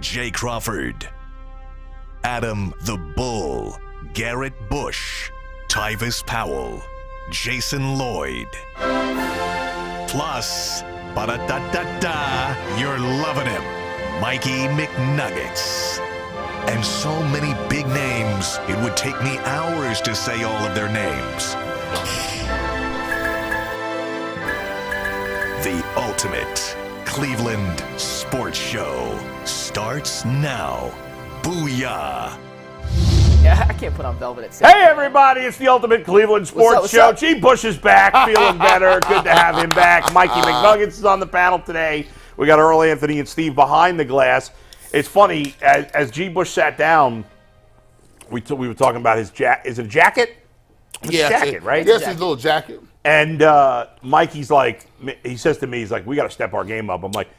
Jay Crawford, Adam the Bull, Garrett Bush, Tyvis Powell, Jason Lloyd. Plus, ba-da-da-da-da, you're loving him, Mikey McNuggets. And so many big names, it would take me hours to say all of their names. The ultimate Cleveland sports show starts now. Booyah! Yeah, I can't put on velvet at 6. Hey, everybody, it's the Ultimate Cleveland Sports Show. G. Bush is back, feeling better. Good to have him back. Mikey McNuggets is on the panel today. We got Earl Anthony and Steve behind the glass. It's funny, as G. Bush sat down, we were talking about his jacket. Is it a jacket? It's yeah, a jacket, right? Yes, his little jacket. And Mikey's like, he says to me, he's like, we got to step our game up. I'm like,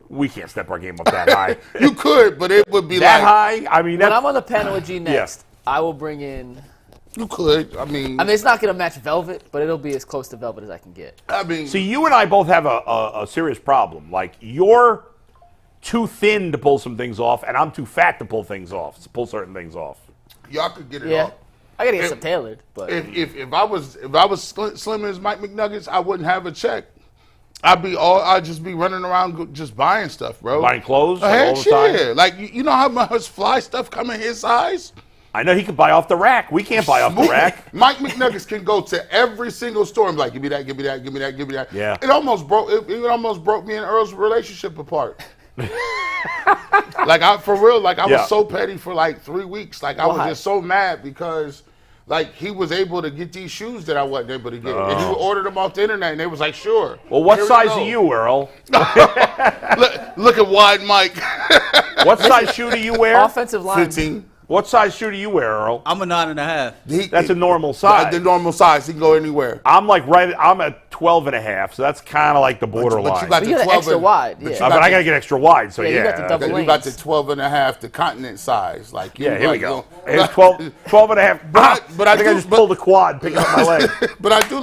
we can't step our game up that high. You could, but it would be that like high? I mean, When I'm on the panel with G next, Yeah. I will bring in. you could. I mean, it's not going to match velvet, but it'll be as close to velvet as I can get. See, you and I both have a serious problem. Like, you're too thin to pull some things off, and I'm too fat to pull things off, to pull certain things off. y'all could get it Yeah. off. I got to get some tailored, but If I was slim as Mike McNuggets, I wouldn't have a check. I'd just be running around just buying stuff, bro. Buying clothes like, Heck all the time? yeah. Like, you know how much fly stuff come in his size? I know he could buy off the rack. We can't buy off the rack. Mike McNuggets can go to every single store and be like, give me that, give me that, give me that, give me that. Yeah. It almost broke me and Earl's relationship apart. For real, I was so petty for like 3 weeks. Like, I was just so mad because like he was able to get these shoes that I wasn't able to get. And he would order them off the internet and they was like, sure. Well, what size are you, Earl? Look at wide Mike. What size shoe do you wear? offensive line. 15. What size shoe do you wear, Earl? I'm a 9.5. That's a normal size. The normal size. He can go anywhere. I'm at 12 and a half, so that's kind of like the borderline. But you got extra wide. Yeah. But I got to get extra wide, so Yeah, you got the double You got the 12 and a half, the continent size. Like, Yeah, here we go. It's 12 and a half. But I think I just pulled the quad, picking up my leg. But I do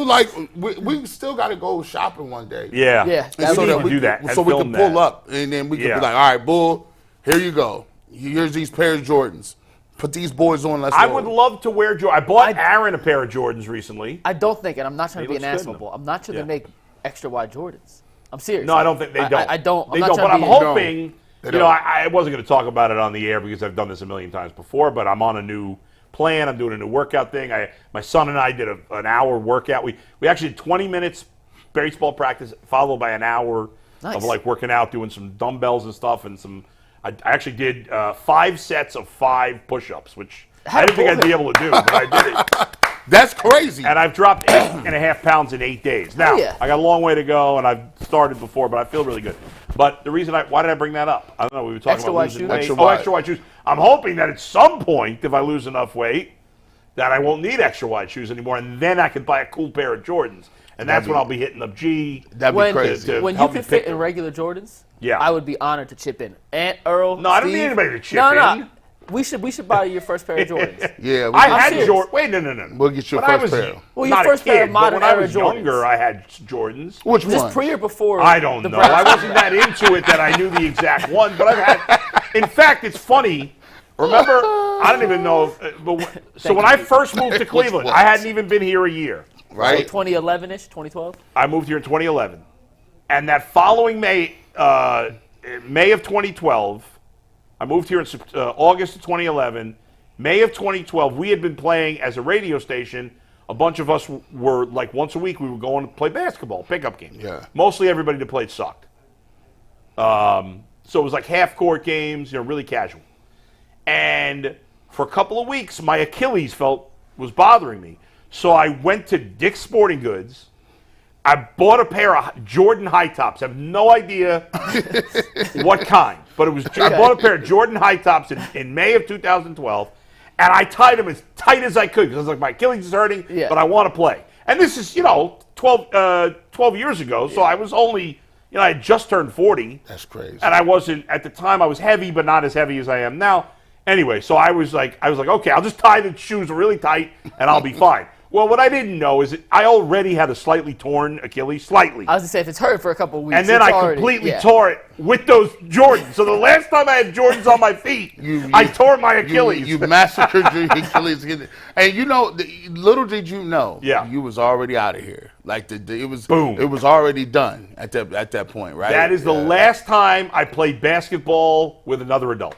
like. We still got to go shopping one day. Yeah. Yeah, And so we that can we do that. So and we film can pull that. up, and then we can Yeah. be like, all right, Bull, here you go. Here's these pair of Jordans. Put these boys on. Let's I go. would love to wear Jordan. I bought Aaron a pair of Jordans recently. I don't think, and I'm not trying to He be an looks good in asshole. them. I'm not sure Yeah. they make extra wide Jordans. I'm serious. No, I don't think they don't. I don't. They I'm not don't. trying But to I'm be hoping. They You know, don't. I wasn't going to talk about it on the air because I've done this a million times before. But I'm on a new plan. I'm doing a new workout thing. My son and I did an hour workout. We actually did 20 minutes baseball practice followed by an hour of like working out, doing some dumbbells and stuff, and some. I actually did 5 sets of 5 push-ups, which I didn't think I'd be able to do, but I did it. That's crazy. And I've dropped 8.5 pounds in 8 days. Now, yeah. I got a long way to go, and I've started before, but I feel really good. But the reason why did I bring that up? I don't know. We were talking Extra about wide losing shoes? weight. Extra Wide shoes. I'm hoping that at some point, if I lose enough weight, that I won't need extra wide shoes anymore, and then I can buy a cool pair of Jordans. And that's when I'll be hitting up G. That'd be crazy. to When you help me can fit pick in them. regular Jordans, Yeah. I would be honored to chip in. Aunt Earl, No, I don't Steve, need anybody to chip No. in. We should buy you your first pair of Jordans. Yeah, I I'm had serious. Jordans. Wait, no. We'll get you a When I first was pair. Well, your not first a pair of kid, but modern when I era was Jordans. younger, I had Jordans. Which Just one? pre or before? I don't know. I wasn't that into it that I knew the exact one, but I've had. In fact, it's funny. Remember, I don't even know. So when I first moved to Cleveland, I hadn't even been here a year. Right? 2011-ish, 2012? I moved here in 2011, and that following May of 2012, I moved here in August of 2011. May of 2012, we had been playing as a radio station. A bunch of us were like once a week. We were going to play basketball, pickup games. Yeah. Mostly everybody that played sucked. So it was like half-court games, really casual. And for a couple of weeks, my Achilles was bothering me. So I went to Dick's Sporting Goods. I bought a pair of Jordan high tops. I have no idea what kind, but it was. I bought a pair of Jordan high tops in May of 2012, and I tied them as tight as I could because I was like, my Achilles is hurting, but I want to play. And this is, 12 years ago, so I was only, I had just turned 40. That's crazy. And I wasn't, at the time, I was heavy, but not as heavy as I am now. Anyway, so I was like, okay, I'll just tie the shoes really tight, and I'll be fine. Well, what I didn't know is I already had a slightly torn Achilles, slightly. I was going to say, if it's hurt for a couple of weeks, and then I completely tore it with those Jordans. So the last time I had Jordans on my feet, I tore my Achilles. You massacred your Achilles. And little did you know, you was already out of here. Like it was boom. It was already done at that point, right? That is the last time I played basketball with another adult.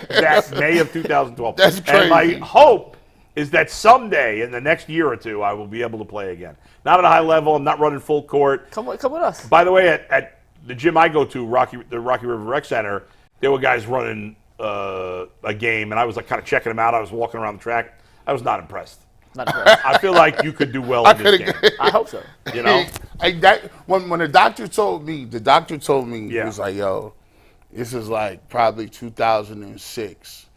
That's May of 2012. That's crazy. And my hope is that someday in the next year or two I will be able to play again. Not at a high level. I'm not running full court. Come with us. By the way, at the gym I go to, the Rocky River Rec Center, there were guys running a game, and I was like kind of checking them out. I was walking around the track. I was not impressed. I feel like you could do well in this game. I hope so. You know, when the doctor told me, he was like, "Yo, this is like probably 2006."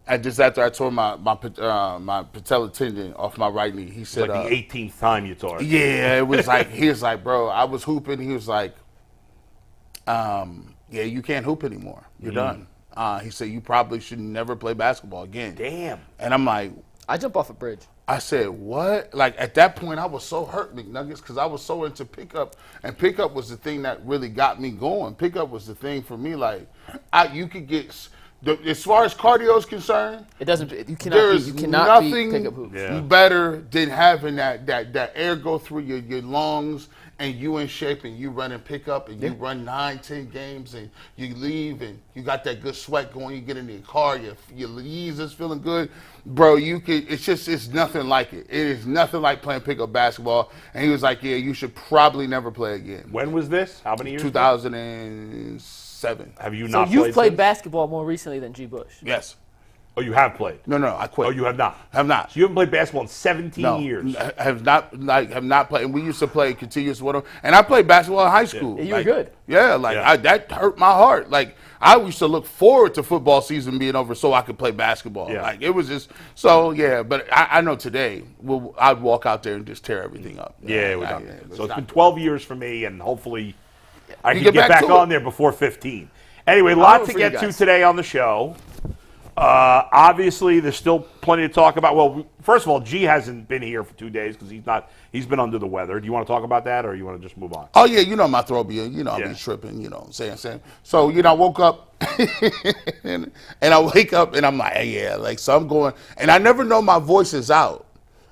And just after I tore my patella tendon off my right knee, he said, like the 18th time you tore it. Yeah, it was like, he was like, bro, I was hooping. He was like, yeah, you can't hoop anymore. You're done. He said, you probably should never play basketball again. Damn. And I'm like, I jump off a bridge. I said, what? Like, at that point, I was so hurt, McNuggets, because I was so into pickup. And pickup was the thing that really got me going. Pickup was the thing for me. Like, you could get... as far as cardio is concerned, it doesn't. You cannot beat pickup hoops. Better than having that air go through your lungs, and you in shape, and you run and pick up, and you run 9-10 games, and you leave, and you got that good sweat going. You get in your car, your knees is feeling good, bro. It's nothing like it. It is nothing like playing pickup basketball. And he was like, yeah, you should probably never play again. When was this? How many years? 2007. Have you not? So you've played basketball more recently than G. Bush? Yes. Oh, you have played? No, I quit. Oh, you have not? Have not. So you haven't played basketball in 17 years? I have not played. And we used to play continuous with them. And I played basketball in high school. Yeah, you were good. Yeah, that hurt my heart. Like, I used to look forward to football season being over so I could play basketball. Yeah. Like, it was just, so, yeah. But I know today, I'd walk out there and just tear everything up. Yeah, so it's been 12 years for me, and hopefully I can get back on there before 15. Anyway, a lot to get to today on the show. Obviously, there's still plenty to talk about. Well, first of all, G hasn't been here for 2 days because he's been under the weather. Do you want to talk about that, or you want to just move on? Oh, yeah, my throat be, I've been tripping, saying. So, I woke up, and I wake up, and I'm like, hey, yeah, so I'm going, and I never know my voice is out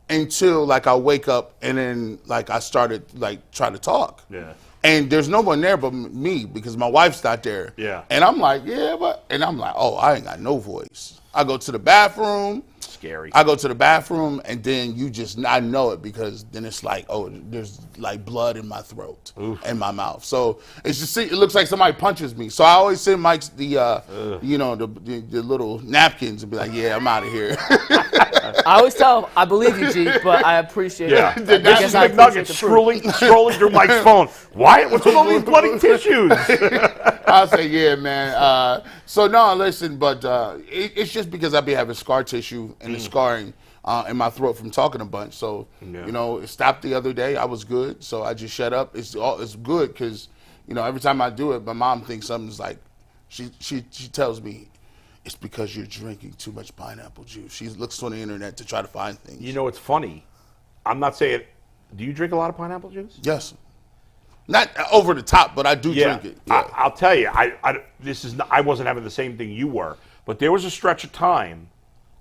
until, I wake up, and then, I started, trying to talk. Yeah. And there's no one there but me because my wife's not there. Yeah. And I'm like, and I'm like, oh, I ain't got no voice. I go to the bathroom. Scary. I go to the bathroom, and then I know it because then it's like, oh, there's blood in my throat and my mouth. So it's just, it looks like somebody punches me. So I always send Mike the little napkins and be like, yeah, I'm out of here. I always tell him, I believe you, G, but I appreciate it. This is McNuggets scrolling through Mike's phone. Wyatt, what's with all these bloody tissues? I'll say, yeah, man. So, no, listen, but it's just because I be having scar tissue and the scarring in my throat from talking a bunch. So, it stopped the other day. I was good, so I just shut up. It's good because, every time I do it, my mom thinks something's she tells me, it's because you're drinking too much pineapple juice. She looks on the internet to try to find things. It's funny. I'm not saying, do you drink a lot of pineapple juice? Yes. Not over the top, but I do drink it. Yeah. I'll tell you, I wasn't having the same thing you were, but there was a stretch of time,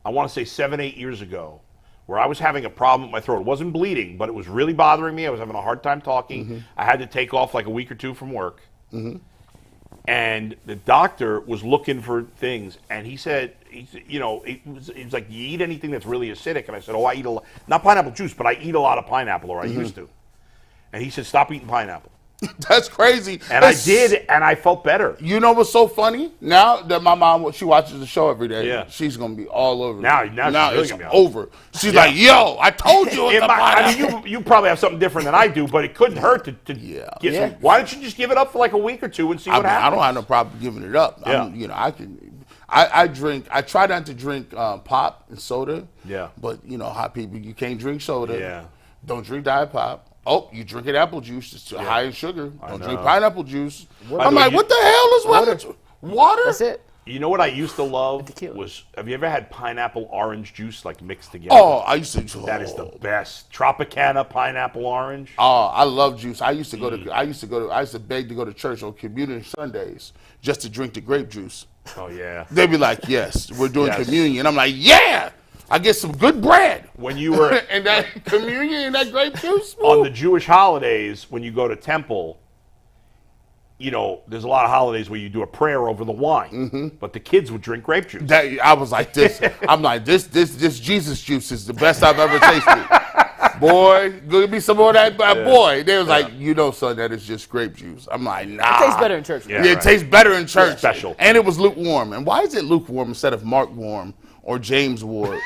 I want to say 7-8 years ago, where I was having a problem with my throat. It wasn't bleeding, but it was really bothering me. I was having a hard time talking. Mm-hmm. I had to take off a week or two from work. Mm-hmm. And the doctor was looking for things, and he said, it was like, you eat anything that's really acidic? And I said, I eat not pineapple juice, but I eat a lot of pineapple, or I used to. And he said, stop eating pineapple. That's crazy. And I did, and I felt better. You know what's so funny? Now that my mom, she watches the show every day, she's going to be all over now me. Now it's over. She's like, yo, I told you. You probably have something different than I do, but it couldn't hurt to get some. Why don't you just give it up for a week or two and see what happens? I don't have no problem giving it up. Yeah. I drink. I try not to drink pop and soda. Yeah. But, hot people, you can't drink soda. Yeah. Don't drink Diet Pop. Oh, you drinking apple juice. It's high in sugar. Don't drink pineapple juice. I'm like, what the hell is water? That's it. You know what I used to love tequila. was, have you ever had pineapple orange juice like mixed together? Oh, I used to. That is the best. Tropicana pineapple orange. Oh, I love juice. I used to beg to go to church on communion Sundays just to drink the grape juice. Oh yeah. They'd be like, "Yes, we're doing Yes. communion." I'm like, "Yeah, I get some good bread." When you were And that communion and that grape juice. on the Jewish holidays, when you go to temple, you know, there's a lot of holidays where you do a prayer over the wine, but the kids would drink grape juice. I was like this. I'm like this Jesus juice is the best I've ever tasted. Boy, give me some more of that. Boy, they was like, you know, son, that is just grape juice. I'm like, nah. It tastes better in church. Yeah. Yeah, it tastes better in church. It's special. And it was lukewarm. And why is it lukewarm instead of Mark warm or James warm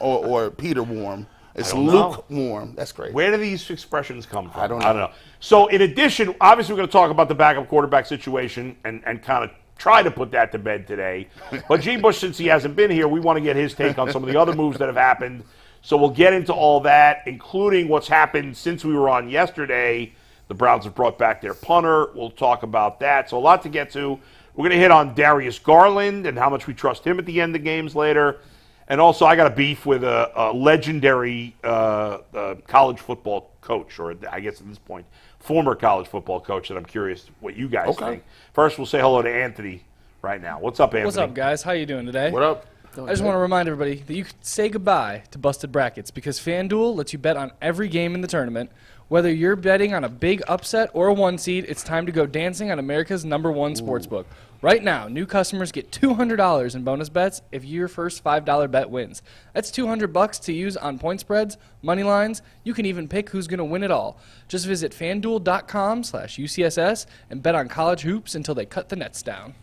or Peter warm? It's don't know. lukewarm. That's great. Where do these expressions come from? I don't know. So in addition, obviously we're going to talk about the backup quarterback situation and kind of try to put that to bed today. But G. Bush, since he hasn't been here, we want to get his take on some of the other moves that have happened. So we'll get into all that, including what's happened since we were on yesterday. The Browns have brought back their punter. We'll talk about that. So a lot to get to. We're going to hit on Darius Garland and how much we trust him at the end of games later. And also, I got a beef with a legendary college football coach, or I guess at this point, former college football coach that I'm curious what you guys think. First, we'll say hello to Anthony right now. What's up, Anthony? What's up, guys? How you doing today? What up? I just want to remind everybody that you could say goodbye to busted brackets because FanDuel lets you bet on every game in the tournament. Whether you're betting on a big upset or a one seed, it's time to go dancing on America's #1 sportsbook. Right now, new customers get $200 in bonus bets if your first $5 bet wins. That's $200 to use on point spreads, money lines. You can even pick who's going to win it all. Just visit FanDuel.com/UCSS and bet on college hoops until they cut the nets down.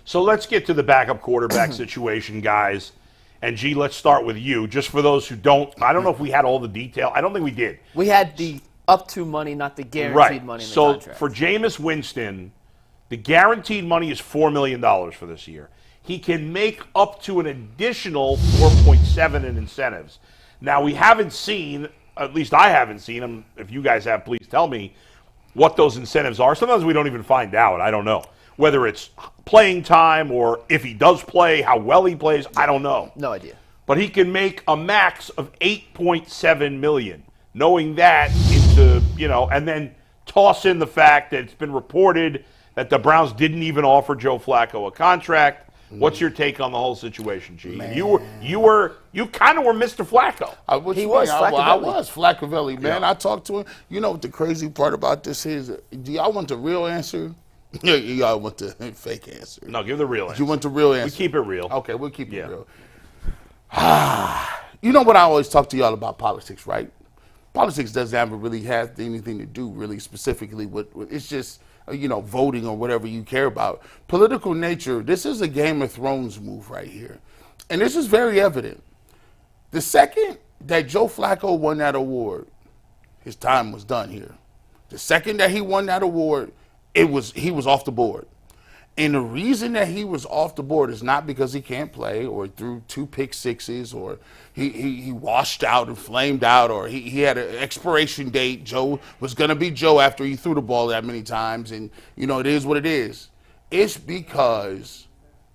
So let's get to the backup quarterback situation, guys. And, G, let's start with you. Just for those who don't, I don't know if we had all the detail. I don't think we did. We had the up to money, not the guaranteed money in the So contract. for Jameis Winston, the guaranteed money is $4 million for this year. He can make up to an additional 4.7 in incentives. Now, we haven't seen, at least I haven't seen them. If you guys have, please tell me what those incentives are. Sometimes we don't even find out. I don't know. Whether it's playing time or if he does play, how well he plays, I don't know. No idea. But he can make a max of $8.7 million. Knowing that into, and then toss in the fact that it's been reported that the Browns didn't even offer Joe Flacco a contract. What's your take on the whole situation, G? Man. You kind of were Mr. Flacco. I was Flaccavelli, man. Yeah. I talked to him. You know what the crazy part about this is? Do y'all want the real answer? Y'all want the fake answer? No, give the real answer. You want the real answer? We keep it real. Okay, we'll keep it real. You know what I always talk to y'all about politics, right? Politics doesn't ever really have anything to do really specifically with it's just, voting or whatever you care about. Political nature, this is a Game of Thrones move right here. And this is very evident. The second that Joe Flacco won that award, his time was done here. The second that he won that award, he was off the board. And the reason that he was off the board is not because he can't play or threw 2 pick sixes or he washed out and flamed out or he had an expiration date. Joe was going to be Joe after he threw the ball that many times. And, it is what it is. It's because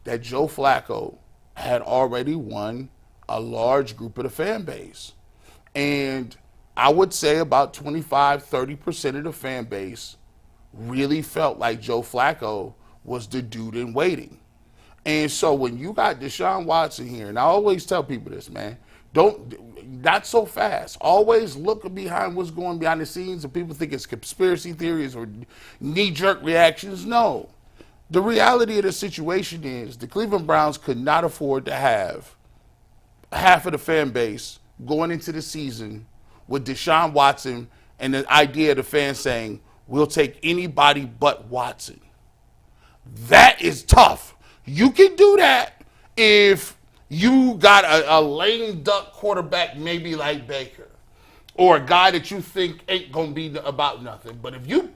that Joe Flacco had already won a large group of the fan base. And I would say about 25-30% of the fan base really felt like Joe Flacco was the dude in waiting. And so when you got Deshaun Watson here, and I always tell people this, man, not so fast. Always look behind what's going behind the scenes, and people think it's conspiracy theories or knee-jerk reactions. No. The reality of the situation is the Cleveland Browns could not afford to have half of the fan base going into the season with Deshaun Watson and the idea of the fans saying, we'll take anybody but Watson. That is tough. You can do that if you got a lame duck quarterback maybe like Baker or a guy that you think ain't going to be about nothing. But if you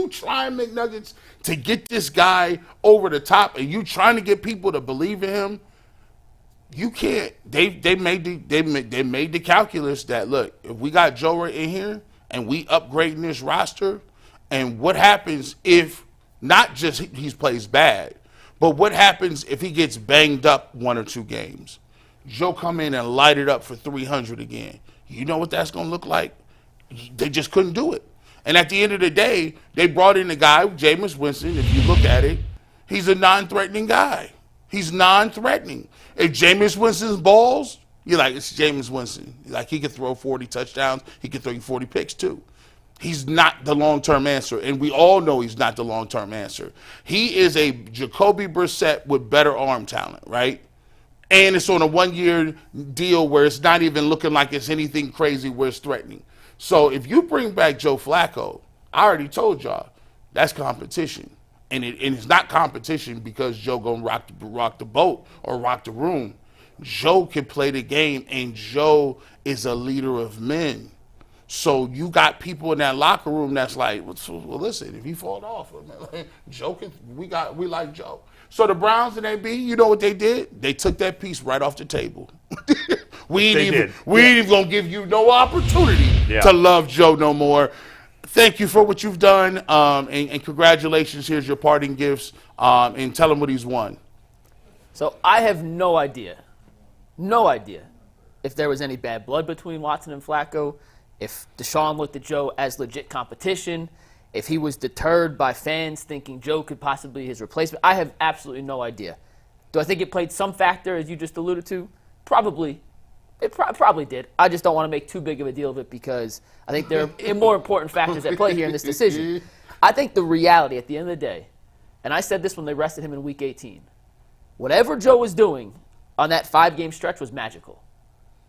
try McNuggets to get this guy over the top and you trying to get people to believe in him, you can't. They made the calculus that, look, if we got Joe right in here and we upgrading this roster, and what happens if Not just he plays bad, but what happens if he gets banged up 1 or 2 games? Joe come in and light it up for 300 again. You know what that's going to look like? They just couldn't do it. And at the end of the day, they brought in a guy, Jameis Winston. If you look at it, he's a non-threatening guy. He's non-threatening. If Jameis Winston's balls, you're like, it's Jameis Winston. Like, he could throw 40 touchdowns. He could throw you 40 picks, too. He's not the long-term answer, and we all know he's not the long-term answer. He is a Jacoby Brissett with better arm talent, right? And it's on a 1-year deal where it's not even looking like it's anything crazy where it's threatening. So if you bring back Joe Flacco, I already told y'all, that's competition. And it's not competition because Joe gonna rock the boat or rock the room. Joe can play the game, and Joe is a leader of men. So you got people in that locker room that's like, well, listen, if he fall off, Joe we like Joe. So the Browns and AB, you know what they did? They took that piece right off the table. we ain't even gonna give you no opportunity to love Joe no more. Thank you for what you've done, and congratulations. Here's your parting gifts, and tell him what he's won. So I have no idea if there was any bad blood between Watson and Flacco, if Deshaun looked at Joe as legit competition, if he was deterred by fans thinking Joe could possibly be his replacement. I have absolutely no idea. Do I think it played some factor, as you just alluded to? Probably. It probably did. I just don't want to make too big of a deal of it because I think there are more important factors at play here in this decision. I think the reality at the end of the day, and I said this when they rested him in Week 18, whatever Joe was doing on that 5-game stretch was magical.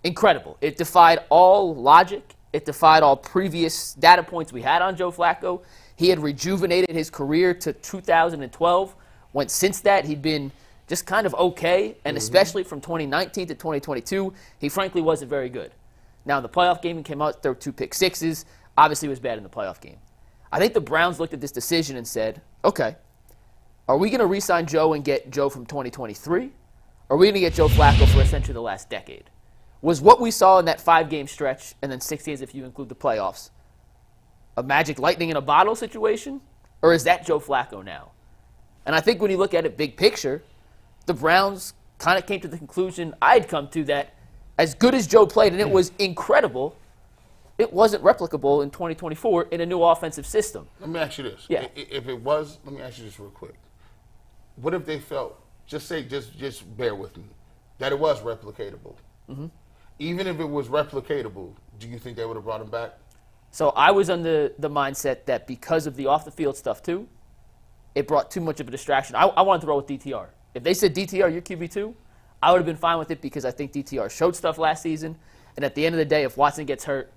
Incredible. It defied all logic. It defied all previous data points we had on Joe Flacco. He had rejuvenated his career to 2012, when since that he'd been just kind of okay, and especially from 2019 to 2022, he frankly wasn't very good. Now, in the playoff game, he came out, threw 2 pick sixes. Obviously, he was bad in the playoff game. I think the Browns looked at this decision and said, okay, are we going to re-sign Joe and get Joe from 2023? Or are we going to get Joe Flacco for essentially the last decade? Was what we saw in that 5-game stretch, and then 6 games if you include the playoffs, a magic lightning in a bottle situation? Or is that Joe Flacco now? And I think when you look at it big picture, the Browns kind of came to the conclusion I'd come to that as good as Joe played, and it was incredible, it wasn't replicable in 2024 in a new offensive system. Let me ask you this. Yeah. If it was, let me ask you this real quick. What if they felt, just bear with me, that it was replicatable? Mm-hmm. Even if it was replicatable, do you think they would have brought him back? So I was under the mindset that because of the off-the-field stuff, too, it brought too much of a distraction. I wanted to roll with DTR. If they said, DTR, you're QB2, I would have been fine with it because I think DTR showed stuff last season. And at the end of the day, if Watson gets hurt,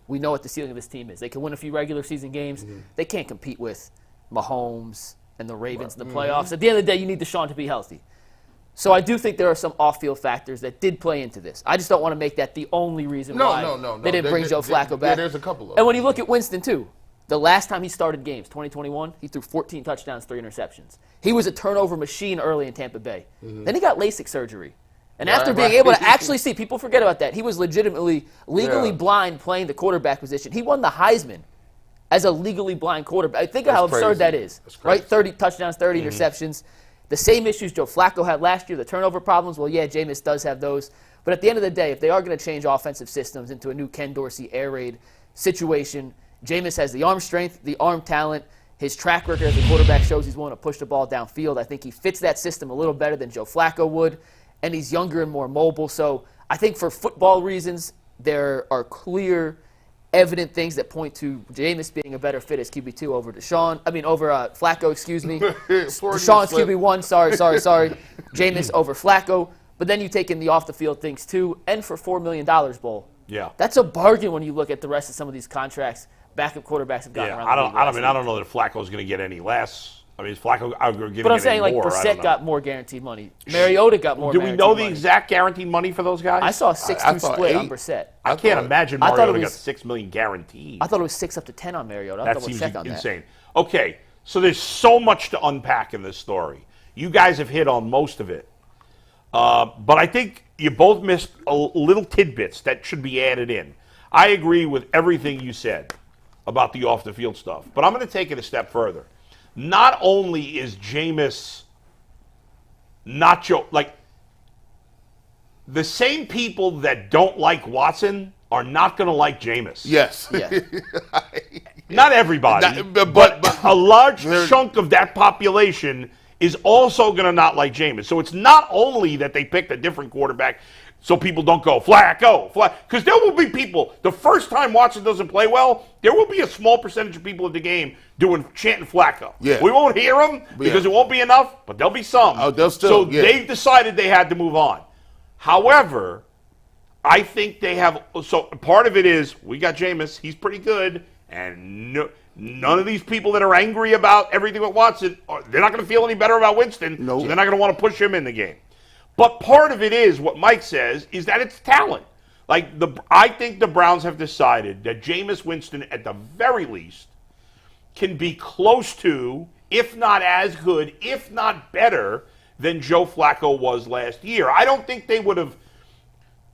we know what the ceiling of this team is. They can win a few regular season games. Mm-hmm. They can't compete with Mahomes and the Ravens in the playoffs. At the end of the day, you need Deshaun to be healthy. So I do think there are some off-field factors that did play into this. I just don't want to make that the only reason why they didn't bring Joe Flacco back. Yeah, there's a couple of them. And when you look at Winston, too, the last time he started games, 2021, he threw 14 touchdowns, 3 interceptions. He was a turnover machine early in Tampa Bay. Mm-hmm. Then he got LASIK surgery. And after being able to actually see, people forget about that, he was legitimately, legally blind playing the quarterback position. He won the Heisman as a legally blind quarterback. Think of how absurd that is, right? 30 touchdowns, 30 interceptions. The same issues Joe Flacco had last year, the turnover problems. Well, yeah, Jameis does have those. But at the end of the day, if they are going to change offensive systems into a new Ken Dorsey air raid situation, Jameis has the arm strength, the arm talent. His track record as a quarterback shows he's willing to push the ball downfield. I think he fits that system a little better than Joe Flacco would. And he's younger and more mobile. So I think for football reasons, there are clear, evident things that point to Jameis being a better fit as QB2 over Flacco, excuse me. Deshaun's QB1, sorry. Jameis over Flacco. But then you take in the off-the-field things, too. And for $4 million, Bull. Yeah. That's a bargain when you look at the rest of some of these contracts backup quarterbacks have gotten around the league. I don't know that Flacco's going to get any less. I mean, is Flacco giving But I'm saying, like, Brissett got more guaranteed money. Mariota got more guaranteed money. Do we know the exact guaranteed money for those guys? I saw a 6-2 split on Brissett. I can't imagine Mariota got $6 million guaranteed. I thought it was 6 up to 10 on Mariota. That seems insane. Okay, so there's so much to unpack in this story. You guys have hit on most of it. But I think you both missed little tidbits that should be added in. I agree with everything you said about the off-the-field stuff. But I'm going to take it a step further. not only is Jameis not Joe, like the same people that don't like Watson are not going to like Jameis. Yes. Yeah. Not everybody, but a large chunk of that population is also going to not like Jameis. So it's not only that they picked a different quarterback so people don't go, Flacco. Because there will be people, the first time Watson doesn't play well, there will be a small percentage of people at the game chanting Flacco. Yeah. We won't hear them because it won't be enough, but there'll be some. Oh, they'll still, so they've decided they had to move on. However, I think they have, so part of it is, we got Jameis, he's pretty good, and none of these people that are angry about everything with Watson, they're not going to feel any better about Winston, so they're not going to want to push him in the game. But part of it is, what Mike says, is that it's talent. Like, I think the Browns have decided that Jameis Winston, at the very least, can be close to, if not as good, if not better, than Joe Flacco was last year. I don't think they would have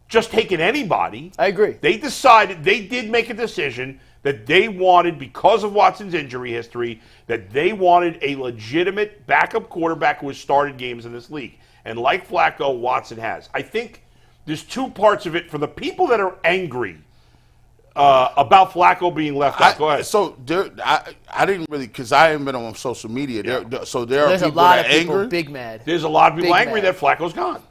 just taken anybody. I agree. They did make a decision that they wanted, because of Watson's injury history, that they wanted a legitimate backup quarterback who has started games in this league. And like Flacco, Watson has. I think there's two parts of it for the people that are angry about Flacco being left out. Go ahead. So I didn't really, because I haven't been on social media. Yeah. So there are There's people a lot that of are people angry. big mad. There's a lot of people Big angry mad. that Flacco's gone.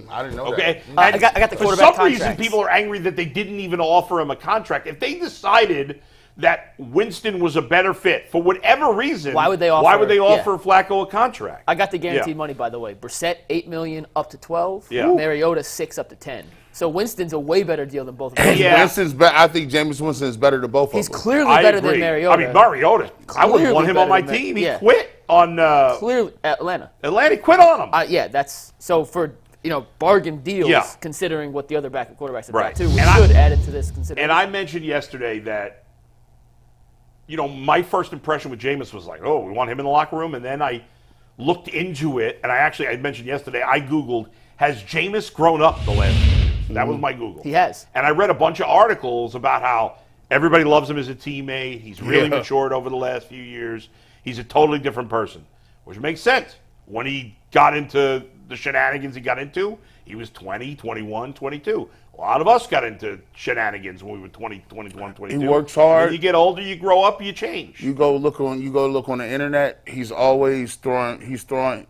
I didn't know Okay, that. I got the for quarterback some reason, contracts. people are angry that they didn't even offer him a contract. If they decided that Winston was a better fit for whatever reason, Why would they offer? Flacco a contract? I got the guaranteed money, by the way. Brissett, $8 million up to 12. Yeah. Mariota, 6 up to 10. So Winston's a way better deal than both of them. Yeah. I think Jameis Winston is better than both He's of them. clearly I better agree. than Mariota. I mean, Mariota. I wouldn't Clearly want him on my better than team. that. He Yeah. quit on Clearly, Atlanta. Atlanta. Quit on him. Yeah, that's so for bargain deals. Yeah. Considering what the other backup quarterbacks have Right. got too, we And should add it to this consideration. And I mentioned yesterday that, my first impression with Jameis was like, oh, we want him in the locker room. And then I looked into it, and I mentioned yesterday, I Googled, has Jameis grown up the last few years? That was my Google. He has. And I read a bunch of articles about how everybody loves him as a teammate. He's really matured over the last few years. He's a totally different person, which makes sense. When he got into the shenanigans he got into, he was 20, 21, 22. A lot of us got into shenanigans when we were 20, 21, 22. He works hard. When you get older, you grow up, you change. You go look on the internet. He's always throwing.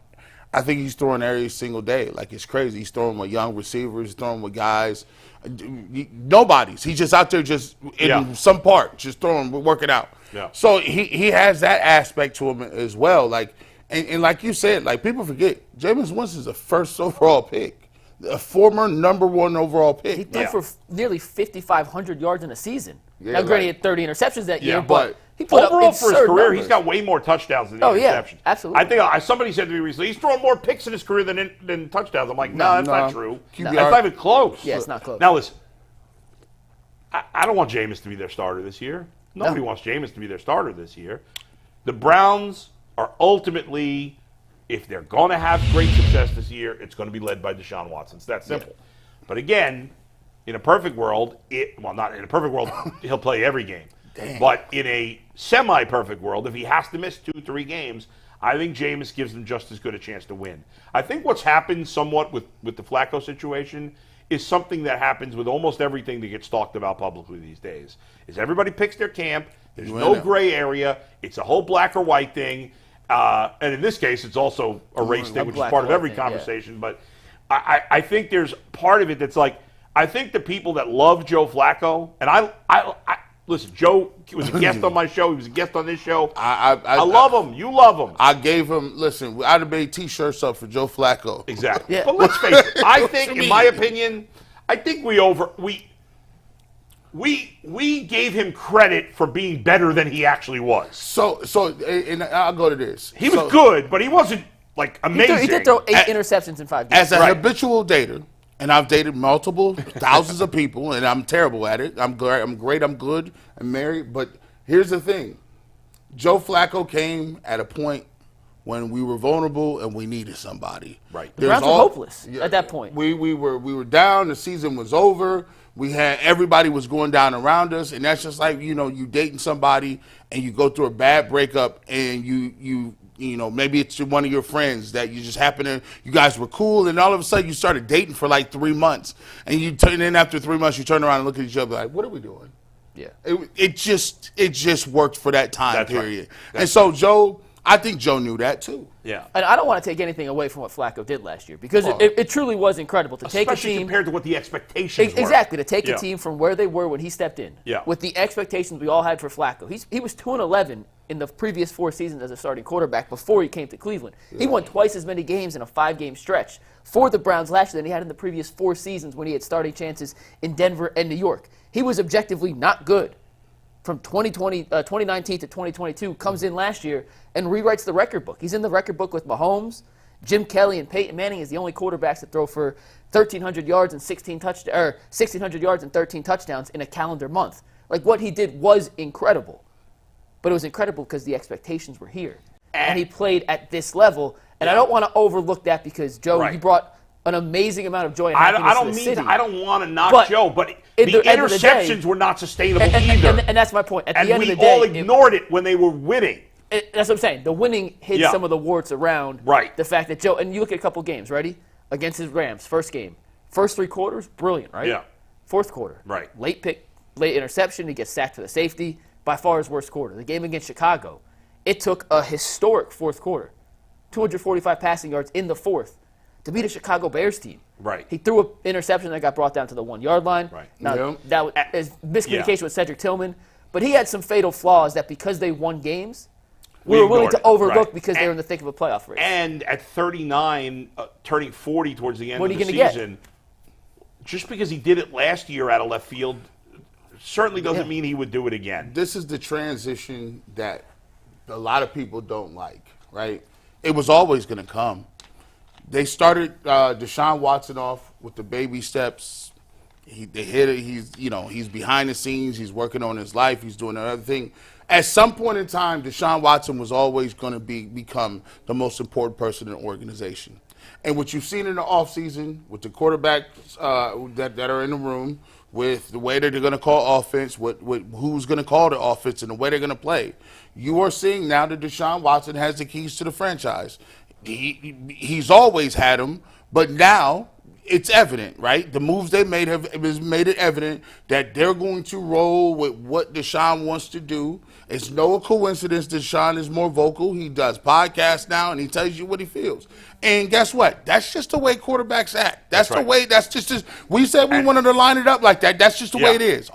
I think he's throwing every single day. Like, it's crazy. He's throwing with young receivers. He's throwing with guys. Nobody's. He's just out there, just in some part, just throwing, working out. Yeah. So he has that aspect to him as well. Like, and like you said, like, people forget, Jameis Winston's a first overall pick. A former number 1 overall pick. He threw for nearly 5,500 yards in a season. Yeah, now, granted, right. he had 30 interceptions that year, Yeah, but he put overall up for his absurd career, numbers. he's got way more touchdowns than interceptions. Absolutely. I think somebody said to me recently, he's throwing more picks in his career than touchdowns. I'm like, no, that's not true. QBR. That's not even close. Yeah, it's not close. Now, listen, I don't want Jameis to be their starter this year. Nobody wants Jameis to be their starter this year. The Browns are ultimately, if they're going to have great success this year, it's going to be led by Deshaun Watson. It's that simple. Yeah. But again, in a perfect world, not in a perfect world, he'll play every game. Damn. But in a semi-perfect world, if he has to miss 2-3 games, I think Jameis gives them just as good a chance to win. I think what's happened somewhat with the Flacco situation is something that happens with almost everything that gets talked about publicly these days. Is everybody picks their camp. There's no gray area. It's a whole black or white thing. And in this case, it's also a race thing, which is part of every conversation. Yeah. But I think there's part of it that's like, I think the people that love Joe Flacco, and I listen, Joe was a guest on my show. He was a guest on this show. I love him. You love him. I gave him, listen, I'd have made T-shirts up for Joe Flacco. Exactly. Yeah. But let's face it. I think, in my opinion, I think we gave him credit for being better than he actually was. So, and I'll go to this. He was good, but he wasn't, like, amazing. He did throw 8 interceptions in 5 games. As a habitual dater, and I've dated multiple thousands of people, and I'm terrible at it. I'm great, I'm good, I'm married. But here's the thing. Joe Flacco came at a point when we were vulnerable and we needed somebody. Right. The Browns were hopeless at that point. We were down. The season was over. We had everybody was going down around us, and that's just like, you know, you dating somebody and you go through a bad breakup, and you know, maybe it's one of your friends that you just happen to, you guys were cool, and all of a sudden you started dating for like 3 months, and you turn in after 3 months, you turn around and look at each other like, what are we doing? Yeah. It just worked for that time That's period. right. And so Joe, I think Joe knew that too. Yeah. And I don't want to take anything away from what Flacco did last year, because it truly was incredible to take a Especially team. compared to what the expectations were. Exactly, to take Yeah. a team from where they were when he stepped in, Yeah. with the expectations we all had for Flacco. He was 2-11 in the previous 4 seasons as a starting quarterback before he came to Cleveland. He won twice as many games in a 5-game stretch for the Browns last year than he had in the previous 4 seasons when he had starting chances in Denver and New York. He was objectively not good. From 2019 to 2022, comes in last year and rewrites the record book. He's in the record book with Mahomes, Jim Kelly, and Peyton Manning is the only quarterbacks that throw for 1,300 yards and 1,600 yards and 13 touchdowns in a calendar month. Like, what he did was incredible, but it was incredible because the expectations were here, and he played at this level. And I don't want to overlook that because Joe, Right. he brought an amazing amount of joy and I happiness don't to the mean city. to, I don't want to knock But Joe, but at the the end of the day- interceptions were not sustainable either. And that's my point. At And the end we of the day, all ignored it when they were winning. that's what I'm saying. The winning hid Yeah. some of the warts around Right. the fact that Joe, and you look at a couple games, ready? Against his Rams, first game. First 3 quarters, brilliant, right? Yeah. Fourth quarter. Right. Late pick, late interception, he gets sacked for the safety. By far his worst quarter. The game against Chicago, it took a historic fourth quarter. 245 passing yards in the fourth to beat a Chicago Bears team. Right. He threw an interception that got brought down to the 1-yard line. Right. Now, Yeah. that was miscommunication with Cedric Tillman. But he had some fatal flaws that because they won games, we were willing ignored to it. overlook Right. because they were in the thick of a playoff race. And at 39, turning 40 towards the end What of are the you gonna season, just because he did it last year out of left field certainly doesn't mean he would do it again. This is the transition that a lot of people don't like, right? It was always going to come. They started Deshaun Watson off with the baby steps. They hit it. He's behind the scenes. He's working on his life. He's doing another thing. At some point in time, Deshaun Watson was always going to become the most important person in the organization. And what you've seen in the offseason with the quarterbacks that are in the room, with the way that they're going to call offense, who's going to call the offense, and the way they're going to play, you are seeing now that Deshaun Watson has the keys to the franchise. He's always had them, but now it's evident, right? The moves they made have made it evident that they're going to roll with what Deshaun wants to do. It's no coincidence Deshaun is more vocal. He does podcasts now, and he tells you what he feels. And guess what? That's just the way quarterbacks act. That's the right. way. That's just. We said we wanted to line it up like that. That's just the way it is.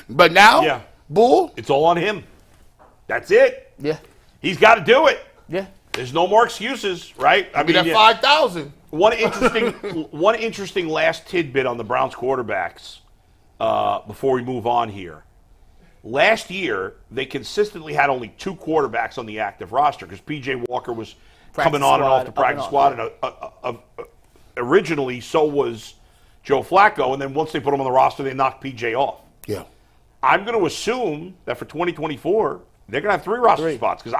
But now, Bull, It's all on him. That's it. Yeah. He's got to do it. Yeah. There's no more excuses, right? I mean, that 5,000. One interesting last tidbit on the Browns quarterbacks before we move on here. Last year, they consistently had only 2 quarterbacks on the active roster because P.J. Walker was coming on and off the practice squad. And originally, so was Joe Flacco. And then once they put him on the roster, they knocked P.J. off. Yeah. I'm going to assume that for 2024, they're going to have 3 roster spots because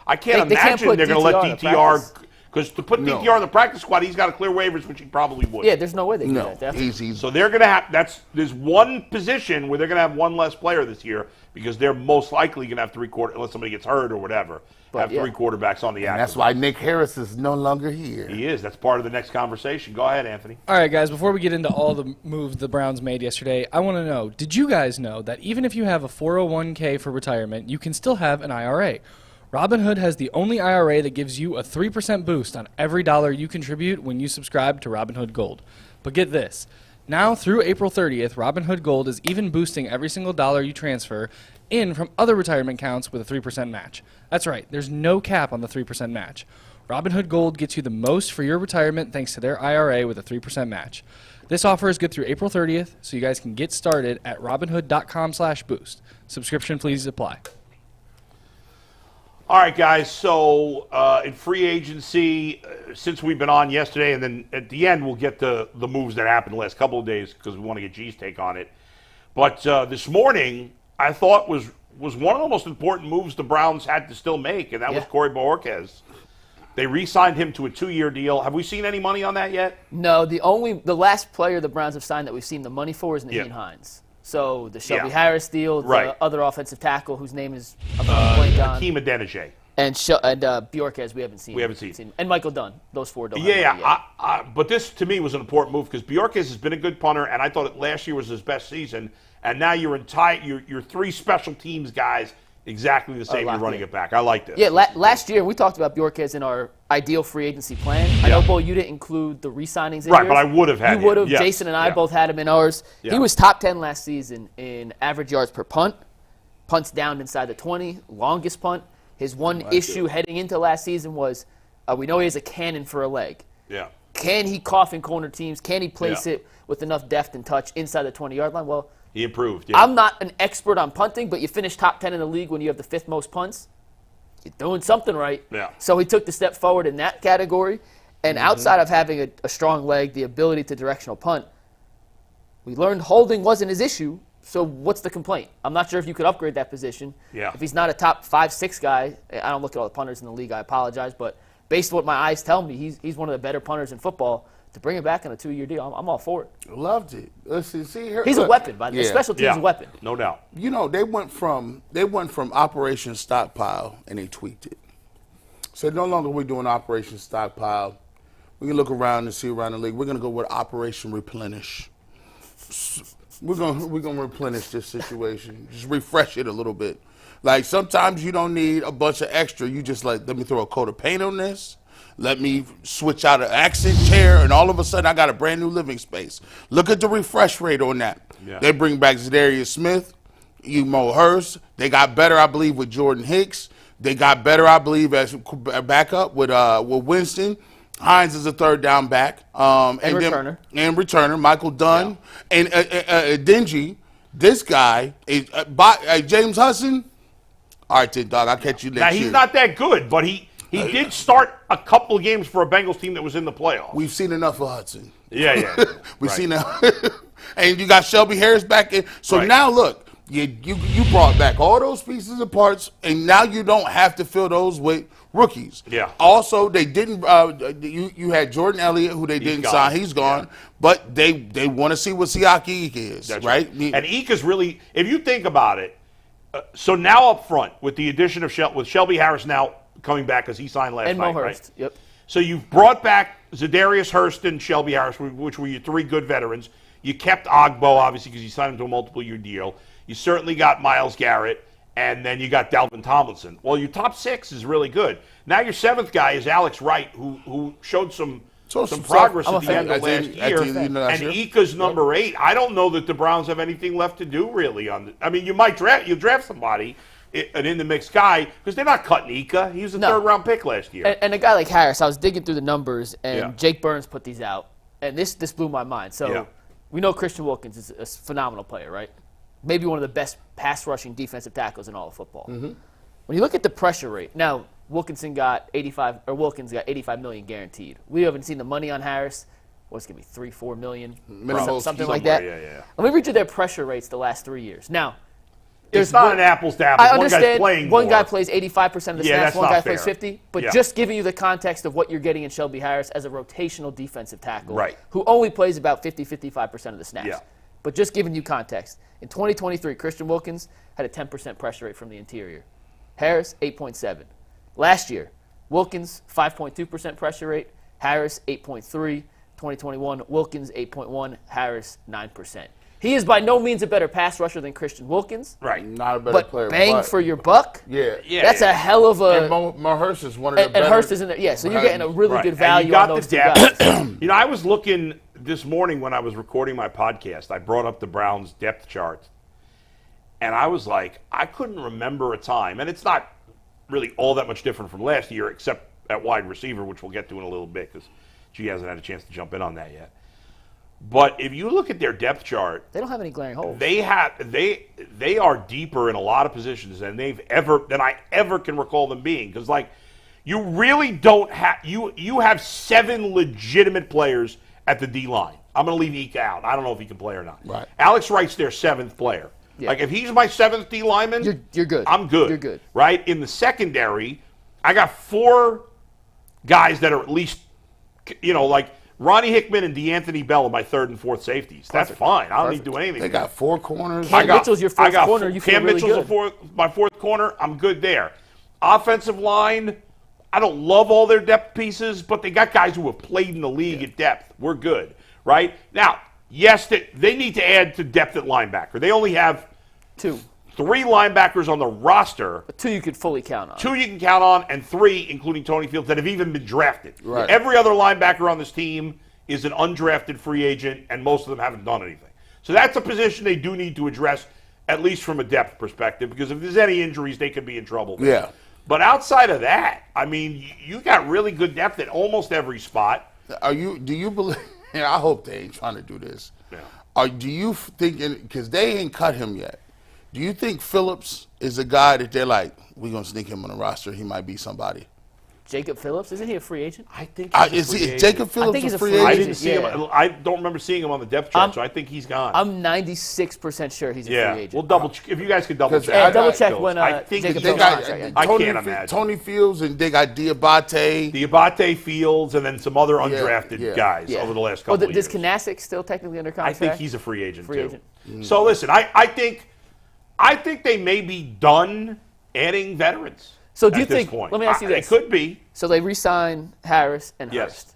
I can't They can't imagine put they're going to let DTR in the DTR practice. because to put DTR on the practice squad, he's got to clear waivers, which he probably would. Yeah, there's no way they can do No, that. Definitely. easy. So they're going to have there's one position where they're going to have one less player this year because they're most likely going to have 3 quarters unless somebody gets hurt or whatever. Have 3 quarterbacks on the active. That's why Nick Harris is no longer here. He is. That's part of the next conversation. Go ahead, Anthony. All right, guys, before we get into all the moves the Browns made yesterday, I want to know, did you guys know that even if you have a 401k for retirement, you can still have an IRA? Robinhood has the only IRA that gives you a 3% boost on every dollar you contribute when you subscribe to Robinhood Gold. But get this. Now through April 30th, Robinhood Gold is even boosting every single dollar you transfer in from other retirement accounts with a 3% match. That's right, there's no cap on the 3% match. Robinhood Gold gets you the most for your retirement thanks to their IRA with a 3% match. This offer is good through April 30th, so you guys can get started at robinhood.com/boost. Subscription fees apply. All right, guys. So in free agency, since we've been on yesterday, and then at the end we'll get to the moves that happened the last couple of days because we want to get G's take on it. But this morning, I thought was one of the most important moves the Browns had to still make, and that was Corey Bojorquez. They re-signed him to a 2-year deal. Have we seen any money on that yet? No, the last player the Browns have signed that we've seen the money for is Naheem Hines. So the Shelby Harris deal, the other offensive tackle whose name is blank on. Hakeem Adeniji. And Bojorquez, we haven't seen. And Michael Dunn. Those four don't have money yet. But this, to me, was an important move because Bojorquez has been a good punter, and I thought last year was his best season. And now you're your 3 special teams guys exactly the same. You're running it back. I like this. Yeah, last year we talked about Bojorquez in our ideal free agency plan. I know, Bo, you didn't include the re-signings in yours. Right, but I would have had him. You would have. Yes. Jason and I both had him in ours. Yeah. He was top 10 last season in average yards per punt, punts down inside the 20, longest punt. His one issue heading into last season was we know he has a cannon for a leg. Yeah. Can he cough in corner teams? Can he place it with enough depth and touch inside the 20-yard line? Well, he improved. Yeah. I'm not an expert on punting, but you finish top 10 in the league when you have the 5th most punts. You're doing something right. Yeah. So he took the step forward in that category. And outside of having a strong leg, the ability to directional punt, we learned holding wasn't his issue. So what's the complaint? I'm not sure if you could upgrade that position. Yeah. If he's not a top 5-6 guy, I don't look at all the punters in the league, I apologize. But based on what my eyes tell me, he's one of the better punters in football. To bring him back on a 2-year deal, I'm all for it. Loved it. Listen, see here. He's a weapon, by the way. Special teams a weapon. No doubt. You know, they went from Operation Stockpile and they tweaked it. So no longer we're doing Operation Stockpile. We can look around and see around the league. We're gonna go with Operation Replenish. We're gonna replenish this situation. Just refresh it a little bit. Like sometimes you don't need a bunch of extra. You just let me throw a coat of paint on this. Let me switch out an accent chair, and all of a sudden I got a brand new living space. Look at the refresh rate on that. Yeah. They bring back Za'Darius Smith, Mo Hurst. They got better, I believe, with Jordan Hicks. They got better, I believe, as backup with Winston. Hines is a third down back. And returner, Michael Dunn. Yeah. And Dingy, this guy, James Hudson. All right, then, dog, I'll catch you next year. Now, he's not that good, but he did start a couple of games for a Bengals team that was in the playoffs. We've seen enough of Hudson. Yeah. We've seen enough. And you got Shelby Harris back in. So now, look, you brought back all those pieces and parts, and now you don't have to fill those with rookies. Yeah. Also, they didn't you had Jordan Elliott, who they didn't sign. He's gone. Yeah. But they want to see what Siaki Ika is, right? And Ika's really, if you think about it, so now up front, with the addition of Shelby Harris now coming back because he signed last night, right? Yep. So you've brought back Za'Darius Hurst and Shelby Harris, which were your 3 good veterans. You kept Ogbo, obviously, because you signed him to a multiple-year deal. You certainly got Myles Garrett, and then you got Dalvin Tomlinson. Well, your top 6 is really good. Now your 7th guy is Alex Wright, who showed some progress at the end of last year. And Ika's number 8. I don't know that the Browns have anything left to do, really. I mean, you might draft somebody, an in-the-mix guy, because they're not cutting Ika. He was a third-round pick last year. And a guy like Harris, I was digging through the numbers, and Jake Burns put these out, and this blew my mind. So we know Christian Wilkins is a phenomenal player, right? Maybe one of the best pass-rushing defensive tackles in all of football. Mm-hmm. When you look at the pressure rate, now Wilkins got $85 million guaranteed. We haven't seen the money on Harris. What's going to be $3-4 million, something like that. Yeah. Let me read you their pressure rates the last 3 years. Now, it's not an apples to apples. I understand one guy plays 85% of the snaps, one guy plays 50%, but just giving you the context of what you're getting in Shelby Harris as a rotational defensive tackle who only plays about 55% of the snaps. Yeah. But just giving you context, in 2023, Christian Wilkins had a 10% pressure rate from the interior. Harris, 8.7. Last year, Wilkins, 5.2% pressure rate. Harris, 8.3. 2021, Wilkins, 8.1. Harris, 9%. He is by no means a better pass rusher than Christian Wilkins. Right. Not a better player. Bang for your buck. Yeah. That's a hell of a. And Mo Hurst is one of the better. And Hurst is in there. Yeah, so you're getting a really good value on those 2 guys. I was looking this morning when I was recording my podcast. I brought up the Browns depth chart. And I was like, I couldn't remember a time. And it's not really all that much different from last year, except at wide receiver, which we'll get to in a little bit because G hasn't had a chance to jump in on that yet. But if you look at their depth chart, they don't have any glaring holes. They are deeper in a lot of positions than I ever can recall them being. Because you really don't have you have 7 legitimate players at the D line. I'm going to leave Ika out. I don't know if he can play or not. Right. Alex Wright's their 7th player. Yeah. If he's my 7th D lineman, you're good. I'm good. You're good. Right? In the secondary, I got 4 guys that are at least, like Ronnie Hickman and DeAnthony Bell are my third and fourth safeties. That's fine. I don't need to do anything. They got 4 corners. Cam Mitchell's your fourth corner. You feel Cam really Mitchell's good. my fourth corner. I'm good there. Offensive line, I don't love all their depth pieces, but they got guys who have played in the league at depth. We're good, right? Now, yes, they need to add to depth at linebacker. They only have 2. 3 linebackers on the roster. But 2 you could fully count on. 2 you can count on, and 3, including Tony Fields, that have even been drafted. Right. Every other linebacker on this team is an undrafted free agent, and most of them haven't done anything. So that's a position they do need to address, at least from a depth perspective, because if there's any injuries, they could be in trouble. Yeah. But outside of that, I mean, you got really good depth at almost every spot. Do you believe? I hope they ain't trying to do this. Yeah. Do you think, because they ain't cut him yet, do you think Phillips is a guy that they're like, we're going to sneak him on the roster, he might be somebody? Jacob Phillips, isn't he a free agent? I think Is Jacob Phillips he's a a free free agent? I didn't see Yeah. him. I don't remember seeing him on the depth chart, so I think he's gone. I'm 96% sure he's a free agent. We'll double check. If you guys could double check. Yeah, double got- check when I think Jacob they Phillips got- contract ends. I can't imagine. Tony Fields, and they got Diabate. Diabate, Fields, and then some other undrafted yeah. guys over the last couple of years. Does Kanasic still technically under contract? I think he's a free agent Free too. agent. So listen, I think they may be done adding veterans. So do you at this think? point. Let me ask you this: It could be. So they re-sign Harris and Yes. Hurst.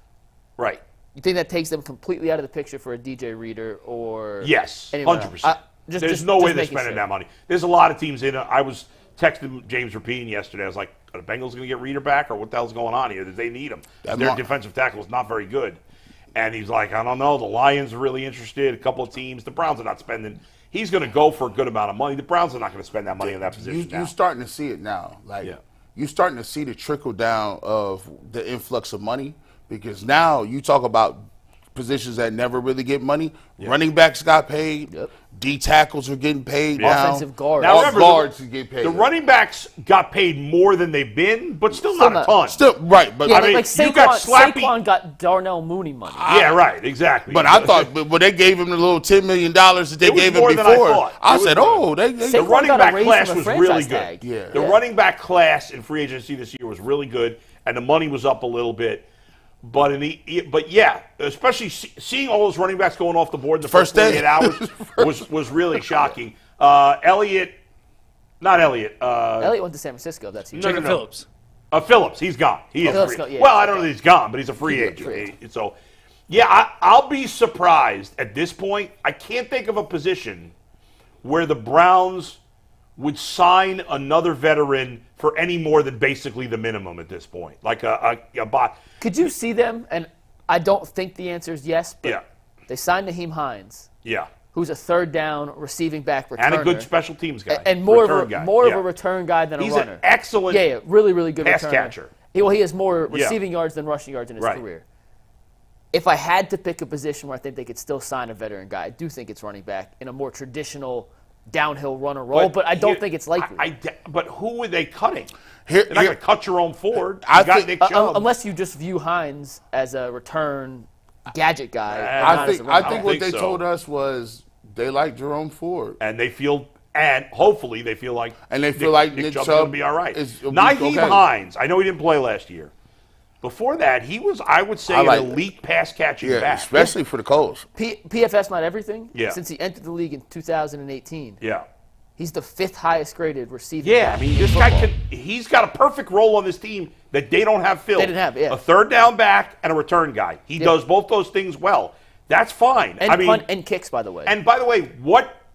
Right. You think that takes them completely out of the picture for a DJ Reader or? Yes. anyone 100%. else? There's no way they're making spending sure. that money. There's a lot of teams in it. I was texting James Rapine yesterday. I was like, are the Bengals going to get Reader back, or what the hell's going on here? They need him. Their defensive tackle is not very good. And he's like, I don't know. The Lions are really interested. A couple of teams. The Browns are not spending. He's going to go for a good amount of money. The Browns are not going to spend that money in that position now. You're starting to see it now. You're starting to see the trickle down of the influx of money, because now you talk about positions that never really get money. Yep. Running backs got paid. Yep. D tackles are getting paid now. Offensive guards. Now All remember, guards get paid. The running backs got paid more than they've been, but still not a ton. Still right, but Yeah, I mean, like you got Saquon got Darnell Mooney money. Yeah, right, exactly. But I thought, but they gave him the little $10 million that they It was gave him more than I before. thought. I It was said, more. they the Saquon running got a back raise class from a was really franchise good. tag. Yeah. The running back class in free agency this year was really good, and the money was up a little bit. But especially seeing all those running backs going off the board in the first day. 48 hours was really shocking. Elliott Elliott went to San Francisco. That's huge. Jacob Phillips. Phillips, he's gone. He is Phillips free. gone, yeah. Well, I don't know that he's gone, but he's a free He's a agent. free agent. So, yeah, I'll be surprised at this point. I can't think of a position where the Browns would sign another veteran for any more than basically the minimum at this point. Like a bot. Could you see them? And I don't think the answer is yes. But Yeah. they signed Naheem Hines, Yeah. who's a third down receiving back returner. And a good special teams guy. And more Return of guy. a Yeah. return guy than He's a runner. an excellent Yeah, really, really good pass returner. catcher. He has more receiving yards than rushing yards in his Right. career. If I had to pick a position where I think they could still sign a veteran guy, I do think it's running back in a more traditional downhill runner role, but I don't think it's likely. But who are they cutting? Here- They're not here- going to cut your own Ford. I You got think- Nick Chubb. Unless you just view Hines as a return gadget guy. I not as a I running think back. what think they so. told us was they like Jerome Ford. And hopefully they feel like Nick Chubb's Chubb going to be all right. will be Naheem okay. Hines, I know he didn't play last year. Before that, he was, I would say, I like an it. elite pass catching Yeah, back. especially for the Colts. PFS not everything. Yeah. Since he entered the league in 2018, Yeah. he's the 5th highest graded receiver. Yeah, I mean, this guy he's got a perfect role on this team that they don't have filled. They didn't have, yeah. A third down back and a return guy. He does both those things well. That's fine. And I mean, punt and kicks, by the way. and by the way,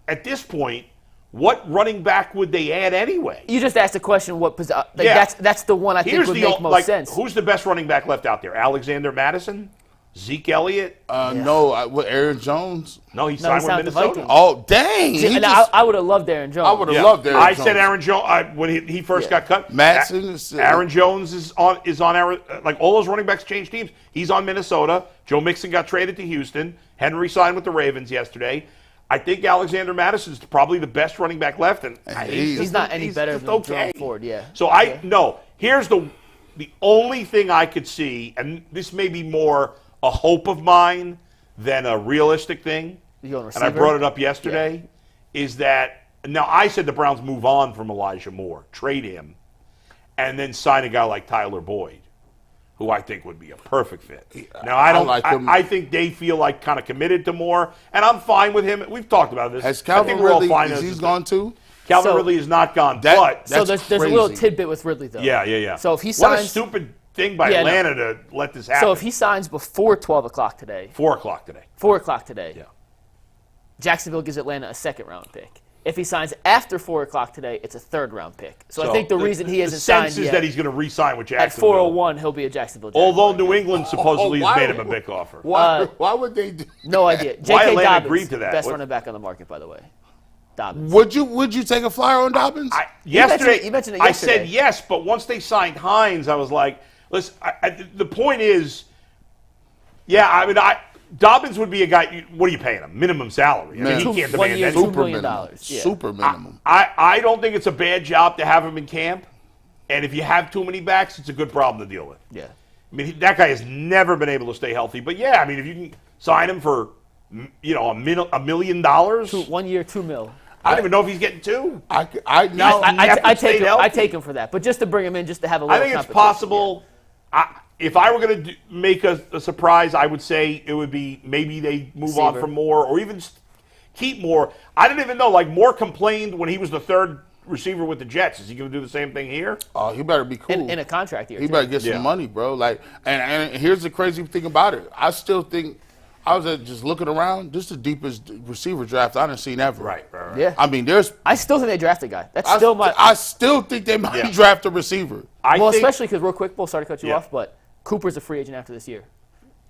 at this point, what running back would they add anyway? You just asked the question. What position? Yeah. That's the one I think would make most sense. Who's the best running back left out there? Alexander Madison? Zeke Elliott? No, Aaron Jones. No, he No, signed he with signed with the Minnesota. Vikings. Oh, dang. See, He and just- I would have loved Aaron Jones. I would have loved Aaron I Jones. said Aaron Jones when he first got cut. Madison Aaron Jones is on Aaron, like all those running backs change teams. He's on Minnesota. Joe Mixon got traded to Houston. Henry signed with the Ravens yesterday. I think Alexander Madison is probably the best running back left, and He's not any better just than okay. Jerome Ford. Yeah. So here's the only thing I could see, and this may be more a hope of mine than a realistic thing, You going and I receiver? brought it up yesterday, is that now I said the Browns move on from Elijah Moore, trade him, and then sign a guy like Tyler Boyd, who I think would be a perfect fit. Now, I don't like him. I think they feel like kind of committed to more, and I'm fine with him. We've talked about this. Has I Calvin think we're all Ridley, fine. he's gone too? Calvin So- Ridley is not gone, That- but So That's there's a little crazy. tidbit with Ridley, though. yeah. So if he What a signs, stupid thing by Yeah, no. Atlanta to let this happen. so if he signs before 12 o'clock today, 4 o'clock today. 4 o'clock today, Yeah. Jacksonville gives Atlanta a second-round pick. If he signs after 4 o'clock today, it's a third-round pick. So I think the reason he hasn't the sense signed is yet, that he's going to re-sign with at Jacksonville. 4:01, he'll be a Jacksonville Jaguar. Although New England supposedly has why- made him a big offer. Why would they do? No idea. Why J.K. Atlanta Dobbins, agreed to that? best What- running back on the market, by the way. Dobbins. Would you take a flyer on Dobbins? Yesterday, you mentioned it I yesterday. said yes, but once they signed Hines, I was like, listen, the point is, Dobbins would be a guy, what are you paying him? Minimum salary. I mean, he can't 1 demand year, that. $2 Super million. minimum. Yeah. Super minimum. I don't think it's a bad job to have him in camp, and if you have too many backs, it's a good problem to deal with. Yeah. I mean, that guy has never been able to stay healthy. But yeah, I mean, if you can sign him for, $1 million, 1 year, $2 million. I don't even know if he's getting two. I I take him. healthy. I take him for that, but just to bring him in, just to have a I little. think it's competition, possible. If I were going to make a surprise, I would say it would be maybe they move on Receiver. from Moore or even keep Moore. I didn't even know. Like, Moore complained when he was the third receiver with the Jets. Is he going to do the same thing here? Oh, he better be cool. in a contract year. He too. better get Yeah. some money, bro. Like, and here's the crazy thing about it. I still think I was just looking around. This is the deepest receiver draft I've seen ever. Right. Yeah. I mean, there's. I still think they draft a guy. That's still my. I still think they might Yeah. draft a receiver. I well, think, especially because real quick, Bull, sorry to cut you Yeah. off, but Cooper's a free agent after this year.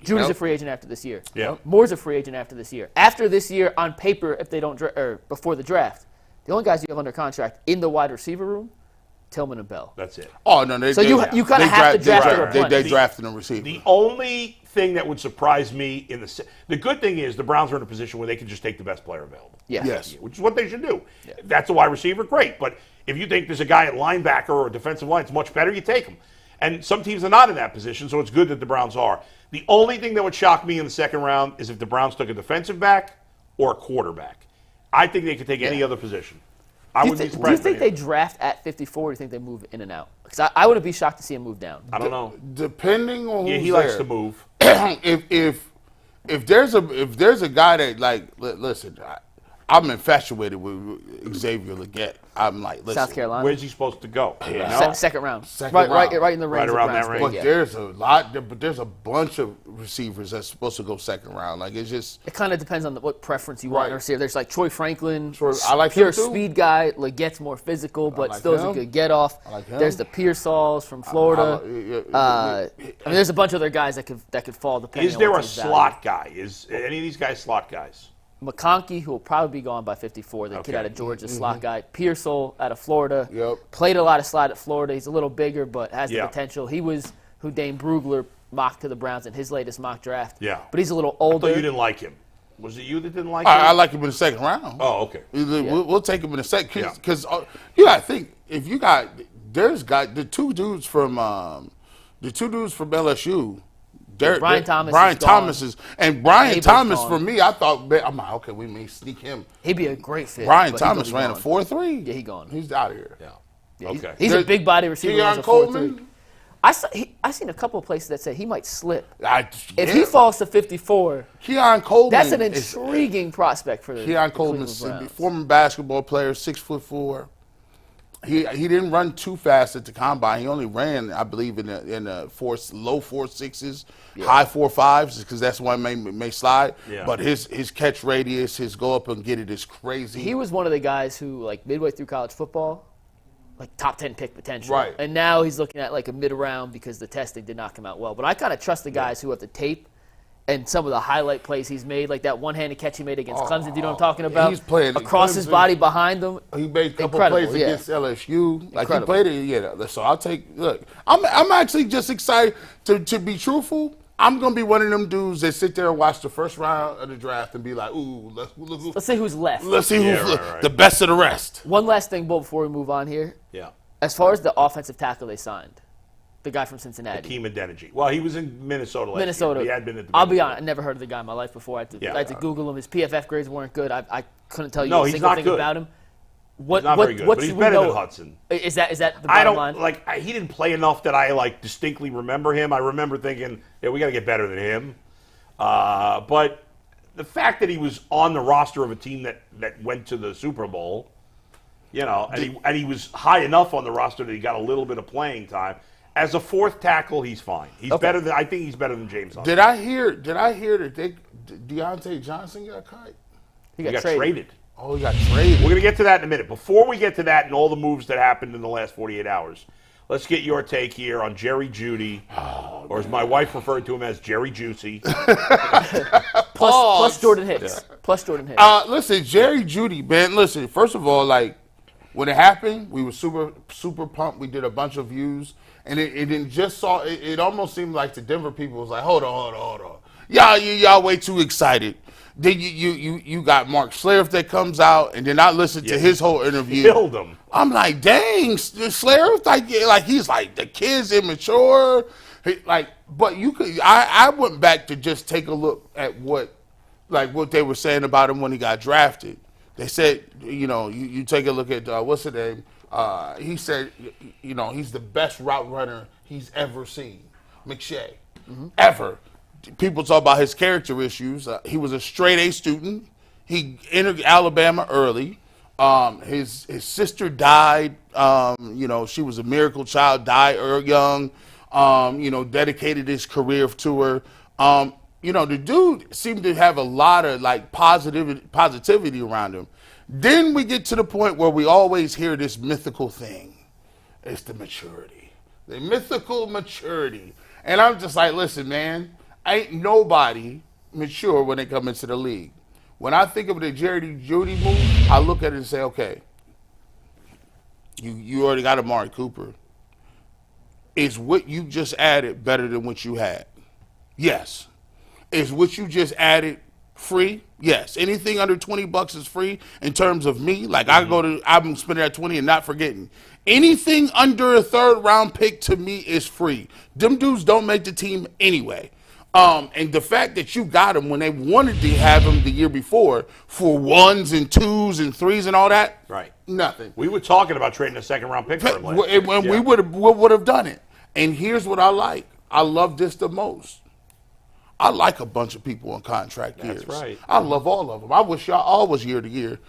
Judy's Yep. a free agent after this year. Yeah. Moore's a free agent after this year. After this year, on paper, if they don't or before the draft, the only guys you have under contract in the wide receiver room, Tillman and Bell. that's it. Oh no, they, So they, you kinda they have to draft they, a they, replacement. they drafted a receiver. The only thing that would surprise me the good thing is the Browns are in a position where they can just take the best player available. Yeah. Yes. Which is what they should do. If that's a wide receiver, great. But if you think there's a guy at linebacker or a defensive line that's much better, you take him. And some teams are not in that position, so it's good that the Browns are. The only thing that would shock me in the second round is if the Browns took a defensive back or a quarterback. I think they could take any other position. I Do you, wouldn't be do you surprised. think if they draft at 54, or do you think they move in and out? Because I wouldn't be shocked to see him move down. I don't know. Depending on Yeah, who's he likes there. to move. if there's a guy that listen, I'm infatuated with Xavier Legette. I'm like, listen, South Carolina. Where's he supposed to go? You know? Second round. Second right, round. right in the range. Right around of that Browns range. pick, but yeah. there's a bunch of receivers that's supposed to go second round. Like it's just It kind of depends on what preference you want in a Right. receiver. There's like Troy Franklin, I like pure him too. speed guy. Legette's more physical, but like still is a him. good get off. I like him. There's the Pearsalls from Florida. I mean, there's a bunch of other guys that could fall depending. Is on there what a team's value. slot guy? Is any of these guys slot guys? McConkey, who will probably be gone by 54, the kid Okay. out of Georgia, slot guy. Pearsall out of Florida. Yep. Played a lot of slot at Florida. He's a little bigger, but has the Yeah. potential. He was who Dane Brugler mocked to the Browns in his latest mock draft. Yeah. But he's a little I thought older. you didn't like him. Was it you that didn't like him? I like him in the second round. Oh, okay. We'll take him in a second Yeah. because you got to think if you got the two dudes from LSU. Brian Thomas Brian is gone. Thomas is and Brian Abel's Thomas gone. for me. I thought I'm like okay, we may sneak him. He'd be a great fit. Brian but Thomas he's gonna ran be a gone. 4.3. Yeah, he gone. He's out of here. Yeah. Yeah, Okay. He's a big body receiver. Keon runs a 4.3. Coleman. I seen a couple of places that say he might slip. If he Yeah. falls to 54, Keon Coleman. that's an is- intriguing prospect for the Keon the Coleman, Cleveland Browns. former basketball player, 6'4". He didn't run too fast at the combine. He only ran, I believe, in the low 4.6s, high 4.5s, because that's one may slide. Yeah. But his catch radius, his go up and get it is crazy. He was one of the guys who, like, midway through college football, like top 10 pick potential. Right. And now he's looking at like a mid-round because the testing did not come out well. But I kind of trust the guys who have the tape and some of the highlight plays he's made, like that one-handed catch he made against Clemson. Do you know what I'm talking about? He's playing across his Clemson. body behind him. He made a couple Incredible, plays yeah. against LSU. Like Incredible. he played it, yeah. So I'll take. Look, I'm actually just excited to be truthful. I'm gonna be one of them dudes that sit there and watch the first round of the draft and be like, ooh, Let's see who's left. let's see Yeah, who's right. the best of the rest. One last thing, Bull, before we move on here. Yeah. As far as the offensive tackle they signed, the guy from Cincinnati. Hakeem Adeniji. Well, he was in Minnesota last Minnesota. year. He had been at the I'll be honest, I never heard of the guy in my life before. I had to Yeah. Google him. His PFF grades weren't good. I couldn't tell you No, a he's single not thing good. about him. What, not very good, what but he's should we better know? than Hudson. Is that the I bottom don't line? he didn't play enough that I distinctly remember him. I remember thinking, yeah, we got to get better than him. But the fact that he was on the roster of a team that went to the Super Bowl, and he was high enough on the roster that he got a little bit of playing time. As a fourth tackle, he's fine. He's better than I think he's better than James Hudson. Did I hear that Deontay Johnson got cut? He He got traded. traded. Oh, he got traded. We're going to get to that in a minute. Before we get to that and all the moves that happened in the last 48 hours, let's get your take here on Jerry Jeudy, or as my wife referred to him as, Jerry Juicy. Plus Jordan Hicks. Yeah. Plus Jordan Hicks. Listen, Jerry Jeudy, man. Listen, first of all, when it happened, we were super pumped. We did a bunch of views, and it almost seemed like the Denver people was like, hold on. Y'all way too excited. Then you got Mark Schlereth that comes out, and then I listened to his whole interview. Killed him. I'm like, dang, Schlereth, he's like the kid's immature. But you could. I went back to just take a look at what they were saying about him when he got drafted. They said, you take a look at what's his name. He said, he's the best route runner he's ever seen, McShay, ever. People talk about his character issues. He was a straight A student. He entered Alabama early. His sister died. She was a miracle child, died young. Dedicated his career to her. The dude seemed to have a lot of positivity around him. Then we get to the point where we always hear this mythical thing. It's the maturity. The mythical maturity. And I'm just like, listen, man, ain't nobody mature when they come into the league. When I think of the Jerry Jeudy move, I look at it and say, okay, you already got Amari Cooper. Is what you just added better than what you had? Yes. Is what you just added free? Yes. Anything under $20 is free in terms of me. I'm spending that 20 and not forgetting. Anything under a third-round pick to me is free. Them dudes don't make the team anyway. And the fact that you got him when they wanted to have him the year before for 1s and 2s and 3s and all that, Right. Nothing. We were talking about trading a second-round pick for him last year. And we would have done it. And here's what I like. I love this the most. I like a bunch of people on contract years. That's right. I love all of them. I wish y'all all was year to year.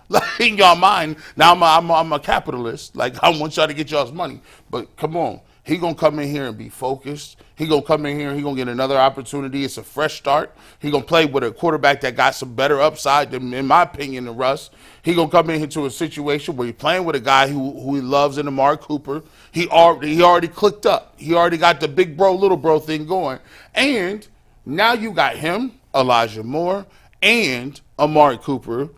In y'all mind, now I'm a capitalist. I want y'all to get y'all's money. But come on. He going to come in here and be focused. He going to come in here and he going to get another opportunity. It's a fresh start. He going to play with a quarterback that got some better upside, than, in my opinion, than Russ. He going to come into a situation where he's playing with a guy who he loves in Amari Cooper. He already clicked up. He already got the big bro, little bro thing going. And now you got him, Elijah Moore, and Amari Cooper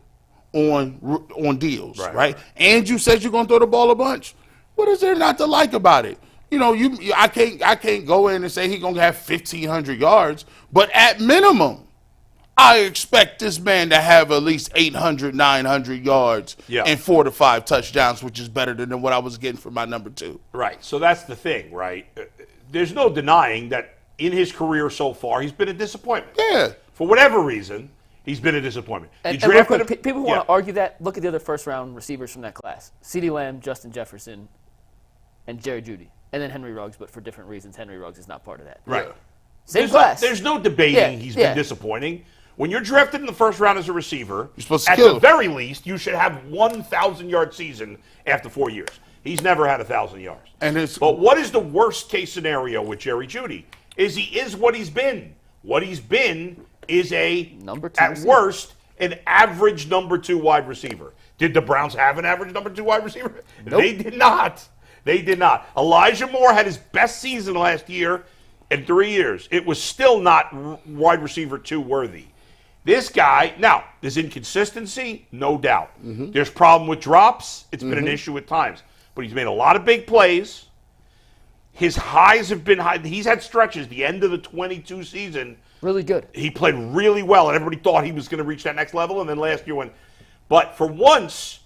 on deals, right? And you said you're going to throw the ball a bunch. What is there not to like about it? I can't go in and say he's gonna have 1,500 yards, but at minimum, I expect this man to have at least 800, 900 yards and 4 to 5 touchdowns, which is better than what I was getting for my number 2. Right. So that's the thing, right? There's no denying that in his career so far, he's been a disappointment. Yeah. For whatever reason, he's been a disappointment. And real quick, people who want to argue that, look at the other first-round receivers from that class: CeeDee Lamb, Justin Jefferson, and Jerry Jeudy. And then Henry Ruggs, but for different reasons. Henry Ruggs is not part of that. Right. Same class. There's no debating he's been disappointing. When you're drafted in the first round as a receiver, you're supposed to at the very least, you should have 1,000-yard season after 4 years. He's never had 1,000 yards. But what is the worst-case scenario with Jerry Jeudy? He is what he's been. What he's been is at worst, an average number 2 wide receiver. Did the Browns have an average number 2 wide receiver? Nope. They did not. They did not. Elijah Moore had his best season last year in 3 years. It was still not wide receiver 2 worthy. This guy, now, there's inconsistency, no doubt. Mm-hmm. There's problem with drops. It's been an issue at times. But he's made a lot of big plays. His highs have been high. He's had stretches, the end of the 22 season. Really good. He played really well, and everybody thought he was going to reach that next level, and then last year went. But for once,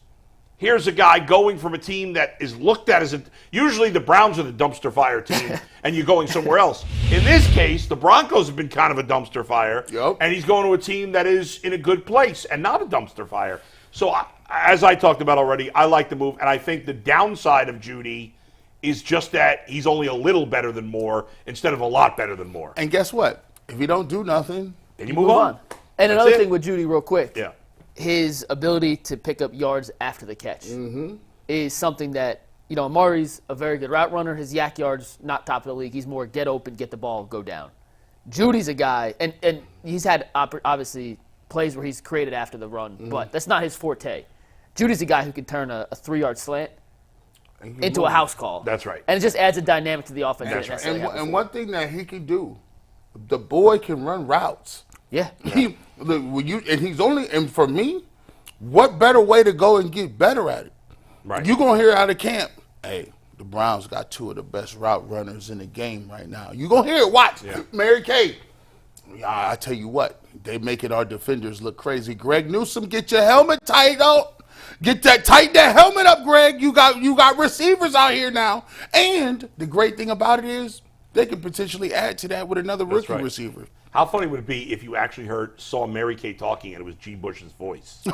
here's a guy going from a team that is looked at as usually the Browns are the dumpster fire team, and you're going somewhere else. In this case, the Broncos have been kind of a dumpster fire, and he's going to a team that is in a good place and not a dumpster fire. So as I talked about already, I like the move, and I think the downside of Judy is just that he's only a little better than Moore instead of a lot better than Moore. And guess what? If you don't do nothing, then you move on. And another thing with Judy, real quick, his ability to pick up yards after the catch is something that, Amari's a very good route runner. His yak yards, not top of the league. He's more get open, get the ball, go down. Judy's a guy, and he's had, obviously, plays where he's created after the run, but that's not his forte. Judy's a guy who can turn a 3-yard slant into a house call. That's right. And it just adds a dynamic to the offense. That's right. And one thing that he can do, the boy can run routes. Yeah. And for me, what better way to go and get better at it? Right. You're going to hear out of camp, hey, the Browns got 2 of the best route runners in the game right now. You're going to hear it. Watch. Yeah. Mary Kay. I tell you what, they making our defenders look crazy. Greg Newsome, get your helmet tight up. Tighten that helmet up, Greg. You got receivers out here now. And the great thing about it is they could potentially add to that with another rookie receiver. How funny would it be if you actually saw Mary Kay talking and it was G. Bush's voice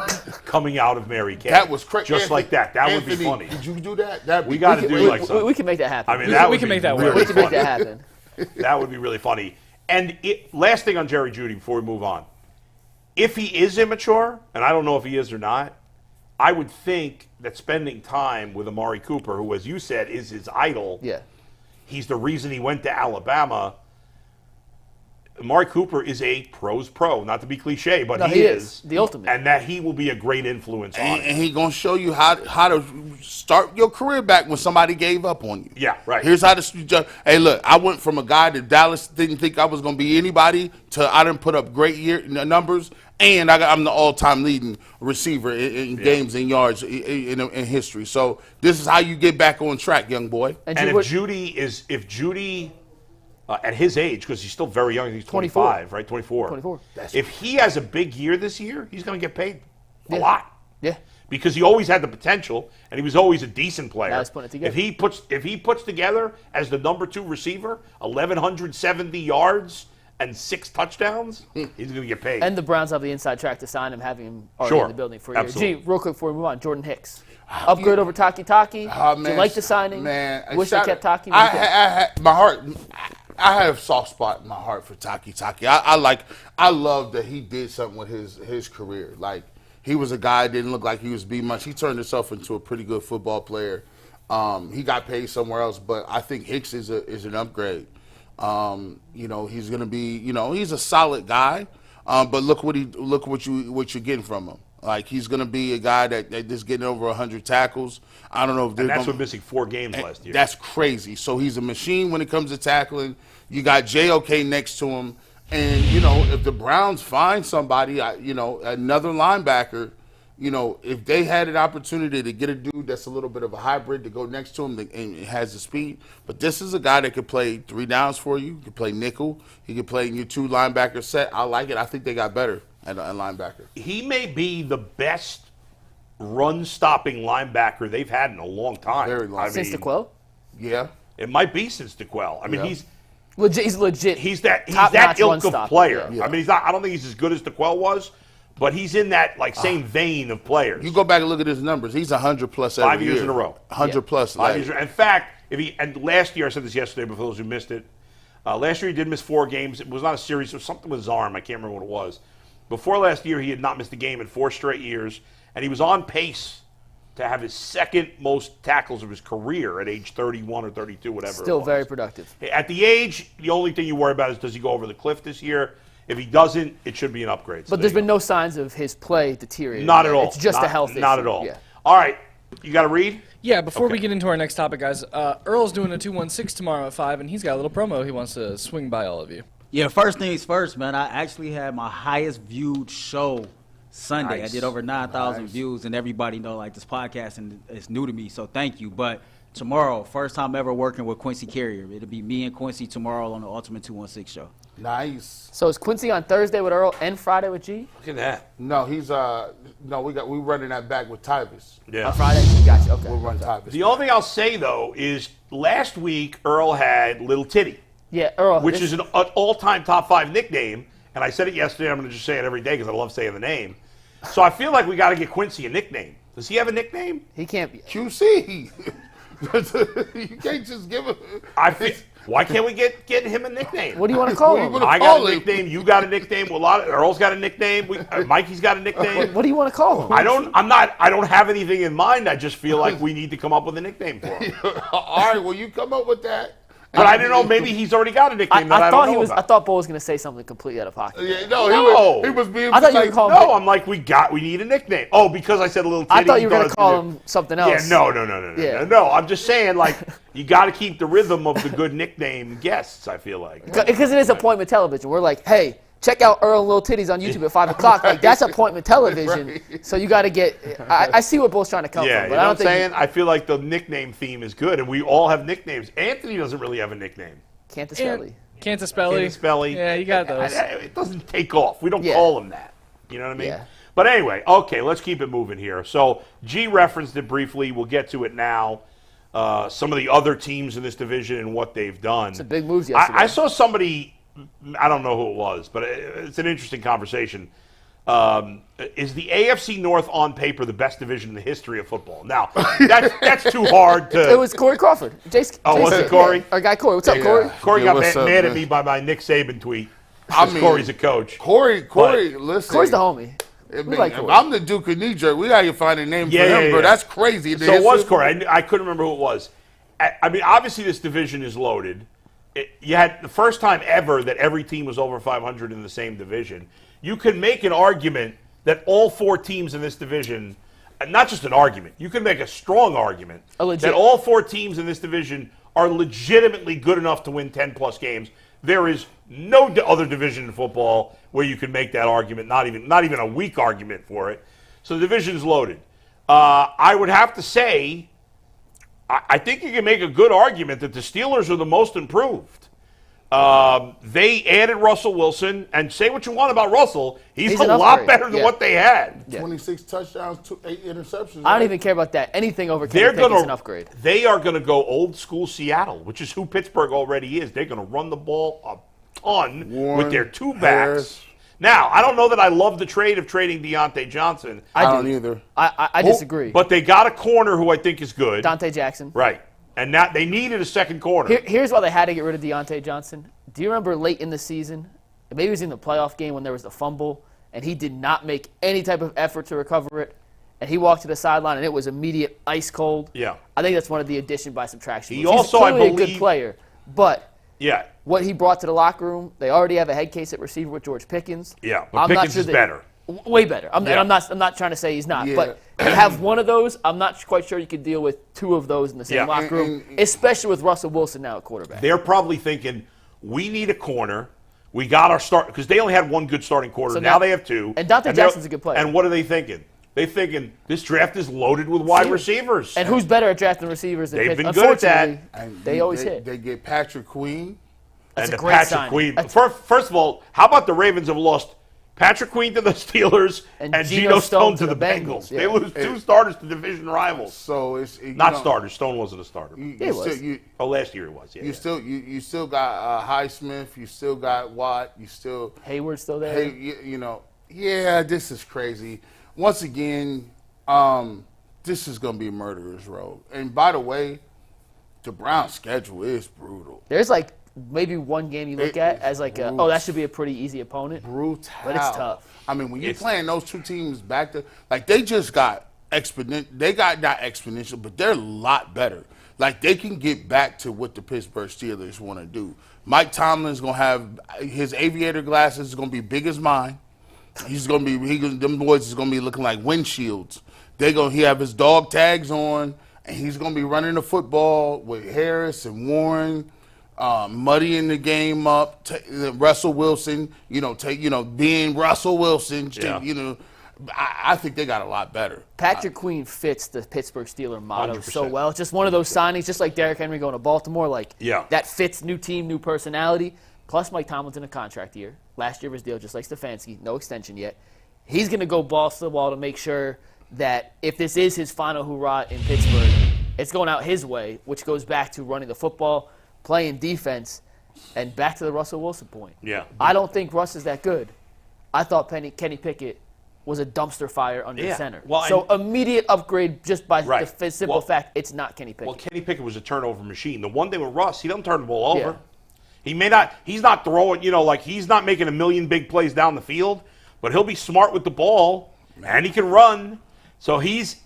coming out of Mary Kay? That was crazy. Just like that. That would be funny. Did you do that? We got to do like something. We can make that happen. I mean, we can make that work. We can make that happen. That would be really funny. And last thing on Jerry Jeudy before we move on. If he is immature, and I don't know if he is or not, I would think that spending time with Amari Cooper, who, as you said, is his idol. Yeah. He's the reason he went to Alabama. Amari Cooper is a pro's pro, not to be cliche, but he is the ultimate, and that he will be a great influence on him. And he's gonna show you how to start your career back when somebody gave up on you. Yeah, right. Here's how to. Hey, look, I went from a guy that Dallas didn't think I was gonna be anybody to I didn't put up great numbers, and I'm the all-time leading receiver in games and yards in history. So this is how you get back on track, young boy. And if Jeudy. At his age, because he's still very young, he's 25, right? 24. If he has a big year this year, he's going to get paid a lot. Yeah. Because he always had the potential, and he was always a decent player. Now he's putting it together. If he puts together as the number 2 receiver, 1,170 yards and 6 touchdowns, he's going to get paid. And the Browns have the inside track to sign him, having him already in the building for a year. Absolutely. Gee, real quick before we move on, Jordan Hicks. Upgrade over Taki. Do you like the signing? Man, wish they kept Taki. I have a soft spot in my heart for Taki. I love that he did something with his career. Like, he was a guy that didn't look like he was being much. He turned himself into a pretty good football player. He got paid somewhere else, but I think Hicks is an upgrade. He's going to be, he's a solid guy. But look what you're getting from him. Like, he's going to be a guy that is getting over 100 tackles. I don't know if that's what missing 4 games last year. That's crazy. So he's a machine when it comes to tackling. You got JOK next to him. And, if the Browns find somebody, another linebacker, if they had an opportunity to get a dude that's a little bit of a hybrid to go next to him and has the speed. But this is a guy that could play 3 downs for you. He could play nickel. He could play in your 2 linebacker set. I like it. I think they got better at linebacker. He may be the best run-stopping linebacker they've had in a long time. Very long. Since DeQuell? Yeah. It might be since DeQuell. I mean, he's legit. He's that ilk of player. Yeah. I mean, I don't think he's as good as DeQuell was, but he's in that same vein of players. You go back and look at his numbers. He's 100 plus every 5 years in a row. 100 plus. 5 years. In fact, and last year, I said this yesterday, but for those who missed it, last year he did miss 4 games. It was not a series. It was something with his arm. I can't remember what it was. Before last year, he had not missed a game in 4 straight years, and he was on pace to have his 2nd most tackles of his career at age 31 or 32, whatever. Still very productive. At the age, the only thing you worry about is, does he go over the cliff this year? If he doesn't, it should be an upgrade. But there's been no signs of his play deteriorating. Not at all. It's just a health issue. Not at all. Yeah. All right. You got to read? Yeah, before we get into our next topic, guys, Earl's doing a 216 tomorrow at 5, and he's got a little promo he wants to swing by all of you. Yeah, first things first, man. I actually had my highest viewed show Sunday. Nice. I did over 9,000 views, and everybody know like this podcast and it's new to me, so thank you. But tomorrow, first time ever working with Quincy Carrier. It'll be me and Quincy tomorrow on the Ultimate 216 show. Nice. So is Quincy on Thursday with Earl and Friday with G? Look at that. No, he's we running that back with Tyvis. Yeah. On Friday? Gotcha. Okay. We'll run Tyvis. The only thing I'll say, though, is last week Earl had Little Titty, Yeah, Earl. which is an all-time top 5 nickname. And I said it yesterday. I'm going to just say it every day because I love saying the name. So I feel like we got to get Quincy a nickname. Does he have a nickname? He can't be. QC. You can't just give him. Why can't we get him a nickname? What do you want to call him? I got a nickname. You got a nickname. Earl's got a nickname. Mikey's got a nickname. What do you want to call him? I don't have anything in mind. I just feel like we need to come up with a nickname for him. All right, well, you come up with that. But I didn't know. Maybe he's already got a nickname that I don't know about. I thought Bo was going to say something completely out of pocket. Yeah, no, he was being. I thought you were calling. No, I'm like we need a nickname. Oh, because I said a little. Titty, I thought you were going to call him something else. Yeah, no. I'm just saying, like, you got to keep the rhythm of the good nickname guests. I feel like because it is appointment television. We're like, hey, check out Earl and Little Titties on YouTube at 5 o'clock. Like that's appointment television. Right. So you got to get. I see what Bo's trying to come from. But you know what I'm saying? I feel like the nickname theme is good, and we all have nicknames. Anthony doesn't really have a nickname. Cantaspelli. Yeah, you got those. It doesn't take off. We don't call him that. You know what I mean? Yeah. But anyway, okay, let's keep it moving here. So G referenced it briefly. We'll get to it now. Some of the other teams in this division and what they've done. It's a big move yesterday. I saw somebody, I don't know who it was, but it's an interesting conversation. Is the AFC North on paper the best division in the history of football? Now, that's too hard to... It was Corey Crawford. Was it Corey? Our guy Corey. What's up, Corey? Corey got mad at me by my Nick Saban tweet. Corey's a coach. Corey, listen. Corey's the homie. I'm the Duke of Knee-Jerk. We got to find a name for him, bro. That's crazy. So it was Corey. I couldn't remember who it was. I mean, obviously this division is loaded. You had the first time ever that every team was over 500 in the same division. You can make an argument that all 4 teams in this division, not just an argument, you can make a strong argument that all 4 teams in this division are legitimately good enough to win 10-plus games. There is no other division in football where you can make that argument, not even a weak argument for it. So the division is loaded. I would have to say, I think you can make a good argument that the Steelers are the most improved. They added Russell Wilson, and say what you want about Russell, he's a lot better than what they had. 26 touchdowns, 8 interceptions. I don't even care about that. Anything over Kenny Pickett's an upgrade. They are going to go old school Seattle, which is who Pittsburgh already is. They're going to run the ball a ton with their 2 backs. Harris. Now, I don't know that I love the trade of trading Deontay Johnson. I don't either. I disagree. But they got a corner who I think is good. Dante Jackson. Right. And now they needed a second corner. Here's why they had to get rid of Deontay Johnson. Do you remember late in the season, maybe it was in the playoff game when there was the fumble, and he did not make any type of effort to recover it, and he walked to the sideline, and it was immediate ice cold? Yeah. I think that's one of the addition by subtraction. He's also, clearly a good player, but yeah, what he brought to the locker room, they already have a head case at receiver with George Pickens. Yeah, but Pickens is better. Way better. I'm not trying to say he's not, but you have one of those. I'm not quite sure you could deal with 2 of those in the same locker room, especially with Russell Wilson now at quarterback. They're probably thinking, we need a corner. We got our start, because they only had 1 good starting quarter. So now they have 2. And Dante Jackson's a good player. And what are they thinking? They're thinking this draft is loaded with wide receivers. And who's better at drafting receivers than They've been good at that. They always hit. They get Patrick Queen. That's and Patrick Queen. First of all, how about the Ravens have lost Patrick Queen to the Steelers and Geno Stone to the Bengals. Yeah. They lose 2 starters to division rivals. So it's starters. Stone wasn't a starter. Last year he was. Yeah. You still got Highsmith. You still got Watt. You still Hayward's still there. This is crazy. Once again, this is gonna be a murderer's row. And by the way, the Browns' schedule is brutal. There's like maybe one game you look at as like that should be a pretty easy opponent. Brutal. But it's tough. I mean, when you're playing those 2 teams back to they just got exponential. They got not exponential, but they're a lot better. Like they can get back to what the Pittsburgh Steelers want to do. Mike Tomlin's gonna have his aviator glasses gonna be big as mine. He's gonna be them boys is gonna be looking like windshields. He have his dog tags on, and he's gonna be running the football with Harris and Warren. Muddying the game up, Russell Wilson, being Russell Wilson, I think they got a lot better. Patrick Queen fits the Pittsburgh Steelers motto 100%. So well. It's just one of those signings, just like Derrick Henry going to Baltimore, that fits new team, new personality. Plus Mike Tomlin's in a contract year. Last year was deal, just like Stefanski, no extension yet. He's going to go balls to the wall to make sure that if this is his final hurrah in Pittsburgh, it's going out his way, which goes back to running the football, playing defense, and back to the Russell Wilson point. Yeah. I don't think Russ is that good. I thought Kenny Pickett was a dumpster fire under Yeah. center. Well, So immediate upgrade just by Right. the simple Well- fact it's not Kenny Pickett. Well, Kenny Pickett was a turnover machine. The one thing with Russ, he doesn't turn the ball over. Yeah. He's not throwing, like he's not making a million big plays down the field, but he'll be smart with the ball, and he can run. So he's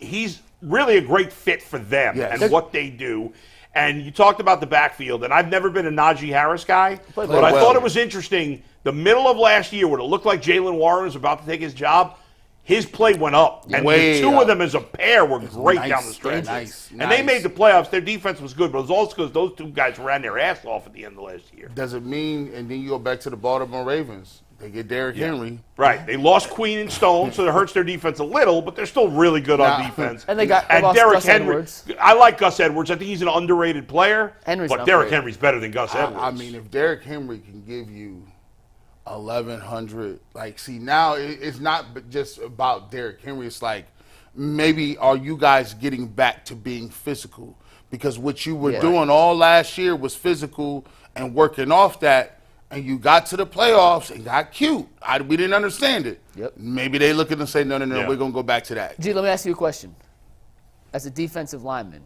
really a great fit for them Yes. and what they do. And you talked about the backfield, and I've never been a Najee Harris guy, but well. I thought it was interesting. The middle of last year, when it looked like Jalen Warren was about to take his job, his play went up. And Way the two up. of them as a pair were great nice. down the stretch. Nice. And they made the playoffs. Their defense was good, but it was also because those two guys ran their ass off at the end of last year. Does it mean, and then you go back to the Baltimore Ravens, they get Derrick Henry. Right. They lost Queen and Stone, so it hurts their defense a little, but they're still really good on Nah. defense. And they lost Derrick Gus Henry. Edwards. I like Gus Edwards. I think he's an underrated player. Henry's but an Derrick upgrade. Henry's better than Gus Edwards. I mean, if Derrick Henry can give you 1,100, now it's not just about Derrick Henry. It's like, maybe are you guys getting back to being physical? Because what you were doing all last year was physical and working off that, and you got to the playoffs and got cute. We didn't understand it. Yep. Maybe Maybe they look at it and say, no, Yeah. we're going to go back to that. G, let me ask you a question. As a defensive lineman,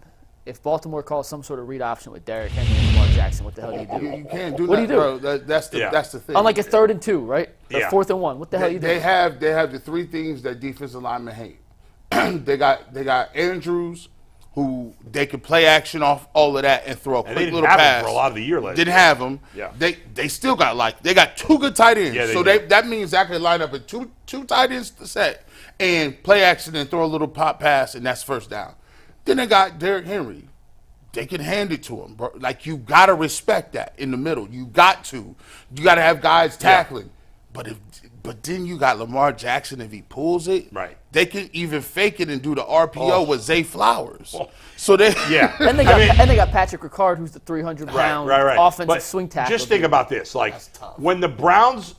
if Baltimore calls some sort of read option with Derrick Henry and Lamar Jackson, what the hell do you do? You can't do What that, do you do? bro. That's the thing. On like a 3rd and 2, right? Or Yeah. 4th and 1. What the hell you do? They have the three things that defensive linemen hate. they got Andrews, who they could play action off all of that and throw a And they quick didn't little have him pass. for a lot of the year last Didn't year. have him. Yeah. They still got they got two good tight ends. Yeah, they so do. that means I could line up with two tight ends to set and play action and throw a little pop pass, and that's first down. Then they got Derrick Henry. They can hand it to him, bro. Like, you got to respect that in the middle. You got to. You got to have guys tackling. But then you got Lamar Jackson. If he pulls it, Right. they can even fake it and do the RPO with Zay Flowers. So they Yeah. And they got Patrick Ricard, who's the 300-pound Right. offensive But swing tackle. Just think about this. Like, when the Browns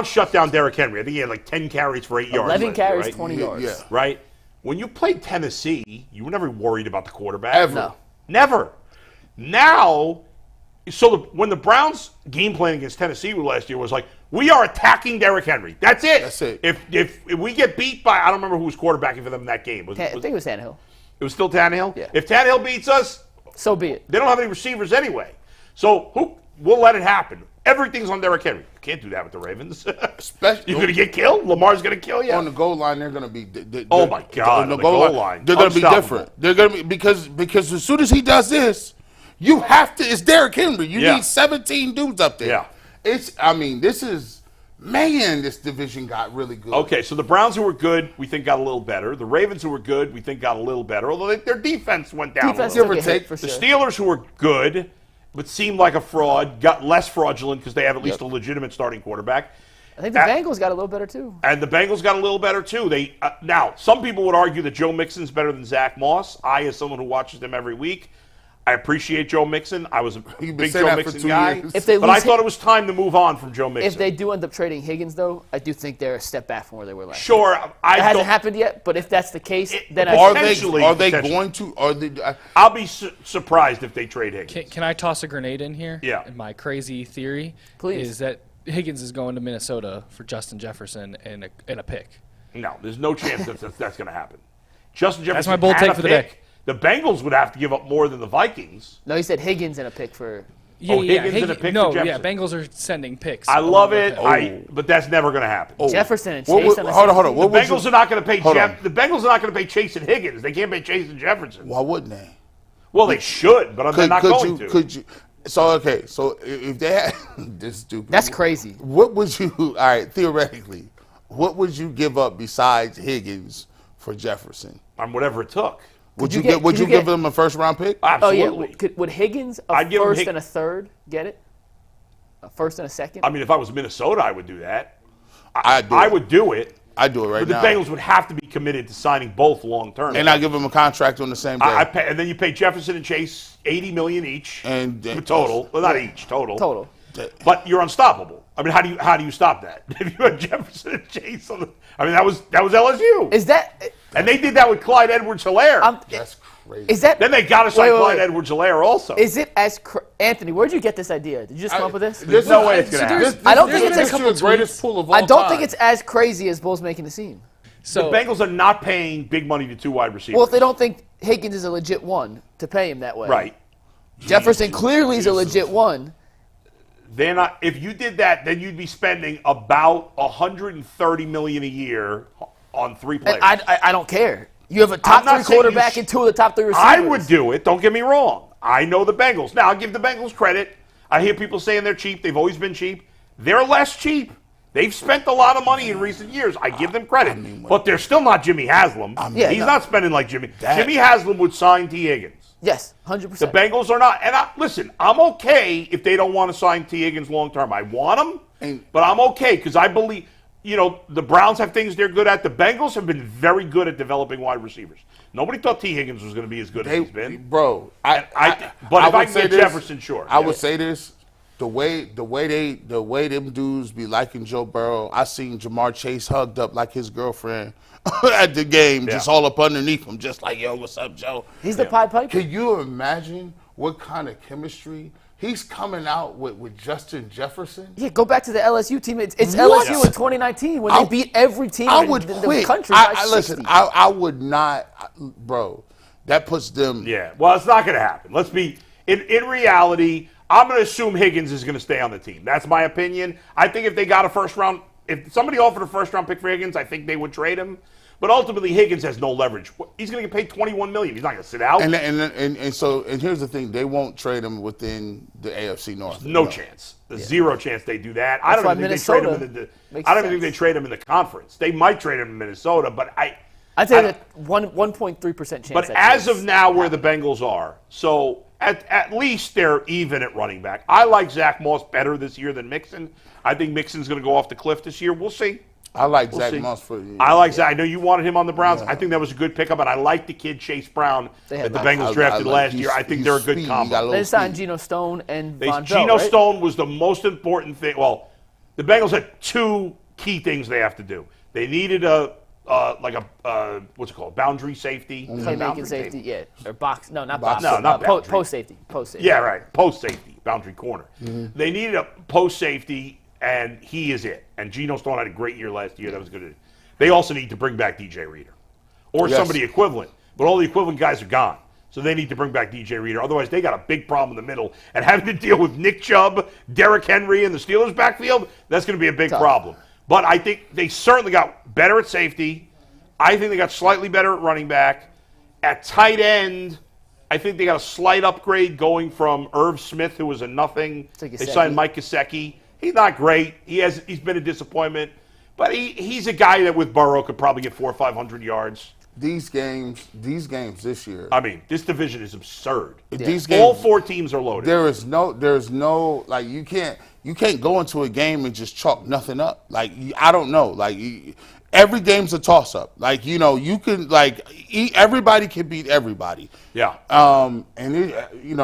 shut down Derrick Henry, I think he had like 10 carries for 8 yards. 11 last year, carries, right? 20 yards. Yeah. Right? When you played Tennessee, you were never worried about the quarterback. Ever. No. Never. Now, when the Browns' game plan against Tennessee last year was like, we are attacking Derrick Henry. That's it. That's it. If we get beat by, I don't remember who was quarterbacking for them in that game. I think it was Tannehill. It was still Tannehill? Yeah. If Tannehill beats us, So be it. they don't have any receivers anyway. So we'll let it happen. Everything's on Derrick Henry. You can't do that with the Ravens. You're going to get killed? Lamar's going to kill you? on the goal line, they're going to be. Oh, my God, On the on the goal goal line, line. they're going to be Unstoppable. different. They're going to be because as soon as he does this, you have to. It's Derrick Henry. You Yeah. need 17 dudes up there. Yeah. This division got really good. Okay, so the Browns, who were good, we think got a little better. The Ravens, who were good, we think got a little better, although their defense went down Defense a little. took a hit take for The sure. Steelers, who were good, but seemed like a fraud, got less fraudulent because they have at least a legitimate starting quarterback. I think the Bengals got a little better, too. And the Bengals got a little better, too. Now, some people would argue that Joe Mixon's better than Zach Moss. I, as someone who watches them every week, I appreciate Joe Mixon. I was a You've been big saying Joe that for Mixon 2 guy. years. If they But I lose thought it was time to move on from Joe Mixon. If they do end up trading Higgins, though, I do think they're a step back from where they were last year. Sure, It I hasn't don't. happened yet, but if that's the case, then Are I they- think Are they potentially. going to? Are they? I'll be surprised if they trade Higgins. Can I toss a grenade in here? Yeah. And my crazy theory Please. is that Higgins is going to Minnesota for Justin Jefferson and a pick. No, there's no chance that's going to happen. Justin Jefferson. my bold and take a for the pick. day. The Bengals would have to give up more than the Vikings. No, he said Higgins and a pick for. Higgins and a pick no, for yeah, Jefferson. Bengals are sending picks. I love it. Oh. But that's never going to happen. Jefferson and What Chase would- on the hold on, same hold on. team. What The would Bengals you- are not going to pay Hold on. The Bengals are not going to pay Chase and Higgins. They can't pay Chase and Jefferson. Why wouldn't they? Well, they should, but they're not going to. Could you? So okay. So if they had this stupid. That's crazy. What would you? All right. Theoretically, what would you give up besides Higgins for Jefferson? Whatever it took. Would you you get- give? Would could you you give get- them a first round pick? Oh, Absolutely. yeah. Would Higgins, a I'd give him first and a third, get it? A first and a second? I mean, if I was Minnesota, I would do that. I'd do I it. would do it. I'd do it right But the now. Bengals would have to be committed to signing both long term. And I give them a contract on the same day. And then you pay Jefferson and Chase $80 million each. And total. Well, not each. Total. Total. But you're unstoppable. I mean, how do you stop that? If you had Jefferson and Chase that was LSU. Is that. And they did that with Clyde Edwards-Helaire. I'm, That's crazy. Is that Then they got to sign wait. Clyde Edwards-Helaire also. Is it as Anthony? Where'd you get this idea? Did you just come up with this? There's no way it's going to happen. I don't think it's the greatest pool of all I don't time. think it's as crazy as Bulls making it seem. So The Bengals are not paying big money to 2 wide receivers. Well, if they don't think Higgins is a legit one to pay him that way, Right. Jefferson clearly is a legit one. They're not. If you did that, then you'd be spending about $130 million a year on 3 players. And I don't care. You have a top I'm not 3 saying you quarterback and 2 of the top 3 receivers. I would do it. Don't get me wrong. I know the Bengals. Now, I'll give the Bengals credit. I hear people saying they're cheap. They've always been cheap. They're less cheap. They've spent a lot of money in recent years. I give them credit. But they're still not Jimmy Haslam. Yeah, He's no. not spending like Jimmy. Jimmy Haslam would sign T. Higgins. Yes, 100%. The Bengals are not. And listen, I'm okay if they don't want to sign T. Higgins long term. I want him, but I'm okay because I believe, the Browns have things they're good at. The Bengals have been very good at developing wide receivers. Nobody thought T. Higgins was going to be as good as he's been. Bro, But if I can get Jefferson, sure. I would say this. The way them dudes be liking Joe Burrow, I seen Jamar Chase hugged up like his girlfriend at the game, just all up underneath him, just like, yo, what's up, Joe? He's the Pied Piper. Can you imagine what kind of chemistry he's coming out with Justin Jefferson? Yeah, go back to the LSU team. It's What? LSU in 2019 when they beat every team I in would the quit. country by 60. Listen, I would not, bro. That puts them. Yeah, well, it's not going to happen. Let's be in reality. I'm going to assume Higgins is going to stay on the team. That's my opinion. I think if they got if somebody offered a first round pick for Higgins, I think they would trade him. But ultimately, Higgins has no leverage. He's going to get paid $21 million. He's not going to sit out. And here's the thing: they won't trade him within the AFC North. No chance. There's zero chance they do that. I don't why even think they trade him Minnesota they trade him in the conference. They might trade him in Minnesota, but I'd say that 1.3% chance. But that as trades of now, where happen. the Bengals are, so at least they're even at running back. I like Zach Moss better this year than Mixon. I think Mixon's going to go off the cliff this year. We'll see. I like We'll Zach see. Moss for. I like Zach. I know you wanted him on the Browns. I think that was a good pickup, and I like the kid Chase Brown that the Bengals drafted last year. I think they're a good combo. They signed Geno Stone and Von Bell, Geno right? Stone was the most important thing. Well, the Bengals had 2 key things they have to do. They needed what's it called? Boundary safety. Playmaking safety, yeah. Or box. No, not Box. box. No, not boundary. Post safety. Post safety. Yeah, right. Post safety, boundary corner. They needed a post safety, and he is it. And Geno Stone had a great year last year. That was good. They also need to bring back DJ Reader or somebody equivalent. But all the equivalent guys are gone. So they need to bring back DJ Reader. Otherwise, they got a big problem in the middle. And having to deal with Nick Chubb, Derrick Henry, and the Steelers' backfield, that's going to be a big problem. But I think they certainly got better at safety. I think they got slightly better at running back. At tight end, I think they got a slight upgrade going from Irv Smith, who was a nothing. They signed Mike Gesicki. He's not great. He's been a disappointment. But he's a guy that with Burrow could probably get 400 or 500 yards. These games this year. I mean, this division is absurd. These games, all 4 teams are loaded. There's no like you can't go into a game and just chalk nothing up. Like I don't know. Like every game's a toss up. Like you can everybody can beat everybody. Yeah. And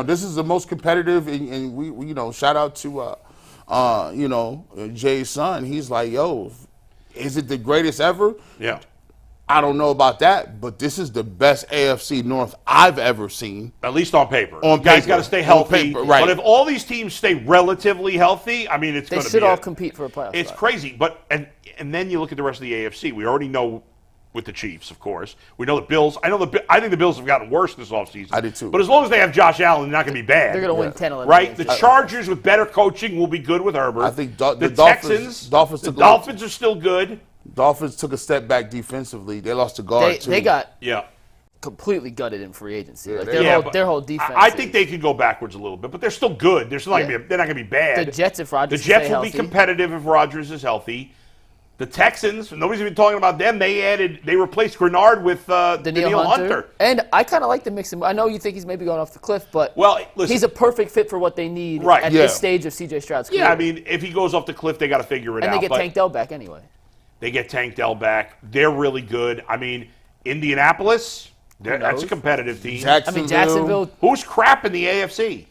this is the most competitive. And we shout out to Jay's son. He's like, yo, is it the greatest ever? Yeah. I don't know about that, but this is the best AFC North I've ever seen. At least on paper. Guys got to stay healthy. Right. But if all these teams stay relatively healthy, I mean, it's going to be. They should all compete for a playoff It's spot. crazy. But and then you look at the rest of the AFC. We already know with the Chiefs, of course. We know the Bills. I think the Bills have gotten worse this offseason. I did too. But as long as they have Josh Allen, they're not going to be bad. They're going to win 10, 11 Right? games. The Chargers with better coaching will be good with Herbert. I think the Texans, the Dolphins are still good. Dolphins took a step back defensively. They lost to guard too. They got Yeah. completely gutted in free agency. Yeah, Like their whole defense. I think they could go backwards a little bit, but they're still good. They're not going to be bad. The Jets, if Rodgers The Jets stay will be healthy. competitive if Rodgers is healthy. The Texans, nobody's even talking about them. They replaced Grenard with Daniil Hunter. And I kind of like the mix. I know you think he's maybe going off the cliff, but listen, he's a perfect fit for what they need Right. at Yeah. this stage of C.J. Stroud's career. Yeah, I mean, if he goes off the cliff, they got to figure it out. And they get but Tank Dell back anyway. They get Tank Dell back. They're really good. I mean, Indianapolis, that's a competitive team. Jacksonville. Who's crap in the AFC?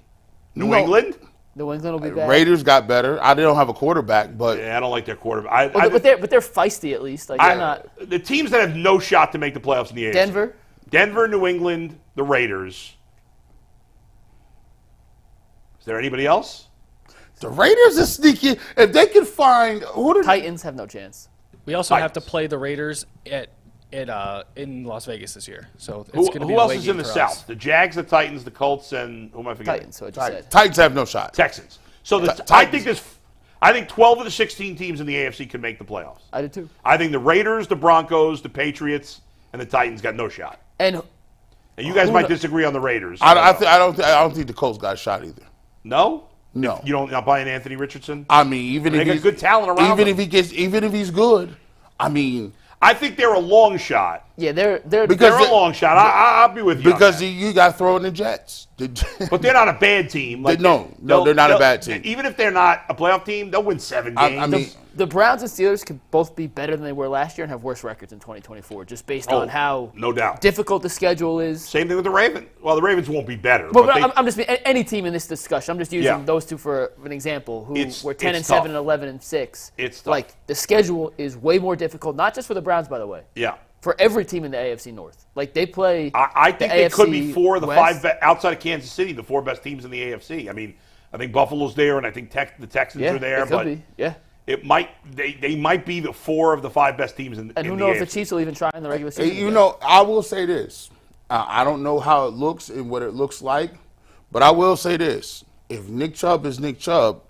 New England? New England will be bad. Raiders got better. They don't have a quarterback, but Yeah, I don't like their quarterback. But they're feisty at least. Like they're not. The teams that have no shot to make the playoffs in the AFC. Denver. Denver, New England, the Raiders. Is there anybody else? The Raiders are sneaky. If they can find Titans have no chance. We also have to Titans. play the Raiders in Las Vegas this year. So it's Who, going to be who a else away is in game the for South? us. The Jags, the Titans, the Colts, and who am I forgetting? Titans, so I just said. Titans have no shot. Texans. So I think 12 of the 16 teams in the AFC can make the playoffs. I did too. I think the Raiders, the Broncos, the Patriots, and the Titans got no shot. And And you guys might disagree on the Raiders. I don't think the Colts got a shot either. No? No. You don't not buying Anthony Richardson? I mean, even They if got he's good talent around even them. if he's good, I mean, I think they're a long shot. yeah, they're Because They're they- a long shot. I'll be with you on because that. you got to throw in the Jets. But they're not a bad team. Like No, they're not a bad team. Even if they're not a playoff team, they'll win 7 games. I mean, the Browns and Steelers could both be better than they were last year and have worse records in 2024, just based on how no doubt. difficult the schedule is. Same thing with the Ravens. Well, the Ravens won't be better. But they- I'm just any team in this discussion. I'm just using Yeah. those two for an example. Who It's- were 10 it's and 7 tough. and 11 and 6. It's tough. like the schedule is way more difficult, not just for the Browns, by the way. yeah. For every team in the AFC North, like they play. I think the they could AFC be 4 of the West. 5 outside of Kansas City, the 4 best teams in the AFC. I mean, I think Buffalo's there, and I think the Texans Yeah, are there. they could But be. Yeah. it might they might be the 4 of the 5 best teams in. And who in knows the if the Chiefs will even try in the regular Hey, season? you again. know, I will say this. I don't know how it looks and what it looks like, but I will say this. If Nick Chubb is Nick Chubb,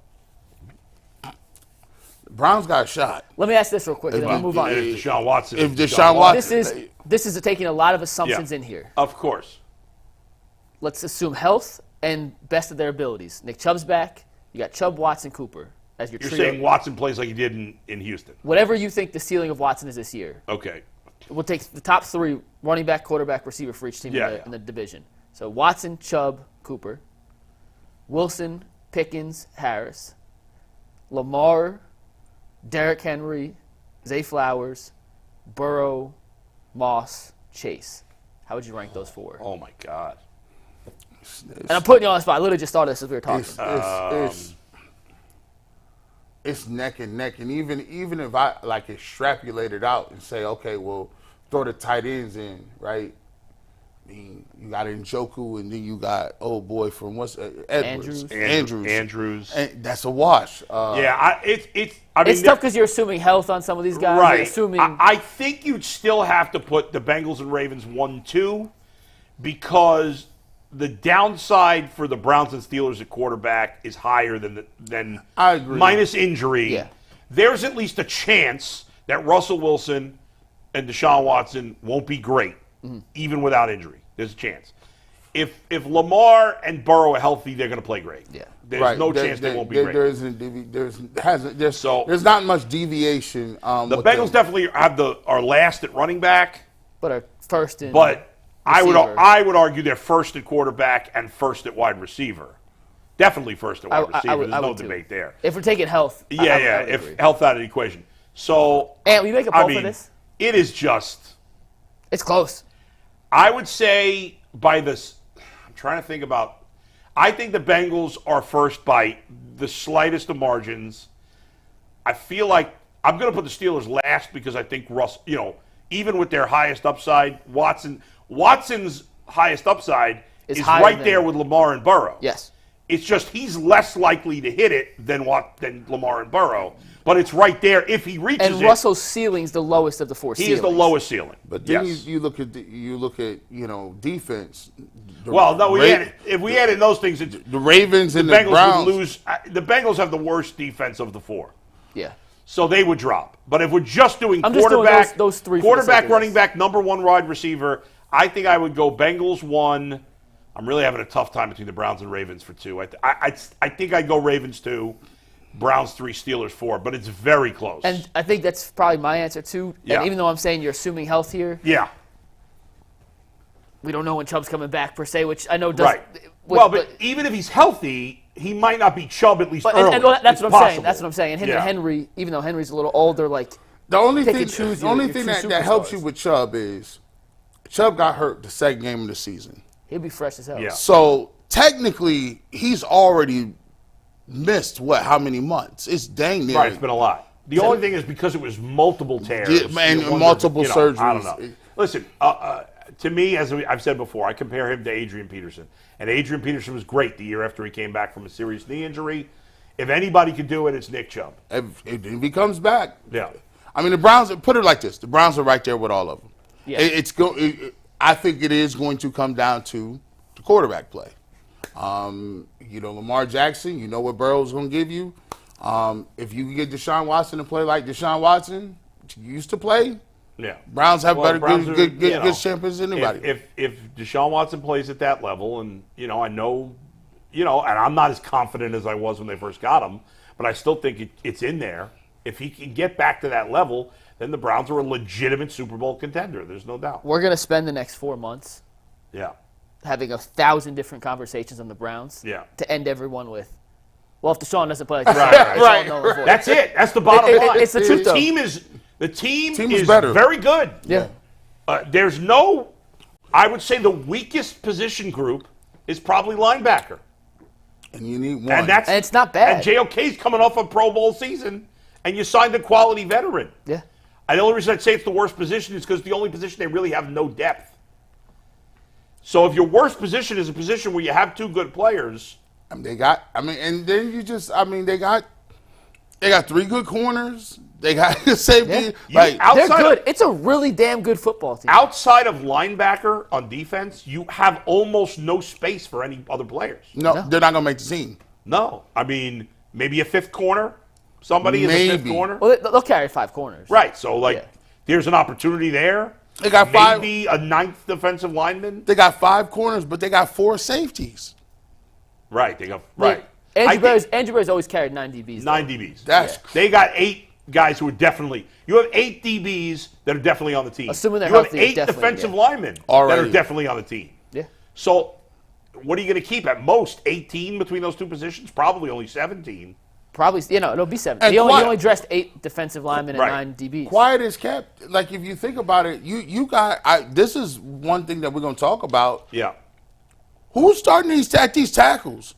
the Browns got a shot. Let me ask this real quick, and then we'll move on. If Deshaun Watson. If Deshaun Watson- This is taking a lot of assumptions Yeah. in here. Of course. Let's assume health and best of their abilities. Nick Chubb's back. You got Chubb, Watson, Cooper as your You're trio. saying Watson plays like he did in Houston. Whatever you think the ceiling of Watson is this year, Okay. we'll take the top 3 running back, quarterback, receiver for each team in the division. So Watson, Chubb, Cooper, Wilson, Pickens, Harris, Lamar, Derrick Henry, Zay Flowers, Burrow, Moss, Chase. How would you rank those 4? Oh my God. And I'm putting you on the spot. I literally just thought of this as we were talking. It's neck and neck, and even if I like extrapolate it out and say, okay, well, throw the tight ends in, right? I mean, you got Njoku, and then you got old boy from Edwards, Andrews. And that's a wash. Yeah, it's It's tough because you're assuming health on some of these guys. Right. You're assuming I think you'd still have to put the Bengals and Ravens 1-2 because the downside for the Browns and Steelers at quarterback is higher than I agree. minus injury. Yeah. There's at least a chance that Russell Wilson and Deshaun Watson won't be great, even without injury. There's a chance. If Lamar and Burrow are healthy, they're going to play great. Yeah. There's no chance they won't be great. There's not much deviation. The Bengals definitely are last at running back, but are first in. but receiver. I would argue they're first at quarterback and first at wide receiver. Definitely first at wide receiver. There's no too. debate there. If we're taking health, I would If agree. health out of the equation. So, And we make a I poll mean, for this. it is just. It's close. I would say by this. I'm trying to think about. I think the Bengals are first by the slightest of margins. I feel like I'm going to put the Steelers last because I think even with their highest upside, Watson's highest upside is higher right than- there with Lamar and Burrow. Yes. It's just he's less likely to hit it than Lamar and Burrow, but it's right there if he reaches And it. Russell's ceiling's the lowest of the 4 He ceilings. is the lowest ceiling. But then yes. you look at defense. Well, no, if we added those things, the Ravens and the Bengals Browns would lose. The Bengals have the worst defense of the 4, Yeah. so they would drop. But if we're just doing I'm just doing quarterback, those 3 for the quarterback, sake of running this. back, number 1 wide receiver, I think I would go Bengals 1. I'm really having a tough time between the Browns and Ravens for 2. I think I'd go Ravens 2, Browns 3, Steelers 4, but it's very close. And I think that's probably my answer too. Yeah. And even though I'm saying you're assuming health here, yeah, we don't know when Chubb's coming back per se, which I know does. right. But even if he's healthy, he might not be Chubb at least early. and that's It's what I'm possible. saying. That's what I'm saying. And him Yeah. and Henry, even though Henry's a little older, like The only Pick thing, and choose the your- only your thing true that helps superstars. you with Chubb is Chubb got hurt the second game of the season. he'll be fresh as hell. Yeah. So technically, he's already missed how many months? It's dang near. Right, it's been a lot. The only thing is because it was multiple tears. Yeah, man, you wonder, multiple I don't surgeries. know. Listen, to me, as I've said before, I compare him to Adrian Peterson. And Adrian Peterson was great the year after he came back from a serious knee injury. If anybody could do it, it's Nick Chubb. If he comes back. Yeah. I mean, the Browns, put it like this. The Browns are right there with all of them. Yeah. I think it is going to come down to the quarterback play. Lamar Jackson, you know what Burrow's going to give you. If you can get Deshaun Watson to play like Deshaun Watson used to play, Yeah. Browns have good champions than anybody. If Deshaun Watson plays at that level, and I know, and I'm not as confident as I was when they first got him, but I still think it's in there. If he can get back to that level, then the Browns are a legitimate Super Bowl contender. There's no doubt. We're going to spend the next 4 months having 1,000 different conversations on the Browns to end everyone with, well, if Deshaun doesn't play like this, Right. That's it. That's the bottom line. It's the truth, though. The team is better. very good. Yeah. There's I would say the weakest position group is probably linebacker. And you need one. And it's not bad. And JOK's coming off a Pro Bowl season, and you signed a quality veteran. Yeah. And the only reason I'd say it's the worst position is because the only position they really have no depth. So if your worst position is a position where you have 2 good players. They got 3 good corners. They got safety. Yeah. They're good. It's a really damn good football team. Outside of linebacker on defense, you have almost no space for any other players. No, they're not going to make the team. No. I mean, maybe a 5th corner. Somebody is a 5th corner. Well, they'll carry 5 corners. Right. So, there's an opportunity there. They got maybe a 9th defensive lineman. They got 5 corners, but they got 4 safeties. Right. They got right. Andrew Berry's always carried 9 DBs. 9 DBs. They got 8 guys who are definitely. You have 8 DBs that are definitely on the team. Assuming they're healthy. healthy, You have 8 defensive linemen that are definitely on the team. Yeah. So, what are you going to keep? At most 18 between those 2 positions. Probably only 17. Probably, it'll be 17. He only dressed 8 defensive linemen and 9 DBs. Quiet is kept. Like, if you think about it, you got. This is one thing that we're going to talk about. Yeah. Who's starting these tackles?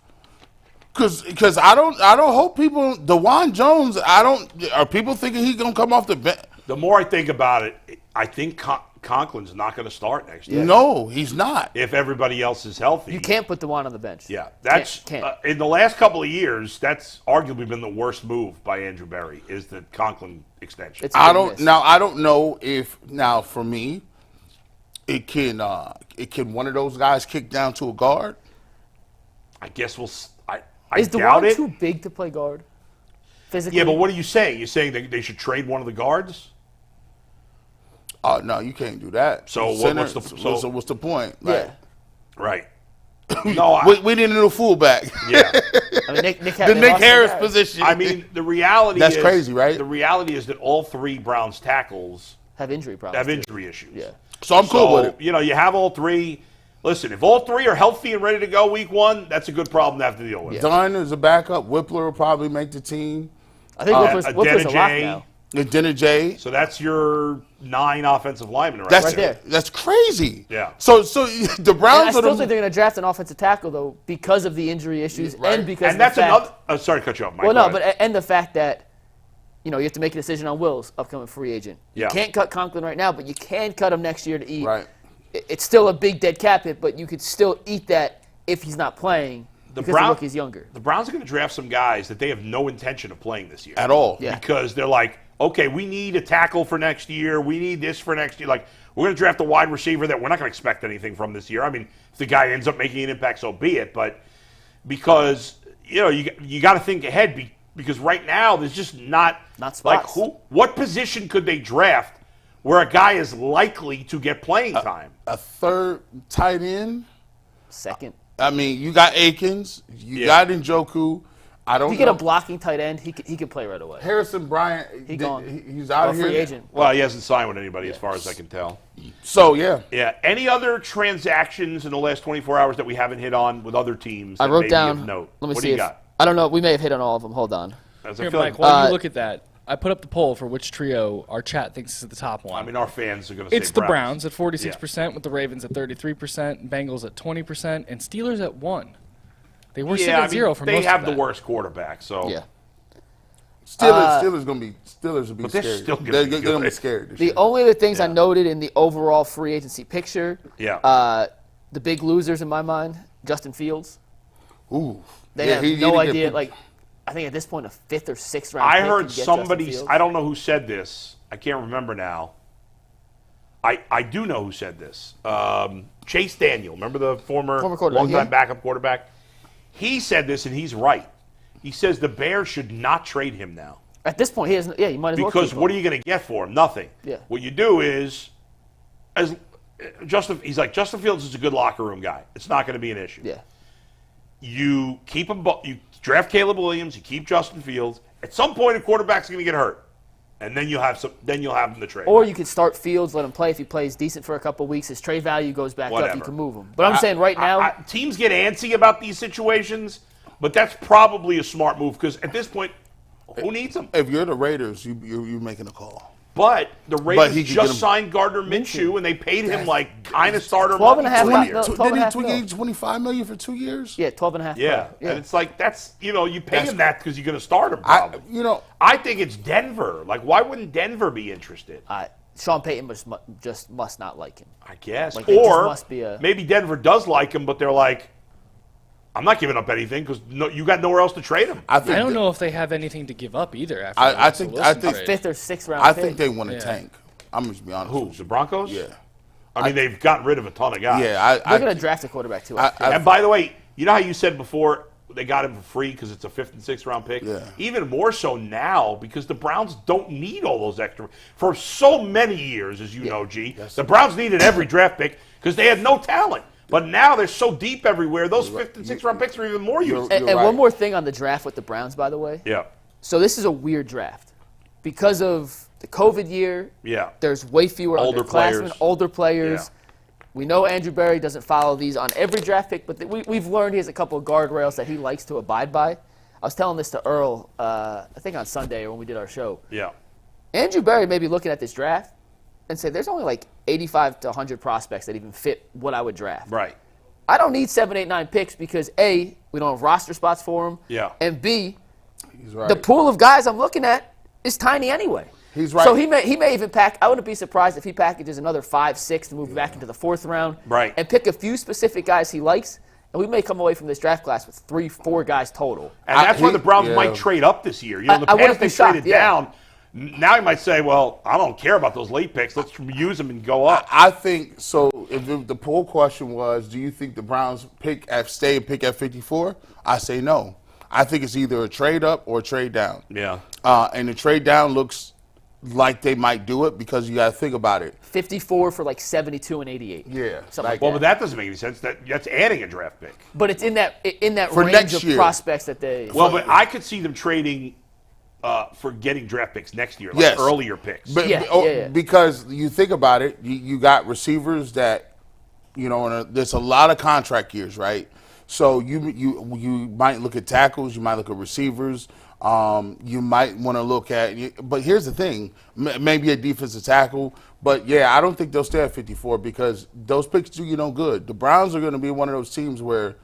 Because I don't hope people. DeJuan Jones. Are people thinking he's going to come off the bench? The more I think about it, I think Conklin's not going to start next year. No, he's not. If everybody else is healthy. You can't put DeJuan on the bench. Yeah, that's can't. In the last couple of years, that's arguably been the worst move by Andrew Berry is the Conklin extension. I don't know if for me, it can one of those guys kick down to a guard. I guess I is doubt DeJuan it. too big to play guard? Physically? Yeah, but what are you saying? You're saying they should trade one of the guards? Oh no, you can't do that. So what's the point? Right. No, we need a new fullback. Yeah. I mean, Nick the Nick Harris position. I mean, the reality that's crazy, right? The reality is that all 3 Browns tackles have injury problems. Have injury issues. Yeah. So I'm cool with it. You have all 3. Listen, if all 3 are healthy and ready to go week 1, that's a good problem to have to deal with. Yeah. Dunn is a backup. Whippler will probably make the team. I think Whippler's a lock now. Jay. So that's your 9 offensive linemen right there. That's crazy. Yeah. So the Browns. I still think they're going to draft an offensive tackle though because of the injury issues and because and that's another. Sorry to cut you off, Mike. Well, no, but and the fact that you have to make a decision on Will's upcoming free agent. Yeah. You can't cut Conklin right now, but you can cut him next year to eat. Right. It's still a big dead cap hit, but you could still eat that if he's not playing because the rookie's younger. The Browns are going to draft some guys that they have no intention of playing this year at all. Yeah. Because they're like, okay, we need a tackle for next year. We need this for next year. Like, we're going to draft a wide receiver that we're not going to expect anything from this year. I mean, if the guy ends up making an impact, so be it. But because, you got to think ahead because right now there's just not spots. Like, what position could they draft where a guy is likely to get playing time? A 3rd tight end? 2nd. I mean, you got Akins. You got Njoku. I don't know. If you get a blocking tight end, he can play right away. Harrison Bryant, he's out of here. Free agent. Well, he hasn't signed with anybody as far as I can tell. So, yeah. Yeah. Any other transactions in the last 24 hours that we haven't hit on with other teams? I wrote down. Note? Let me what see. do you got? I don't know. We may have hit on all of them. Hold on. Here, Mike, while you look at that, I put up the poll for which trio our chat thinks is the top one. I mean, our fans are going to say it's the Browns at 46%, with the Ravens at 33%, Bengals at 20%, and Steelers at 1%. They were sitting at 0 for most of that. They have the worst quarterback, so. Yeah. Steelers will be But they're scared. still gonna They're be going to be good. scared. This The year. only other things I noted in the overall free agency picture, Yeah. the big losers in my mind, Justin Fields. Ooh. They Yeah, have he no need to idea. get- Like, I think at this point, a 5th or 6th round. I pick heard can get somebody, Justin Fields. I don't know who said this. I can't remember now. I do know who said this. Chase Daniel, remember the former quarterback, longtime yeah. backup quarterback? He said this, and he's right. He says the Bears should not trade him now. At this point, he has. Yeah, you might as well. Because keep what him. are you going to get for him? Nothing. Yeah. What you do is, he's like, Justin Fields is a good locker room guy. It's not going to be an issue. Yeah. You keep him. You draft Caleb Williams. You keep Justin Fields. At some point, a quarterback's going to get hurt, and then you'll have some. Then you'll have him to trade. Or you could start Fields, let him play. If he plays decent for a couple of weeks, his trade value goes back up. You Whatever. can move him. But I'm saying right now, teams get antsy about these situations, but that's probably a smart move because at this point, who needs him? If you're the Raiders, you're making a call. But the Raiders he could get just him- signed Gardner Minshew, and they paid him like kind of starter 12 money and a half for a million- year. no, 12 and a half mil. $25 million for 2 years? yeah, 12.5. Yeah, Yeah. and it's like that's you pay That's- him that because you're going to start him. I, Probably. you know, I think it's Denver. Like, why wouldn't Denver be interested? Sean Payton just must not like him. I guess, Like, it just or must be a- maybe Denver does like him, but they're like, I'm not giving up anything because you got nowhere else to trade him. I don't know if they have anything to give up either. After I the Russell think- Wilson I think- trade. 5th or 6th round. I pick. think they want to Yeah. tank. I'm just be honest. Who? with The you. Broncos? Yeah. I mean, they've gotten rid of a ton of guys. Yeah, They're going to draft a quarterback too. And by the way, you know how you said before they got him for free because it's a 5th and 6th round pick? Yeah. Even more so now because the Browns don't need all those extra. For so many years, as you know, G, the Browns needed every draft pick because they had no talent. But now they're so deep everywhere, those 5th and 6th round picks are even more useful. and right. one more thing on the draft with the Browns, by the way. Yeah. So this is a weird draft because of the COVID year. Yeah. There's way fewer Older underclassmen, players. older players. Yeah. We know Andrew Berry doesn't follow these on every draft pick, but we've learned he has a couple of guardrails that he likes to abide by. I was telling this to Earl, I think on Sunday or when we did our show. Yeah. Andrew Berry may be looking at this draft and say there's only like 85 to 100 prospects that even fit what I would draft. Right. I don't need 7, 8, 9 picks because A, we don't have roster spots for them. Yeah. And B, He's right. the pool of guys I'm looking at is tiny anyway. He's right. So he may even pack. I wouldn't be surprised if he packages another 5, 6 to move back into the 4th round. Right. And pick a few specific guys he likes, and we may come away from this draft class with 3, 4 guys total. And that's why the Browns yeah. might trade up this year. You know, in the I wouldn't past they be shocked, traded yeah. down. Now you might say, well, I don't care about those late picks. Let's use them and go up. I think so. If the poll question was, do you think the Browns stay and pick at 54? I say no. I think it's either a trade up or a trade down. Yeah. And the trade down looks like they might do it because you got to think about it. 54 for like 72 and 88. Yeah. Something like Well, that. but that doesn't make any sense. That's adding a draft pick. But it's in that For range next of year. prospects that they. Well, but I could see them trading for getting draft picks next year, like Yes. earlier picks. But, Yeah. Because you think about it, you got receivers that, there's a lot of contract years, right? So you might look at tackles, you might look at receivers, you might want to look at. But here's the thing, maybe a defensive tackle. But yeah, I don't think they'll stay at 54 because those picks do you no good. The Browns are going to be one of those teams where,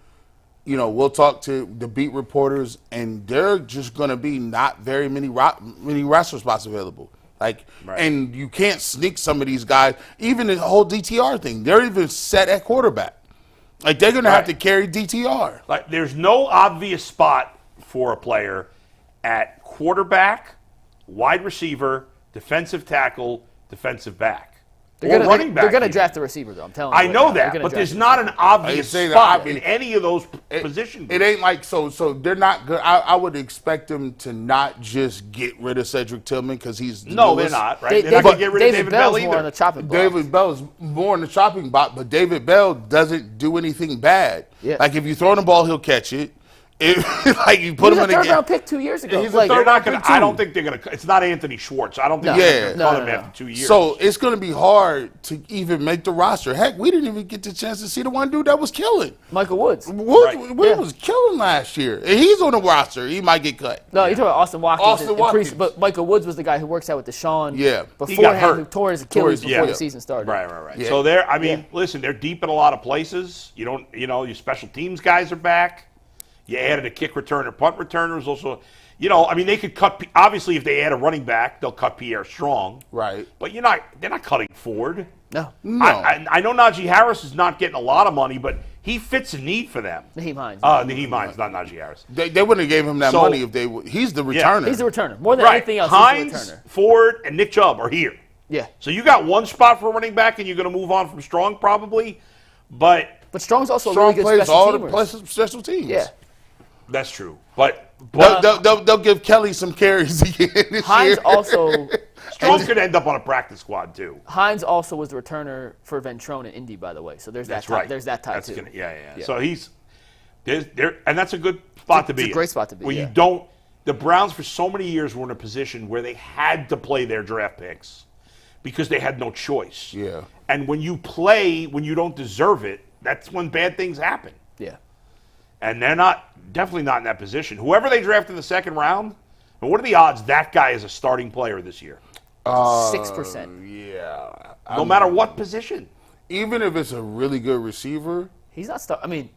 we'll talk to the beat reporters, and they're just going to be not very many roster spots available. Right. And you can't sneak some of these guys. Even the whole DTR thing, they're even set at quarterback. Like, they're going to have to carry DTR. Like, there's no obvious spot for a player at quarterback, wide receiver, defensive tackle, defensive back. Running back. They're going to even. draft the receiver, though. I'm telling you. I right know now. They're that, gonna but draft there's the not receiver. an obvious say that spot obvious. in any of those positions. It ain't like so they're not good. I would expect them to not just get rid of Cedric Tillman because he's the No, they're newest. not, right? They're not going to get rid of David Bell Bell's more on the either. chopping block. David Bell's more in the chopping block, but David Bell doesn't do anything bad. Yeah. Like, if you throw the ball, he'll catch it. Like, you He put was him a in a third game. round pick 2 years ago. He's a Like, They're not pick going to. too. I don't think they're going to. It's not Anthony Schwartz. I don't think No. they're going to No, cut no, him no. after 2 years. So it's going to be hard to even make the roster. Heck, we didn't even get the chance to see the one dude that was killing. Michael Woods. Wood Yeah. was killing last year. And he's on the roster. He might get cut. No, you're talking about Austin Watkins. Austin in Watkins. but Michael Woods was the guy who works out with Deshaun. Yeah. He got hurt. Who tore his Achilles before yeah. the season started. Right. Yeah. So they're. I mean, listen, they're deep in a lot of places. You don't. Your special teams guys are back. You added a kick returner, punt returner. Also, I mean, they could cut. Obviously, if they add a running back, they'll cut Pierre Strong. Right. But they're not cutting Ford. No. I know Najee Harris is not getting a lot of money, but he fits a need for them. Naheem Hines. Naheem Hines, not Najee Harris. They wouldn't have gave him that money if they would. He's the returner. He's the returner. More than Right. anything else, Hines, he's the returner. Ford, and Nick Chubb are here. Yeah. So you got one spot for running back, and you're going to move on from Strong probably. But Strong's also Strong a really good plays special all teamer. the special teams. Yeah. that's true. But They'll give Kelly some carries again this Hines year. also Strong could end up on a practice squad too. Hines also was the returner for Ventrone in Indy, by the way. So there's That's that. right. There's that tie That's too. Yeah. So he's there, and that's a good spot to be. It's a great spot to be. Where yeah. you don't. The Browns for so many years were in a position where they had to play their draft picks because they had no choice. Yeah. And when you play when you don't deserve it, that's when bad things happen. Yeah. And they're definitely not in that position. Whoever they draft in the second round, and what are the odds that guy is a starting player this year? 6%. Yeah. No matter what position. Even if it's a really good receiver, He's not.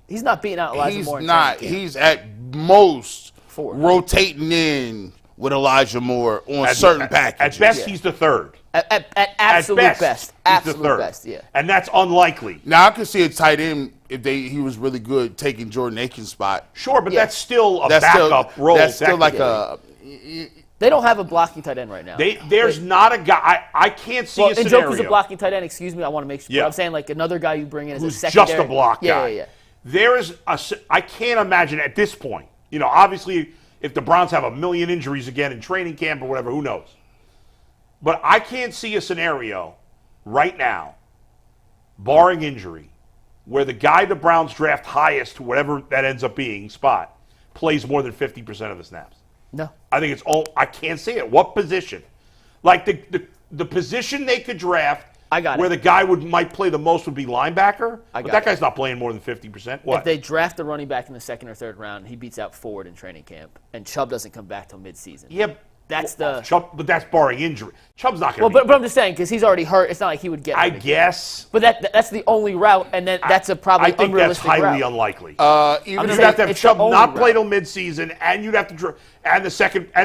He's not beating out Elijah he's Moore. in not. training camp. He's at most Four. rotating in with Elijah Moore on certain packages. At best, he's the third. At absolute At best. he's Absolute the third. best. Yeah. And that's unlikely. Now I could see a tight end if he was really good taking Jordan Aiken's spot. Sure, but Yeah. that's still a That's backup role. That's still like technically. They don't have a blocking tight end right now. There's not a guy. I can't see a and scenario. Njoku's a blocking tight end. Excuse me. I want to make sure. Yeah. But I'm saying like another guy you bring in as who's a secondary. just a block guy. Yeah. There is I can't imagine at this point. Obviously, if the Browns have a million injuries again in training camp or whatever, who knows? But I can't see a scenario right now, barring injury, where the guy the Browns draft highest, whatever that ends up being, spot, plays more than 50% of the snaps. No. I think it's all. I can't see it. What position? Like the position they could draft. I got where it. the guy might play the most would be linebacker. But got that it. guy's not playing more than 50%. What? If they draft a running back in the second or third round, he beats out Ford in training camp, and Chubb doesn't come back till midseason. Yeah, That's Chubb, but that's barring injury. Chubb's not going Well, to. but I'm just saying because he's already hurt. It's not like he would get. I hurt again. guess. But that's the only route, and then that's a probably I think that's unrealistic highly route. unlikely. Even I'm if you'd saying have to have it's the Chubb only not play route. till midseason, and you'd have to and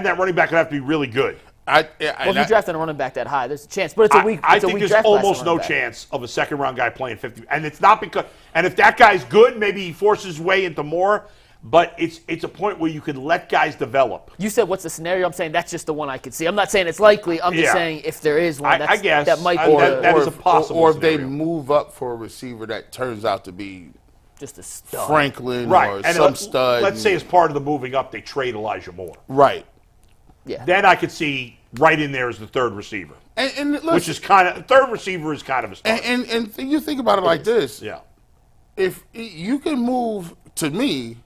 that running back would have to be really good. Well, if you drafted a running back that high, there's a chance. But it's a weak. I it's a think weak there's draft class almost for no running back. chance of a second round guy playing 50. And it's not because. And if that guy's good, maybe he forces his way into more. But it's a point where you can let guys develop. You said what's the scenario? I'm saying that's just the one I could see. I'm not saying it's likely. I'm just Yeah. saying if there is one, I guess. that might I- be that is a possible or if they scenario. move up for a receiver that turns out to be just a stud. Franklin Right. or And some stud. let's say as part of the moving up, they trade Elijah Moore. Right. Yeah. Then I could see right in there as the third receiver, And listen, which is third receiver is kind of a start. and you think about it like this. Yeah. If you can move, to me,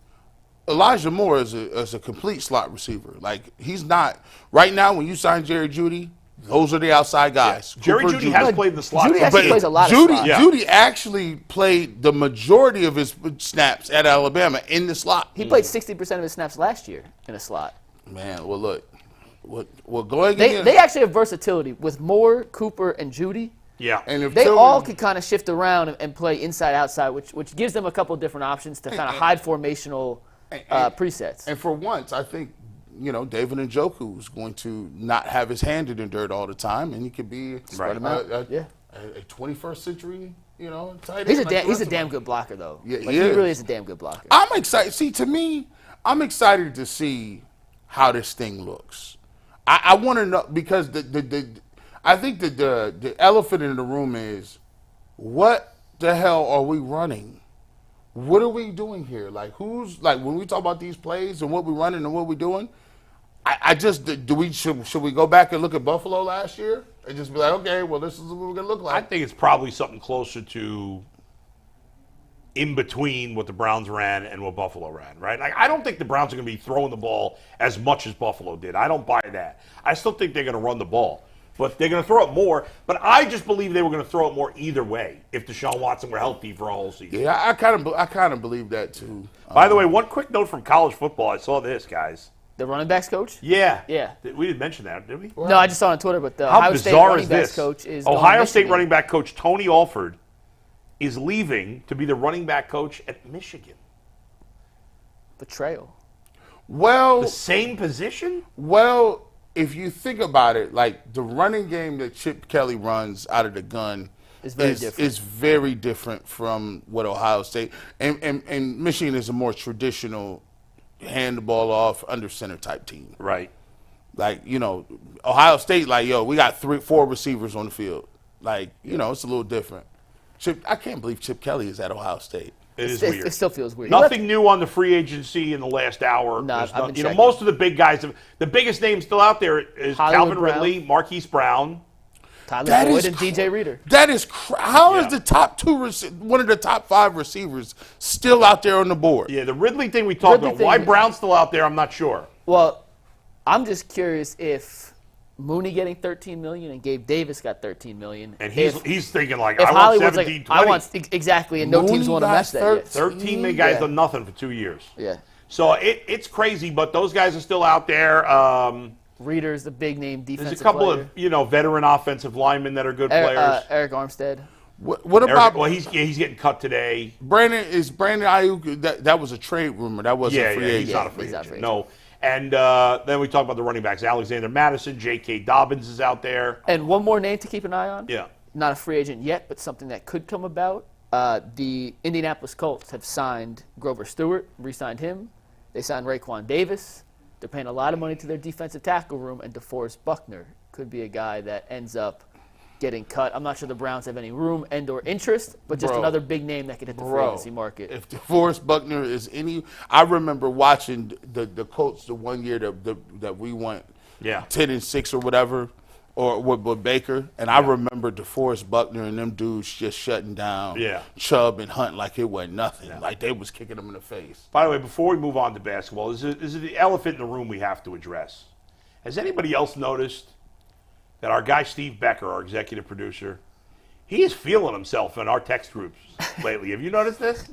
Elijah Moore is a complete slot receiver. Like, he's not right now. When you sign Jerry Jeudy, those are the outside guys. Jerry Cooper, Jeudy has played in the slot. Jeudy actually plays a lot of Jeudy, slots. Yeah. Jeudy actually played the majority of his snaps at Alabama in the slot. He played 60% of his snaps last year in a slot. Man, well, look, we're going They again. they actually have versatility with Moore, Cooper, and Jeudy. Yeah. And if They Tillman- all could kind of shift around and play inside outside, which gives them a couple different options to kind of hide formational presets. And for once, I think, David Njoku is going to not have his hand in the dirt all the time, and he could be Right. Yeah. a 21st century, tight end. He's a like the he's rest a of damn them. good blocker though. Yeah, Like, he he is. really is a damn good blocker. I'm excited. See, to me, I'm excited to see how this thing looks. I want to know because I think that the elephant in the room is what the hell are we running? What are we doing here? Like, when we talk about these plays and what we're running and what we're doing, I just should we go back and look at Buffalo last year and just be like, okay, well, this is what we're gonna look I like. think it's probably something closer to in between what the Browns ran and what Buffalo ran, right? Like, I don't think the Browns are going to be throwing the ball as much as Buffalo did. I don't buy that. I still think they're going to run the ball, but they're going to throw it more. But I just believe they were going to throw it more either way if Deshaun Watson were healthy for a whole season. Yeah, I kind of believe that too. By the way, one quick note from college football. I saw this, guys. The running backs coach? Yeah. Yeah. We didn't mention that, did we? No, I just saw it on Twitter, but the How Ohio State bizarre running is backs this? coach is going to Ohio State Michigan. running back coach Tony Alford is leaving to be the running back coach at Michigan. Betrayal. Well, The same position? Well, if you think about it, like the running game that Chip Kelly runs out of the gun It's very different. is very different from what Ohio State and Michigan is a more traditional hand the ball off under center type team. Right. Like, Ohio State, like, we got 4 receivers on the field. Like, it's a little different. I can't believe Chip Kelly is at Ohio State. It is weird. It still feels weird. Nothing new on the free agency in the last hour. No, There's I've been you know, checking. most of the big guys, the biggest name still out there is Hollywood Calvin Brown. Ridley, Marquise Brown. Tyler That Boyd is and DJ Reader. That is how is Yeah. the top 2 one of the top 5 receivers still out there on the board? Yeah, the Ridley thing we talked Ridley about. thing- Why Brown's still out there, I'm not sure. Well, I'm just curious if Mooney getting $13 million and Gabe Davis got $13 million. And he's thinking like, If I want Hollywood's 17, like, 20. I want exactly, and no Mooney teams want to got match that yet. 13 big guys Yeah. done nothing for 2 years. Yeah. So it's crazy, but those guys are still out there. Reader's the big name defensive There's a couple player. of veteran offensive linemen that are good players. Eric Armstead. What about He's getting cut today. Brandon Ayuk? That was a trade rumor. That wasn't Yeah, free he's agent. not a free He's not agent. free No. And then we talk about the running backs. Alexander Madison, J.K. Dobbins is out there. And one more name to keep an eye on. Yeah. Not a free agent yet, but something that could come about. The Indianapolis Colts have signed Grover Stewart, re-signed him. They signed Raekwon Davis. They're paying a lot of money to their defensive tackle room, and DeForest Buckner could be a guy that ends up getting cut. I'm not sure the Browns have any room and or interest, but just Bro. another big name that could hit the free agency market. If DeForest Buckner is any, I remember watching the Colts the one year that we went 10-6 or whatever, or with Baker, and I remember DeForest Buckner and them dudes just shutting down Chubb and Hunt like it wasn't nothing, like they was kicking them in the face. By the way, before we move on to basketball, this is the elephant in the room we have to address. Has anybody else noticed that our guy Steve Becker, our executive producer, he is feeling himself in our text groups lately? Have you noticed this?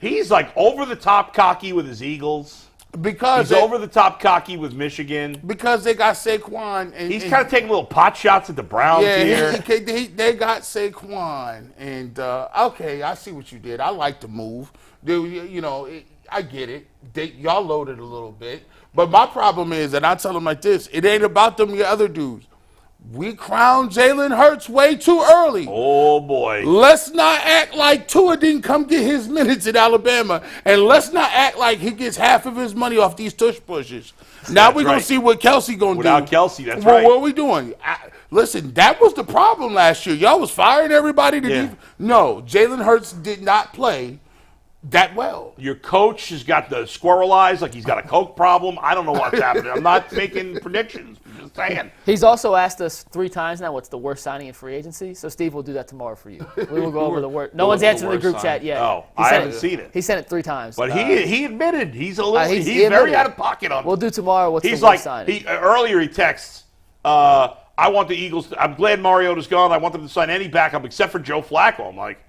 He's like over the top cocky with his Eagles. Because He's over the top cocky with Michigan. Because they got Saquon. And He's kind of taking little pot shots at the Browns here. They got Saquon. And, okay, I see what you did. I like the move. I get it. Y'all loaded a little bit. But my problem is, and I tell them like this, it ain't about them other dudes. We crowned Jalen Hurts way too early. Oh, boy. Let's not act like Tua didn't come get his minutes at Alabama. And let's not act like he gets half of his money off these tush pushes. Now we're going to see what Kelsey going to do. Without Kelsey, that's right. What are we doing? Listen, that was the problem last year. Y'all was firing everybody. No, Jalen Hurts did not play that well. Your coach has got the squirrel eyes like he's got a coke problem. I don't know what's happening. I'm not making predictions. I'm just saying. He's also asked us 3 times now what's the worst signing in free agency. So Steve will do that tomorrow for you. We will go over the worst. No one's answered the group chat yet. Oh, He I sent haven't seen it. He sent it 3 times. But he admitted he's a little. He He's very admitted. out of pocket on. We'll do tomorrow. What's He's the like worst signing? earlier. He texts. I want the Eagles. I'm glad Mariota's gone. I want them to sign any backup except for Joe Flacco. I'm like,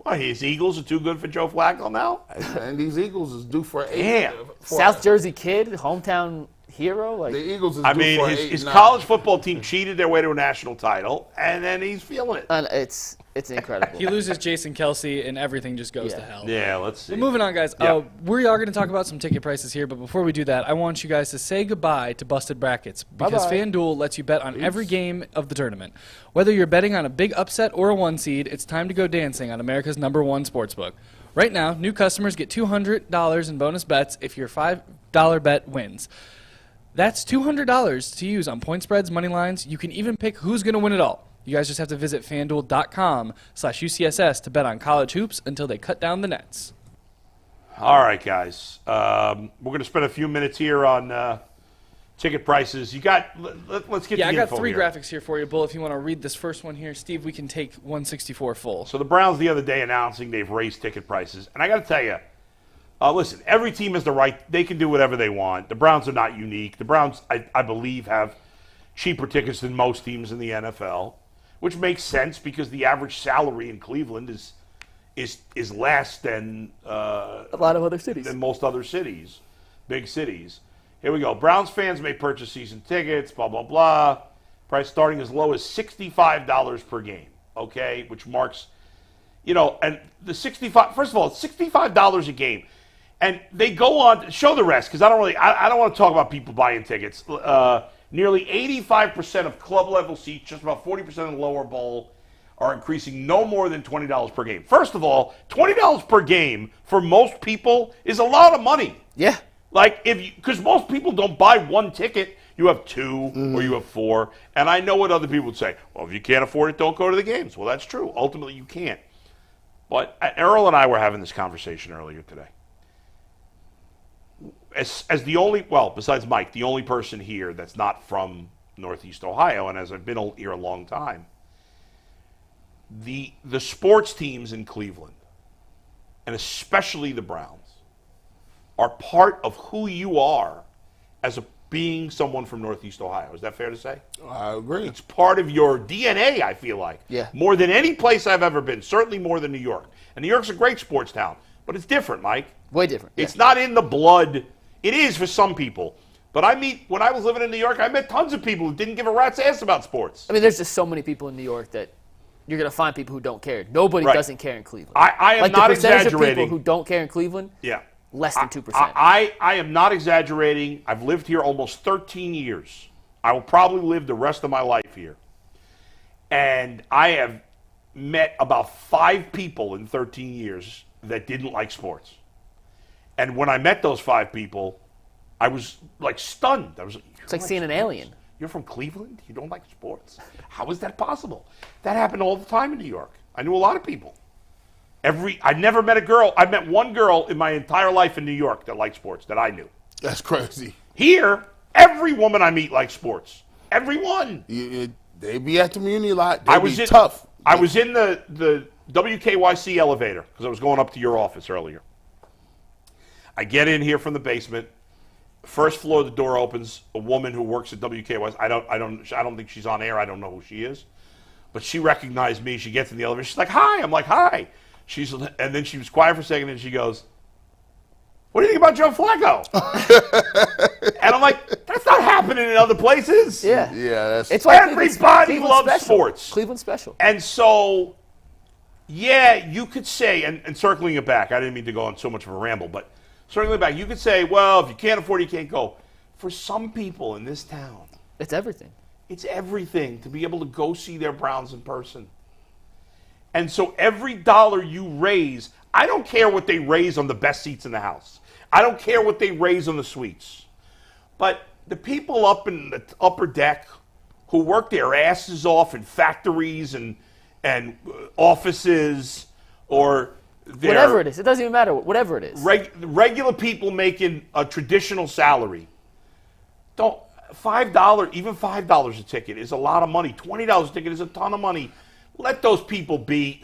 well, his Eagles are too good for Joe Flacco now. And these Eagles is due for 8. Damn. South Jersey kid, hometown hero. Like The Eagles is I due mean, for his 8-9. college football team cheated their way to a national title, and then he's feeling it. and it's incredible. He loses Jason Kelsey, and everything just goes to hell. Yeah, let's see. Well, moving on, guys. Yeah. We are going to talk about some ticket prices here, but before we do that, I want you guys to say goodbye to Busted Brackets because Bye-bye. FanDuel lets you bet on every game of the tournament. Whether you're betting on a big upset or a 1 seed, it's time to go dancing on America's #1 sportsbook. Right now, new customers get $200 in bonus bets if your $5 bet wins. That's $200 to use on point spreads, money lines. You can even pick who's going to win it all. You guys just have to visit FanDuel.com/UCSS to bet on college hoops until they cut down the nets. All right, guys. We're going to spend a few minutes here on ticket prices. You got? Let's get. Yeah, the I got info 3 here. graphics here for you, Bull. If you want to read this first one here, Steve, we can take 164 full. So the Browns the other day announcing they've raised ticket prices, and I got to tell you, listen, every team has the right. They can do whatever they want. The Browns are not unique. The Browns, I believe, have cheaper tickets than most teams in the NFL, which makes sense because the average salary in Cleveland is less than a lot of other cities. than most other cities, big cities. Here we go. Browns fans may purchase season tickets, blah, blah, blah. Price starting as low as $65 per game, okay, which marks, and the 65, first of all, $65 a game. And they go on to show the rest because I don't want to talk about people buying tickets. Nearly 85% of club level seats, just about 40% of the lower bowl, are increasing no more than $20 per game. First of all, $20 per game for most people is a lot of money. Yeah. Like because most people don't buy one ticket. You have two or you have four. And I know what other people would say. Well, if you can't afford it, don't go to the games. Well, that's true. Ultimately, you can't. But Errol and I were having this conversation earlier today. As the only, well, besides Mike, the only person here that's not from Northeast Ohio, and as I've been here a long time, the sports teams in Cleveland, and especially the Browns, are part of who you are as being someone from Northeast Ohio. Is that fair to say? I agree. It's part of your DNA, I feel like. Yeah. More than any place I've ever been, certainly more than New York. And New York's a great sports town, but it's different, Mike. Way different. It's not in the blood. It is for some people. But when I was living in New York, I met tons of people who didn't give a rat's ass about sports. I mean, there's just so many people in New York that you're going to find people who don't care. Nobody doesn't care in Cleveland. I am like not the percentage exaggerating. of people who don't care in Cleveland, less than 2%. I am not exaggerating. I've lived here almost 13 years. I will probably live the rest of my life here. And I have met about 5 people in 13 years that didn't like sports. And when I met those 5 people, I was like stunned. I was like, it's like seeing an alien. You're from Cleveland? You don't like sports? How is that possible? That happened all the time in New York. I knew a lot of people. I never met a girl. I met one girl in my entire life in New York that liked sports that I knew. That's crazy. Here, every woman I meet likes sports. Everyone. They be at the community a lot. They be tough. I was in the WKYC elevator because I was going up to your office earlier. I get in here from the basement. First floor, the door opens. A woman who works at WKYC. I don't think she's on air. I don't know who she is, but she recognized me. She gets in the elevator. She's like, "Hi." I'm like, "Hi." And then she was quiet for a second, and she goes, "What do you think about Joe Flacco?" And I'm like, "That's not happening in other places." Yeah. It's why everybody loves sports. Cleveland's special. And so, you could say, and circling it back, I didn't mean to go on so much of a ramble, but circling it back, you could say, well, if you can't afford it, you can't go. For some people in this town, it's everything. It's everything to be able to go see their Browns in person. And so every dollar you raise, I don't care what they raise on the best seats in the house. I don't care what they raise on the suites. But the people up in the upper deck who work their asses off in factories and offices or whatever it is. It doesn't even matter. Whatever it is. Regular people making a traditional salary. $5, even $5 a ticket is a lot of money. $20 a ticket is a ton of money. Let those people be.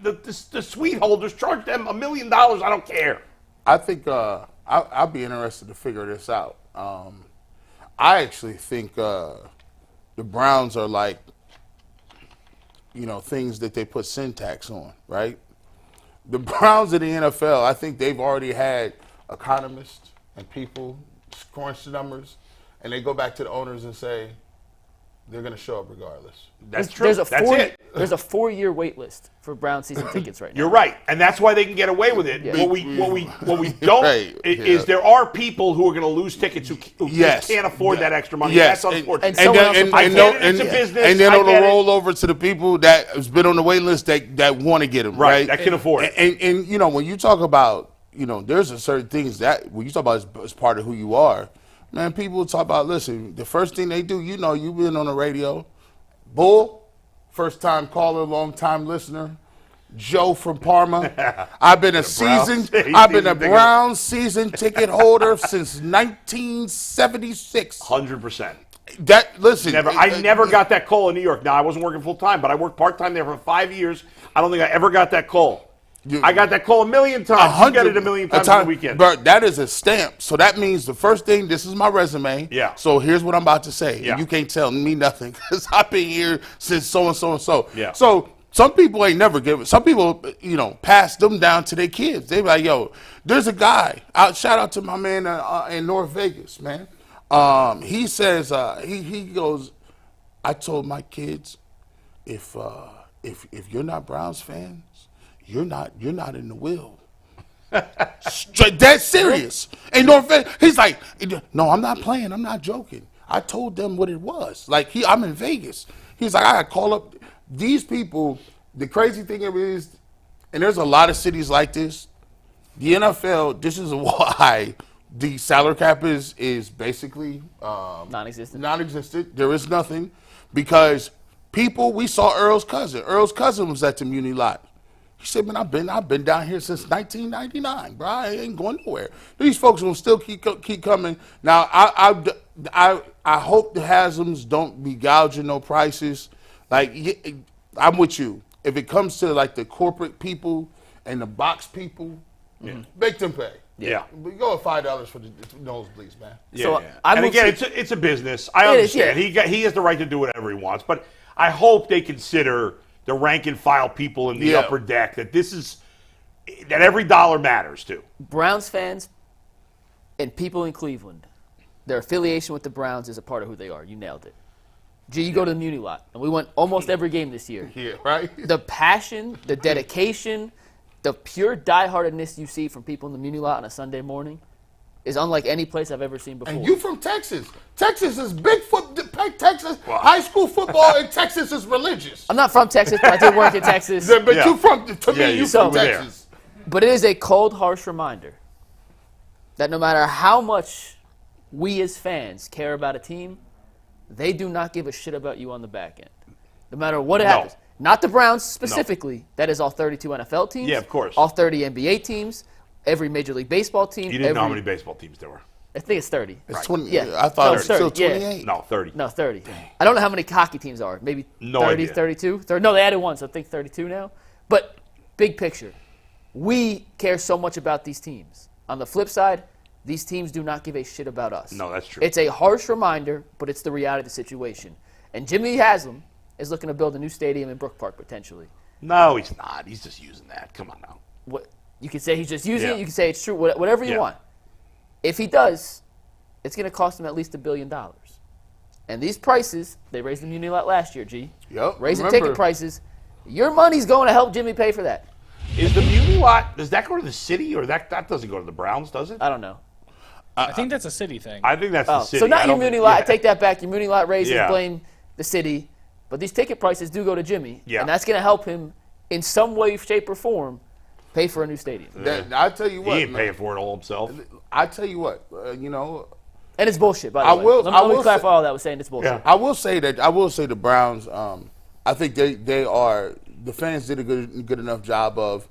The suite holders, charge them $1 million. I don't care. I think I'll be interested to figure this out. I actually think the Browns are like, things that they put syntax on, right? The Browns in the NFL, I think they've already had economists and people crunch the numbers, and they go back to the owners and say they're going to show up regardless. That's true. That's it. There's a 4-year wait list for Brown season tickets right now. You're right, and that's why they can get away with it. Yeah. What we don't is there are people who are going to lose tickets who just can't afford that extra money. Yes. That's unfortunate. And then it'll roll over to the people that has been on the wait list that want to get them, right? That can afford it. And when you talk about, there's a certain things that when you talk about as part of who you are, man, people talk about, listen, the first thing they do, you've been on the radio. Bull, first-time caller, long-time listener. Joe from Parma. I've been a Browns season ticket holder since 1976. 100%. Listen. I never got that call in New York. Now, I wasn't working full-time, but I worked part-time there for 5 years. I don't think I ever got that call. I got that call a million times. You got it a million times on the weekend. But that is a stamp. So that means the first thing, this is my resume. Yeah. So here's what I'm about to say. Yeah. And you can't tell me nothing because I've been here since so-and-so and so. Yeah. So some people ain't never given. Some people, pass them down to their kids. They be like, yo, there's a guy. Shout out to my man in North Vegas, man. He says, he goes, I told my kids, if you're not Browns fans, you're not in the will. Straight dead serious. Ain't no offense. He's like, no, I'm not playing. I'm not joking. I told them what it was. Like, I'm in Vegas. He's like, I got to call up these people. The crazy thing is, and there's a lot of cities like this, the NFL, this is why the salary cap is basically non-existent. There is nothing because we saw Earl's cousin. Earl's cousin was at the Muni lot. He said, man, I've been down here since 1999, bro. I ain't going nowhere. These folks will still keep coming. Now, I hope the Haslam's don't be gouging no prices. Like, I'm with you. If it comes to like the corporate people and the box people, make them pay. Yeah. We go at $5 for the nosebleeds, man. Yeah. So and again, it's a business. I understand. He has the right to do whatever he wants, but I hope they consider the rank and file people in the upper deck that every dollar matters to. Browns fans and people in Cleveland, their affiliation with the Browns is a part of who they are. You nailed it. You go to the Muni lot, and we went almost every game this year. Yeah, right? The passion, the dedication, the pure dieheartedness you see from people in the Muni lot on a Sunday morning is unlike any place I've ever seen before. And you from Texas. Texas is Texas, high school football in Texas is religious. I'm not from Texas, but I did work in Texas. But you from from Texas. But it is a cold, harsh reminder that no matter how much we as fans care about a team, they do not give a shit about you on the back end. No matter what happens. Not the Browns specifically. No. That is all 32 NFL teams. Yeah, of course. All 30 NBA teams. Every Major League Baseball team. You didn't know how many baseball teams there were. I think it's 30. It's 20. Yeah. I thought it was still 28. Yeah. No, 30. No, 30. Dang. I don't know how many hockey teams are. Maybe 30, idea. 32? No, they added one, so I think 32 now. But big picture, we care so much about these teams. On the flip side, these teams do not give a shit about us. No, that's true. It's a harsh reminder, but it's the reality of the situation. And Jimmy Haslam is looking to build a new stadium in Brook Park, potentially. No, he's not. He's just using that. Come on now. What you can say he's just using it. You can say it's true. Whatever you want. If he does, it's going to cost him at least $1 billion. And these prices, they raised the Muni lot last year, G. Yep. Raising ticket prices. Your money's going to help Jimmy pay for that. Is the Muni lot, does that go to the city or that doesn't go to the Browns, does it? I don't know. I think that's a city thing. I think that's the city. So not your Muni lot. I take that back. Your Muni lot raises, Yeah. blame the city. But these ticket prices do go to Jimmy. Yeah. And that's going to help him in some way, shape, or form pay for a new stadium. I tell you what, He ain't paying for it all himself. I tell you what, And it's bullshit, by the way. Let me clarify all that was saying it's bullshit. Yeah. I will say the Browns. I think they are. The fans did a good enough job of.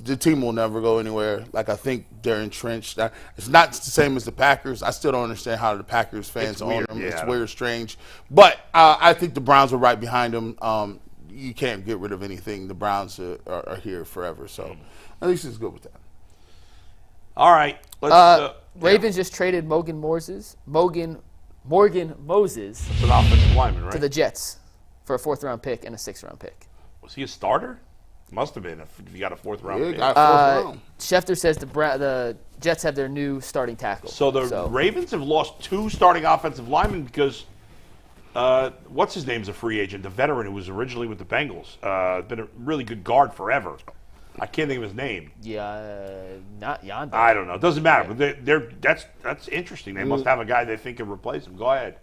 The team will never go anywhere. Like, I think they're entrenched. It's not the same as the Packers. I still don't understand how the Packers fans own them. It's weird, strange. But I think the Browns are right behind them. You can't get rid of anything. The Browns are here forever. So at least it's good with that. All right. Let's, Ravens just traded Morgan Moses It's an offensive lineman, right? to the Jets for a 4th-round pick and a 6th-round pick. Was he a starter? Must have been if you got a 4th-round pick. Got 4th round. Schefter says the Jets have their new starting tackle. So the Ravens have lost 2 starting offensive linemen because what's his name's a free agent, the veteran who was originally with the Bengals. Been a really good guard forever. I can't think of his name. Not Yonder. I don't know. It doesn't matter. But that's interesting. They must have a guy they think can replace him. Go ahead.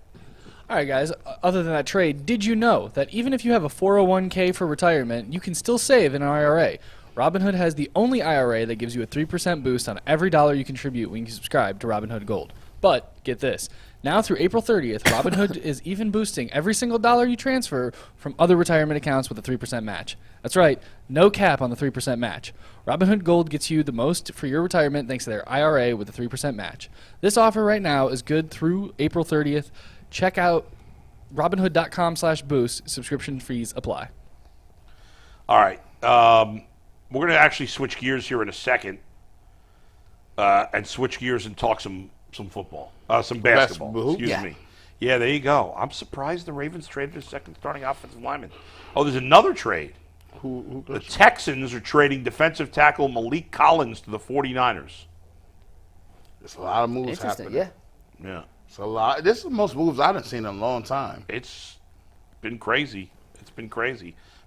All right, guys, other than that trade, did you know that even if you have a 401k for retirement, you can still save in an IRA? Robinhood has the only IRA that gives you a 3% boost on every dollar you contribute when you subscribe to Robinhood Gold. But get this. Now through April 30th, Robinhood is even boosting every single dollar you transfer from other retirement accounts with a 3% match. That's right, no cap on the 3% match. Robinhood Gold gets you the most for your retirement thanks to their IRA with a 3% match. This offer right now is good through April 30th. Check out Robinhood.com/boost. Subscription fees apply. All right. We're going to actually switch gears here in a second and switch gears and talk some football, some basketball. Excuse me. Yeah, there you go. I'm surprised the Ravens traded their second starting offensive lineman. Oh, there's another trade. The Texans are trading defensive tackle Malik Collins to the 49ers. There's a lot of moves Interesting, happening. Yeah. It's a lot. This is the most moves I haven't seen in a long time. It's been crazy. I'm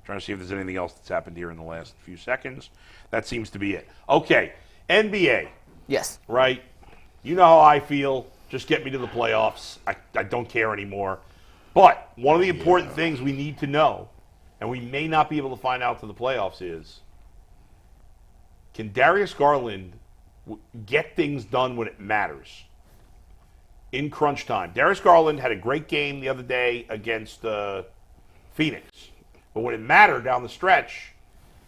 trying to see if there's anything else that's happened here in the last few seconds. That seems to be it. Okay. NBA, Yes. right? You know how I feel. Just get me to the playoffs. I don't care anymore. But one of the important things we need to know, and we may not be able to find out to the playoffs, is can Darius Garland get things done when it matters in crunch time? Darius Garland had a great game the other day against Phoenix. But when it mattered down the stretch,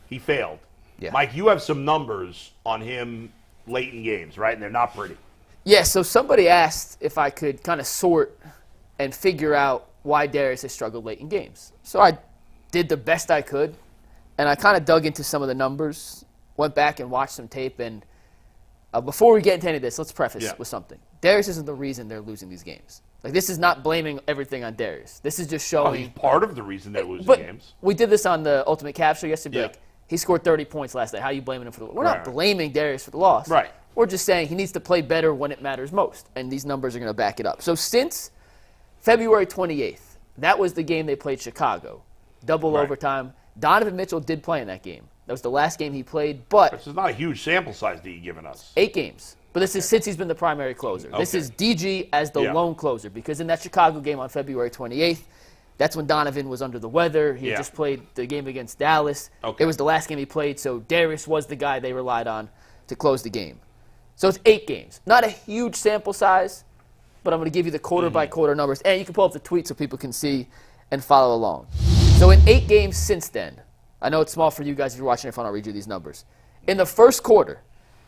he failed. Yeah. Mike, you have some numbers on him late in games, right? And they're not pretty. Yeah, so somebody asked if I could kind of sort and figure out why Darius has struggled late in games. So I did the best I could, and I kind of dug into some of the numbers, went back and watched some tape, and before we get into any of this, let's preface with something. Darius isn't the reason they're losing these games. Like, this is not blaming everything on Darius. This is just showing. He's part of the reason they're losing but games. We did this on the Ultimate Cavs show yesterday. Yeah. Like, he scored 30 points last night. How are you blaming him for the loss? We're not blaming Darius for the loss. Right. We're just saying he needs to play better when it matters most, and these numbers are going to back it up. So since February 28th, that was the game they played Chicago, double overtime. Donovan Mitchell did play in that game. That was the last game he played, but This is not a huge sample size that you've given us. 8 games. But this is since he's been the primary closer. This is DG as the lone closer, because in that Chicago game on February 28th, that's when Donovan was under the weather. He had just played the game against Dallas. It was the last game he played, so Darius was the guy they relied on to close the game. So it's 8 games. Not a huge sample size, but I'm going to give you the quarter-by-quarter numbers. And you can pull up the tweet so people can see and follow along. So in 8 games since then, I know it's small for you guys if you're watching your phone, I'll read you these numbers. In the first quarter,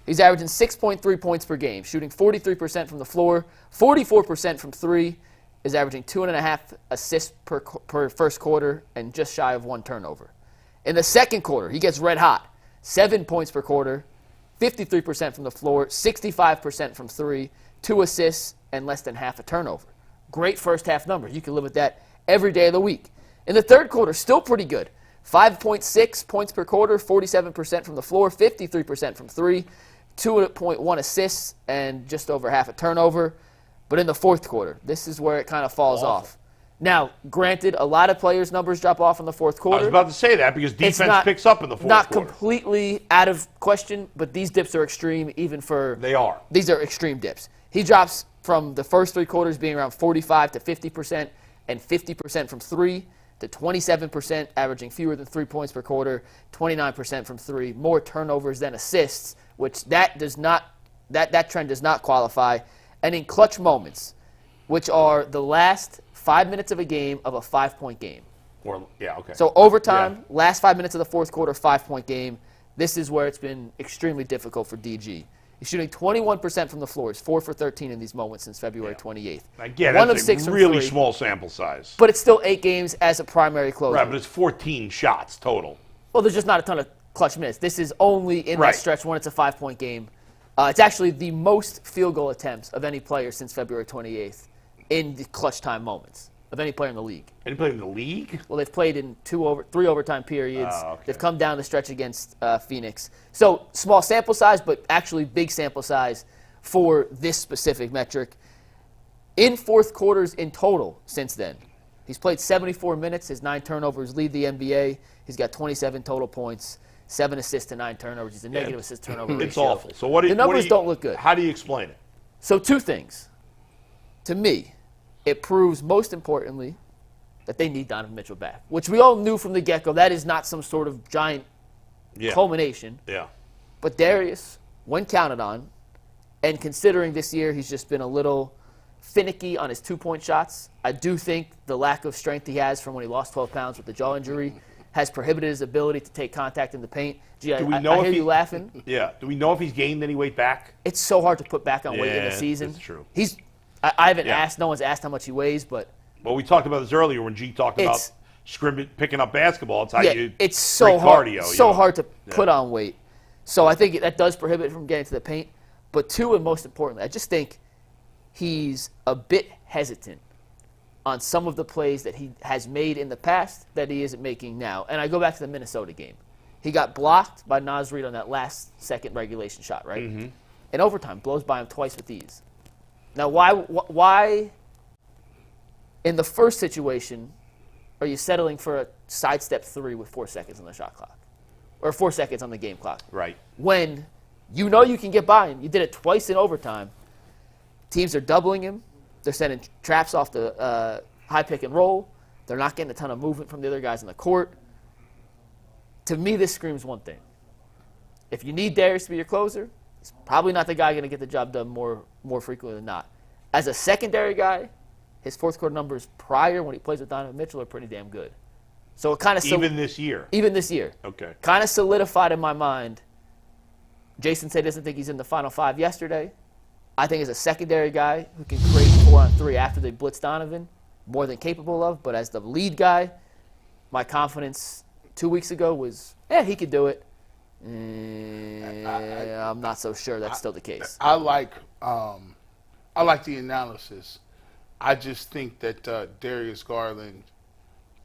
he's averaging 6.3 points per game, shooting 43% from the floor, 44% from 3, is averaging 2.5 assists per first quarter, and just shy of 1 turnover. In the second quarter, he gets red hot, 7 points per quarter, 53% from the floor, 65% from 3, 2 assists, and less than half a turnover. Great first half numbers. You can live with that every day of the week. In the third quarter, still pretty good. 5.6 points per quarter, 47% from the floor, 53% from 3, 2.1 assists, and just over half a turnover. But in the fourth quarter, this is where it kind of falls off. Now, granted, a lot of players' numbers drop off in the fourth quarter. I was about to say that because defense picks up in the fourth not quarter. Completely out of question, but these dips are extreme even for... They are. These are extreme dips. He drops from the first 3 quarters being around 45 to 50% and 50% from 3 to 27%, averaging fewer than 3 points per quarter, 29% from 3, more turnovers than assists, which that trend does not qualify. And in clutch moments, which are the last 5 minutes of a game of a 5-point game. So overtime, last 5 minutes of the fourth quarter, 5-point game. This is where it's been extremely difficult for DG. He's shooting 21% from the floor. He's 4 for 13 in these moments since February 28th. Again, One that's of 6 a from really 3, small sample size. but it's still 8 games as a primary closer. Right, but it's 14 shots total. Well, there's just not a ton of clutch minutes. This is only in that stretch when it's a 5-point game. It's actually the most field goal attempts of any player since February 28th in the clutch time moments of any player in the league. Any player in the league? Well, they've played in 3 overtime periods. Oh, okay. They've come down the stretch against Phoenix. So small sample size, but actually big sample size for this specific metric. In fourth quarters in total since then, he's played 74 minutes. His 9 turnovers lead the NBA. He's got 27 total points, 7 assists to 9 turnovers. He's a negative assist turnover ratio. It's awful. So the numbers don't look good. How do you explain it? So 2 things. To me, it proves most importantly that they need Donovan Mitchell back, which we all knew from the get-go. That is not some sort of giant culmination. Yeah. But Darius, when counted on, and considering this year he's just been a little finicky on his 2-point shots, I do think the lack of strength he has from when he lost 12 pounds with the jaw injury has prohibited his ability to take contact in the paint. Gee, I hear you laughing. Yeah. Do we know if he's gained any weight back? It's so hard to put back on weight in the season. That's true. I haven't asked. No one's asked how much he weighs, but... Well, we talked about this earlier when G talked about picking up basketball. It's how you it's so hard. Cardio, so hard to put on weight. So I think that does prohibit him from getting to the paint. But 2, and most importantly, I just think he's a bit hesitant on some of the plays that he has made in the past that he isn't making now. And I go back to the Minnesota game. He got blocked by Naz Reid on that last second regulation shot, right? Mm-hmm. In overtime, blows by him twice with ease. Now, why in the first situation are you settling for a sidestep 3 with 4 seconds on the shot clock? Or 4 seconds on the game clock? Right. When You know you can get by him. You did it twice in overtime. Teams are doubling him. They're sending traps off the high pick and roll. They're not getting a ton of movement from the other guys in the court. To me, this screams one thing. If you need Darius to be your closer, he's probably not the guy going to get the job done more frequently than not. As a secondary guy, his fourth quarter numbers prior when he plays with Donovan Mitchell are pretty damn good. So it kind of even this year. Even this year. Okay. Kind of solidified in my mind. Jason said he doesn't think he's in the final five yesterday. I think as a secondary guy who can create 4-on-3 after they blitz Donovan, more than capable of. But as the lead guy, my confidence 2 weeks ago was, he could do it. I'm not so sure that's still the case. I like the analysis. I just think that Darius Garland,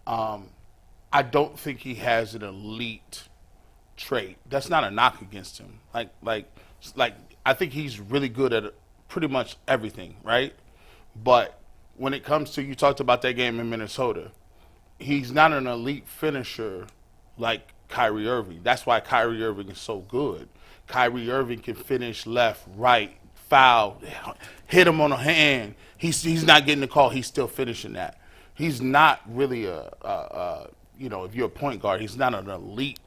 I don't think he has an elite trait. That's not a knock against him. Like I think he's really good at pretty much everything, right? But when it comes to, you talked about that game in Minnesota, he's not an elite finisher like Kyrie Irving. That's why Kyrie Irving is so good. Kyrie Irving can finish left, right, foul, hit him on the hand. He's not getting the call. He's still finishing that. He's not really if you're a point guard, he's not an elite.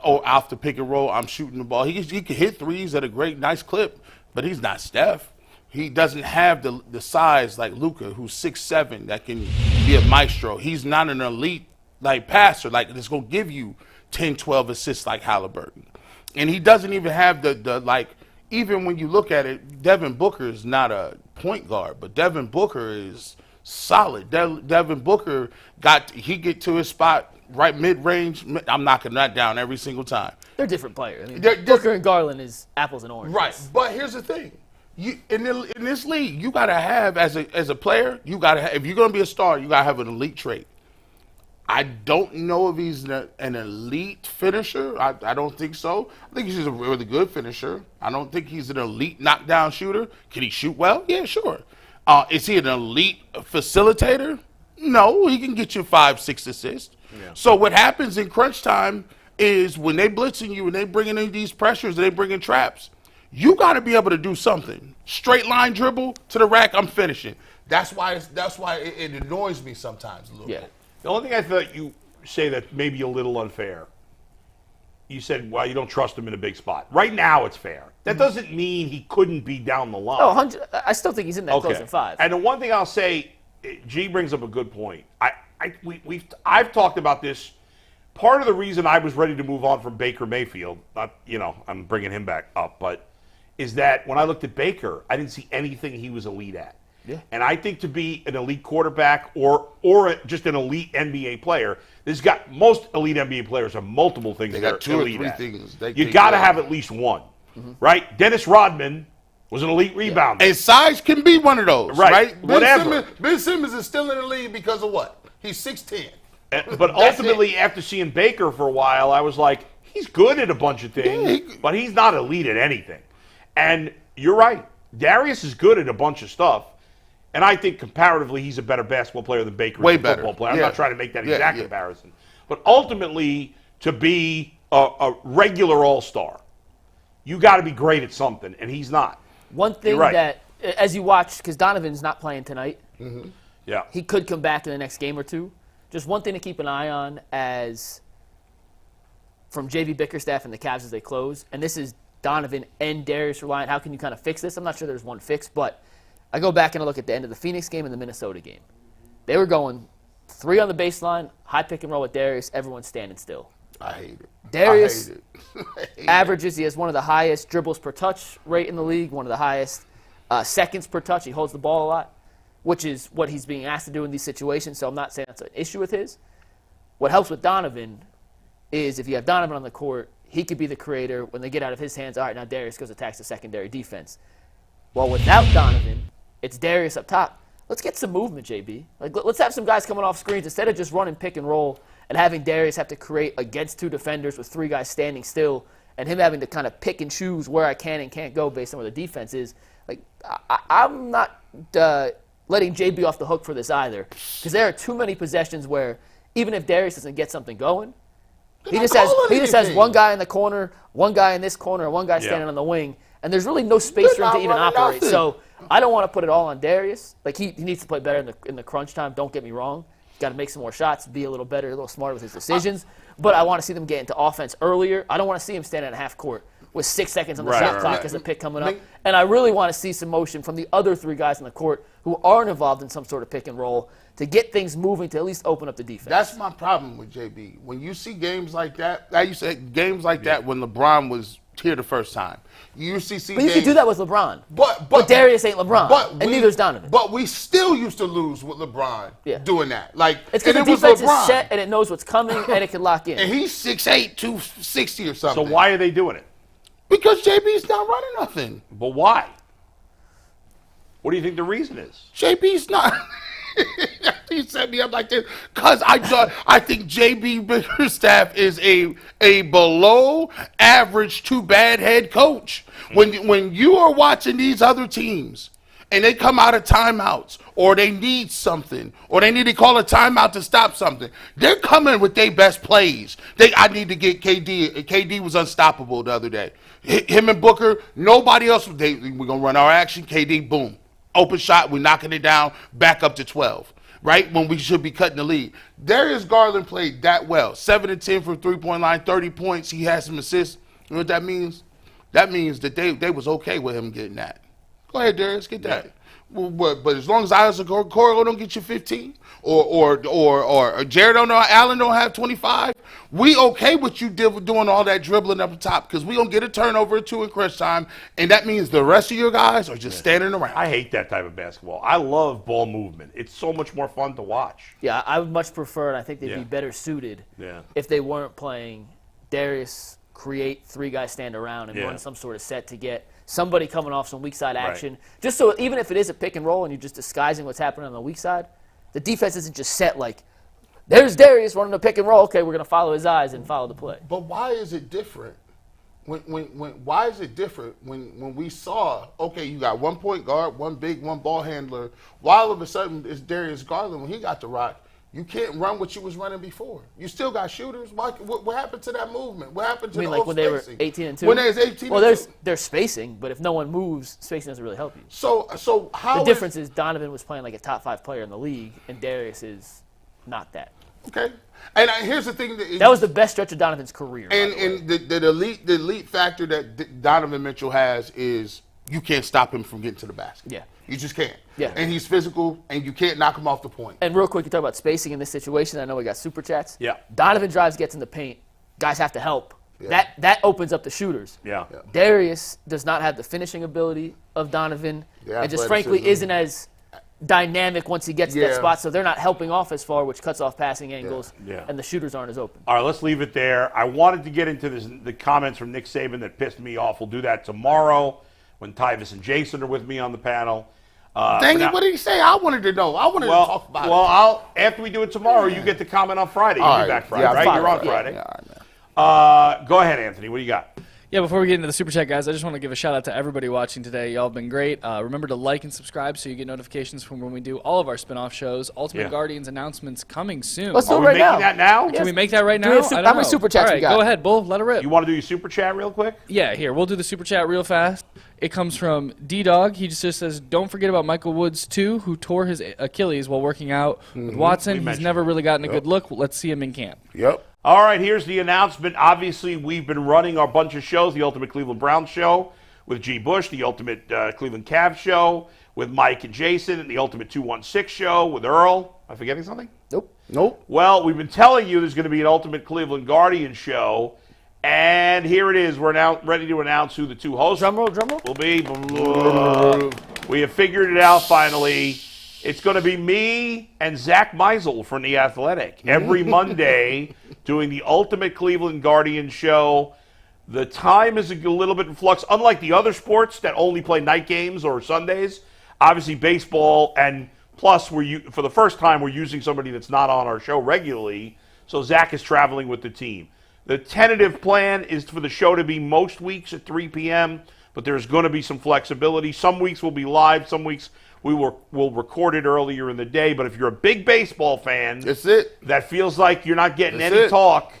Off the pick and roll, I'm shooting the ball. He can hit threes at a nice clip, but he's not Steph. He doesn't have the size like Luka, who's 6'7", that can be a maestro. He's not an elite passer that's gonna give you 10, 12 assists like Halliburton. And he doesn't even have even when you look at it, Devin Booker is not a point guard, but Devin Booker is solid. Devin Booker get to his spot right mid-range. I'm knocking that down every single time. They're different players. I mean, Booker and Garland is apples and oranges. Right, but here's the thing. In this league, you gotta have as a player, if you're gonna be a star, you gotta have an elite trait. I don't know if he's an elite finisher. I don't think so. I think he's just a really good finisher. I don't think he's an elite knockdown shooter. Can he shoot well? Yeah, sure. Is he an elite facilitator? No, he can get you 5-6 assists. Yeah. So what happens in crunch time is when they blitzing you and they bringing in these pressures, they bring in traps, you got to be able to do something. Straight line dribble to the rack, I'm finishing. That's why it annoys me sometimes a little bit. The only thing I thought you say that may be a little unfair, you said, well, you don't trust him in a big spot. Right now it's fair. That doesn't mean he couldn't be down the line. No, I still think he's in that closing five. And the one thing I'll say, G brings up a good point. I've talked about this. Part of the reason I was ready to move on from Baker Mayfield, I'm bringing him back up, but is that when I looked at Baker, I didn't see anything he was elite at. Yeah. And I think to be an elite quarterback or just an elite NBA player, most elite NBA players have multiple things they they're got 2 or elite 3 at. things. You got to have at least one, right? Dennis Rodman was an elite rebounder. And size can be one of those, right? Whatever. Ben Simmons is still in the league because of what? He's 6'10". But ultimately, after seeing Baker for a while, I was like, he's good at a bunch of things, but he's not elite at anything. And you're right. Darius is good at a bunch of stuff. And I think comparatively, he's a better basketball player than Baker is a football player. I'm not trying to make that exact comparison. But ultimately, to be a regular all-star, you got to be great at something, and he's not. One thing that, as you watch, because Donovan's not playing tonight, yeah, he could come back in the next game or two. Just one thing to keep an eye on from JV Bickerstaff and the Cavs as they close, and this is Donovan and Darius reliant. How can you kind of fix this? I'm not sure there's one fix, but I go back and I look at the end of the Phoenix game and the Minnesota game. They were going 3 on the baseline, high pick and roll with Darius, everyone's standing still. I hate it. Darius averages, he has one of the highest dribbles per touch rate in the league, one of the highest seconds per touch. He holds the ball a lot, which is what he's being asked to do in these situations, so I'm not saying that's an issue with his. What helps with Donovan is if you have Donovan on the court, he could be the creator. When they get out of his hands, all right, now Darius goes attacks the secondary defense. Well, without Donovan, it's Darius up top. Let's get some movement, JB. Let's have some guys coming off screens instead of just running pick and roll and having Darius have to create against 2 defenders with 3 guys standing still and him having to kind of pick and choose where I can and can't go based on where the defense is. I'm not letting JB off the hook for this either, because there are too many possessions where even if Darius doesn't get something going, He just has one guy in the corner, one guy in this corner, and one guy standing on the wing, and there's really no space for him to even operate. Nothing. So I don't want to put it all on Darius. Like he needs to play better in the crunch time. Don't get me wrong. He's got to make some more shots, be a little better, a little smarter with his decisions. But I want to see them get into offense earlier. I don't want to see him standing at half court with 6 seconds on the shot clock as a pick coming up. And I really want to see some motion from the other 3 guys on the court who aren't involved in some sort of pick and roll to get things moving to at least open up the defense. That's my problem with JB. When you see games like that, I used to have games like that when LeBron was here the first time. You used to see But you can do that with LeBron. But Darius ain't LeBron, and neither's Donovan. But we still used to lose with LeBron doing that. Like it's because the defense is set and it knows what's coming and it can lock in. And he's 6'8", 260 or something. So why are they doing it? Because JB's not running nothing. But why? What do you think the reason is? JB's not. He set me up like this because I think JB Bickerstaff is a below average to bad head coach. When you are watching these other teams and they come out of timeouts or they need something or they need to call a timeout to stop something, they're coming with their best plays. I need to get KD. KD was unstoppable the other day. Him and Booker, nobody else. We're going to run our action. KD, boom. Open shot, we're knocking it down, back up to 12, right? When we should be cutting the lead. Darius Garland played that well. 7 and 10 from three-point line, 30 points. He had some assists. You know what that means? That means that they was okay with him getting that. Go ahead, Darius, get that. Yeah. But as long as Isaac Okoro don't get you 15, or Jared Allen don't have 25, we okay with you doing all that dribbling up the top because we gonna get a turnover or 2 in crunch time, and that means the rest of your guys are just standing around. I hate that type of basketball. I love ball movement. It's so much more fun to watch. Yeah, I would much prefer, and I think they'd be better suited if they weren't playing Darius, create 3 guys stand around and run some sort of set to get somebody coming off some weak side action. Right. Just so even if it is a pick and roll and you're just disguising what's happening on the weak side, the defense isn't just set like, there's Darius running a pick and roll. Okay, we're going to follow his eyes and follow the play. But why is it different? Why is it different when we saw, okay, you got 1 point guard, 1 big, 1 ball handler, while all of a sudden it's Darius Garland when he got the rock. You can't run what you was running before. You still got shooters. What happened to that movement? What happened to the like when they were 18 and 2? When they was 18 well, and 2. there's spacing, but if no one moves, spacing doesn't really help you. So how the difference is Donovan was playing like a top 5 player in the league, and Darius is not that. Okay. And here's the thing that was the best stretch of Donovan's career. And the elite factor that Donovan Mitchell has is you can't stop him from getting to the basket. Yeah. You just can't. Yeah. And he's physical, and you can't knock him off the point. And real quick, you talk about spacing in this situation. I know we got super chats. Yeah. Donovan drives, gets in the paint. Guys have to help. Yeah. That opens up the shooters. Yeah. Darius does not have the finishing ability of Donovan. Yeah, and just frankly isn't as dynamic once he gets to that spot, so they're not helping off as far, which cuts off passing angles, and the shooters aren't as open. All right, let's leave it there. I wanted to get into the comments from Nick Saban that pissed me off. We'll do that tomorrow when Tyvis and Jason are with me on the panel. Dang it, what did he say? I wanted to know. I wanted to talk about it. Well, after we do it tomorrow, you get to comment on Friday. You'll be back Friday, right? You're on Friday. Yeah, all right, man. Go ahead, Anthony. What do you got? Yeah, before we get into the Super Chat, guys, I just want to give a shout-out to everybody watching today. Y'all have been great. Remember to like and subscribe so you get notifications from when we do all of our spin-off shows. Ultimate Guardians announcements coming soon. Let's do it right now. Are we making that now? Can we make that right now? How many Super Chats we got? Go ahead, Bull. Let it rip. You want to do your Super Chat real quick? Yeah, here. We'll do the Super Chat real fast. It comes from D-Dog. He just says, don't forget about Michael Woods, too, who tore his Achilles while working out with Watson. He's never really gotten a good look. Let's see him in camp. Yep. All right, here's the announcement. Obviously, we've been running our bunch of shows, the Ultimate Cleveland Browns Show with G. Bush, the Ultimate Cleveland Cavs Show with Mike and Jason, and the Ultimate 216 Show with Earl. Am I forgetting something? Nope. Well, we've been telling you there's going to be an Ultimate Cleveland Guardian Show, and here it is. We're now ready to announce who the 2 hosts will be. We have figured it out finally. It's going to be me and Zach Meisel from The Athletic every Monday doing the Ultimate Cleveland Guardian Show. The time is a little bit in flux. Unlike the other sports that only play night games or Sundays, obviously baseball, and plus for the first time we're using somebody that's not on our show regularly, so Zach is traveling with the team. The tentative plan is for the show to be most weeks at 3 p.m., but there's going to be some flexibility. Some weeks will be live, some weeks we'll record it earlier in the day. But if you're a big baseball fan that's it. That feels like you're not getting any talk,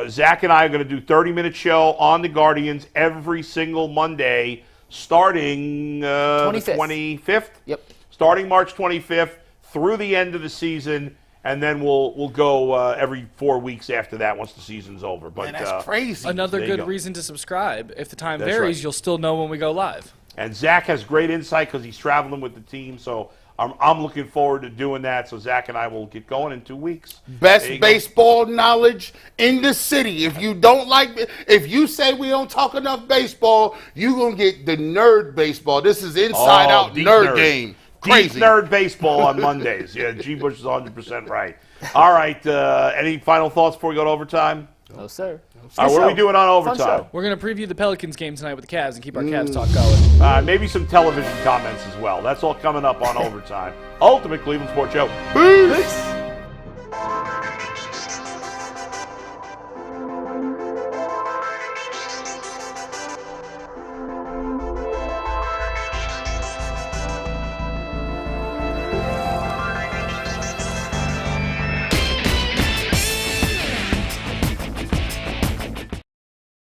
Zach and I are going to do 30-minute show on the Guardians every single Monday starting the 25th. Yep. Starting March 25th through the end of the season, and then we'll go every 4 weeks after that once the season's over. But Man, that's crazy. Another good go. reason to subscribe. If the time That's varies, right. you'll still know when we go live. And Zach has great insight because he's traveling with the team, so I'm looking forward to doing that. So Zach and I will get going in 2 weeks. Best There you baseball knowledge in the city. If you don't like, if you say we don't talk enough baseball, you gonna get the nerd baseball. This is inside out deep nerd game. Crazy. Deep nerd baseball on Mondays. Yeah, G. Bush is 100% right. All right, any final thoughts before we go to overtime? No, sir. All right, what are we doing on Fun overtime? show. We're going to preview the Pelicans game tonight with the Cavs and keep our Cavs talk going. Maybe some television comments as well. That's all coming up on overtime. Ultimate Cleveland Sports Show. Peace.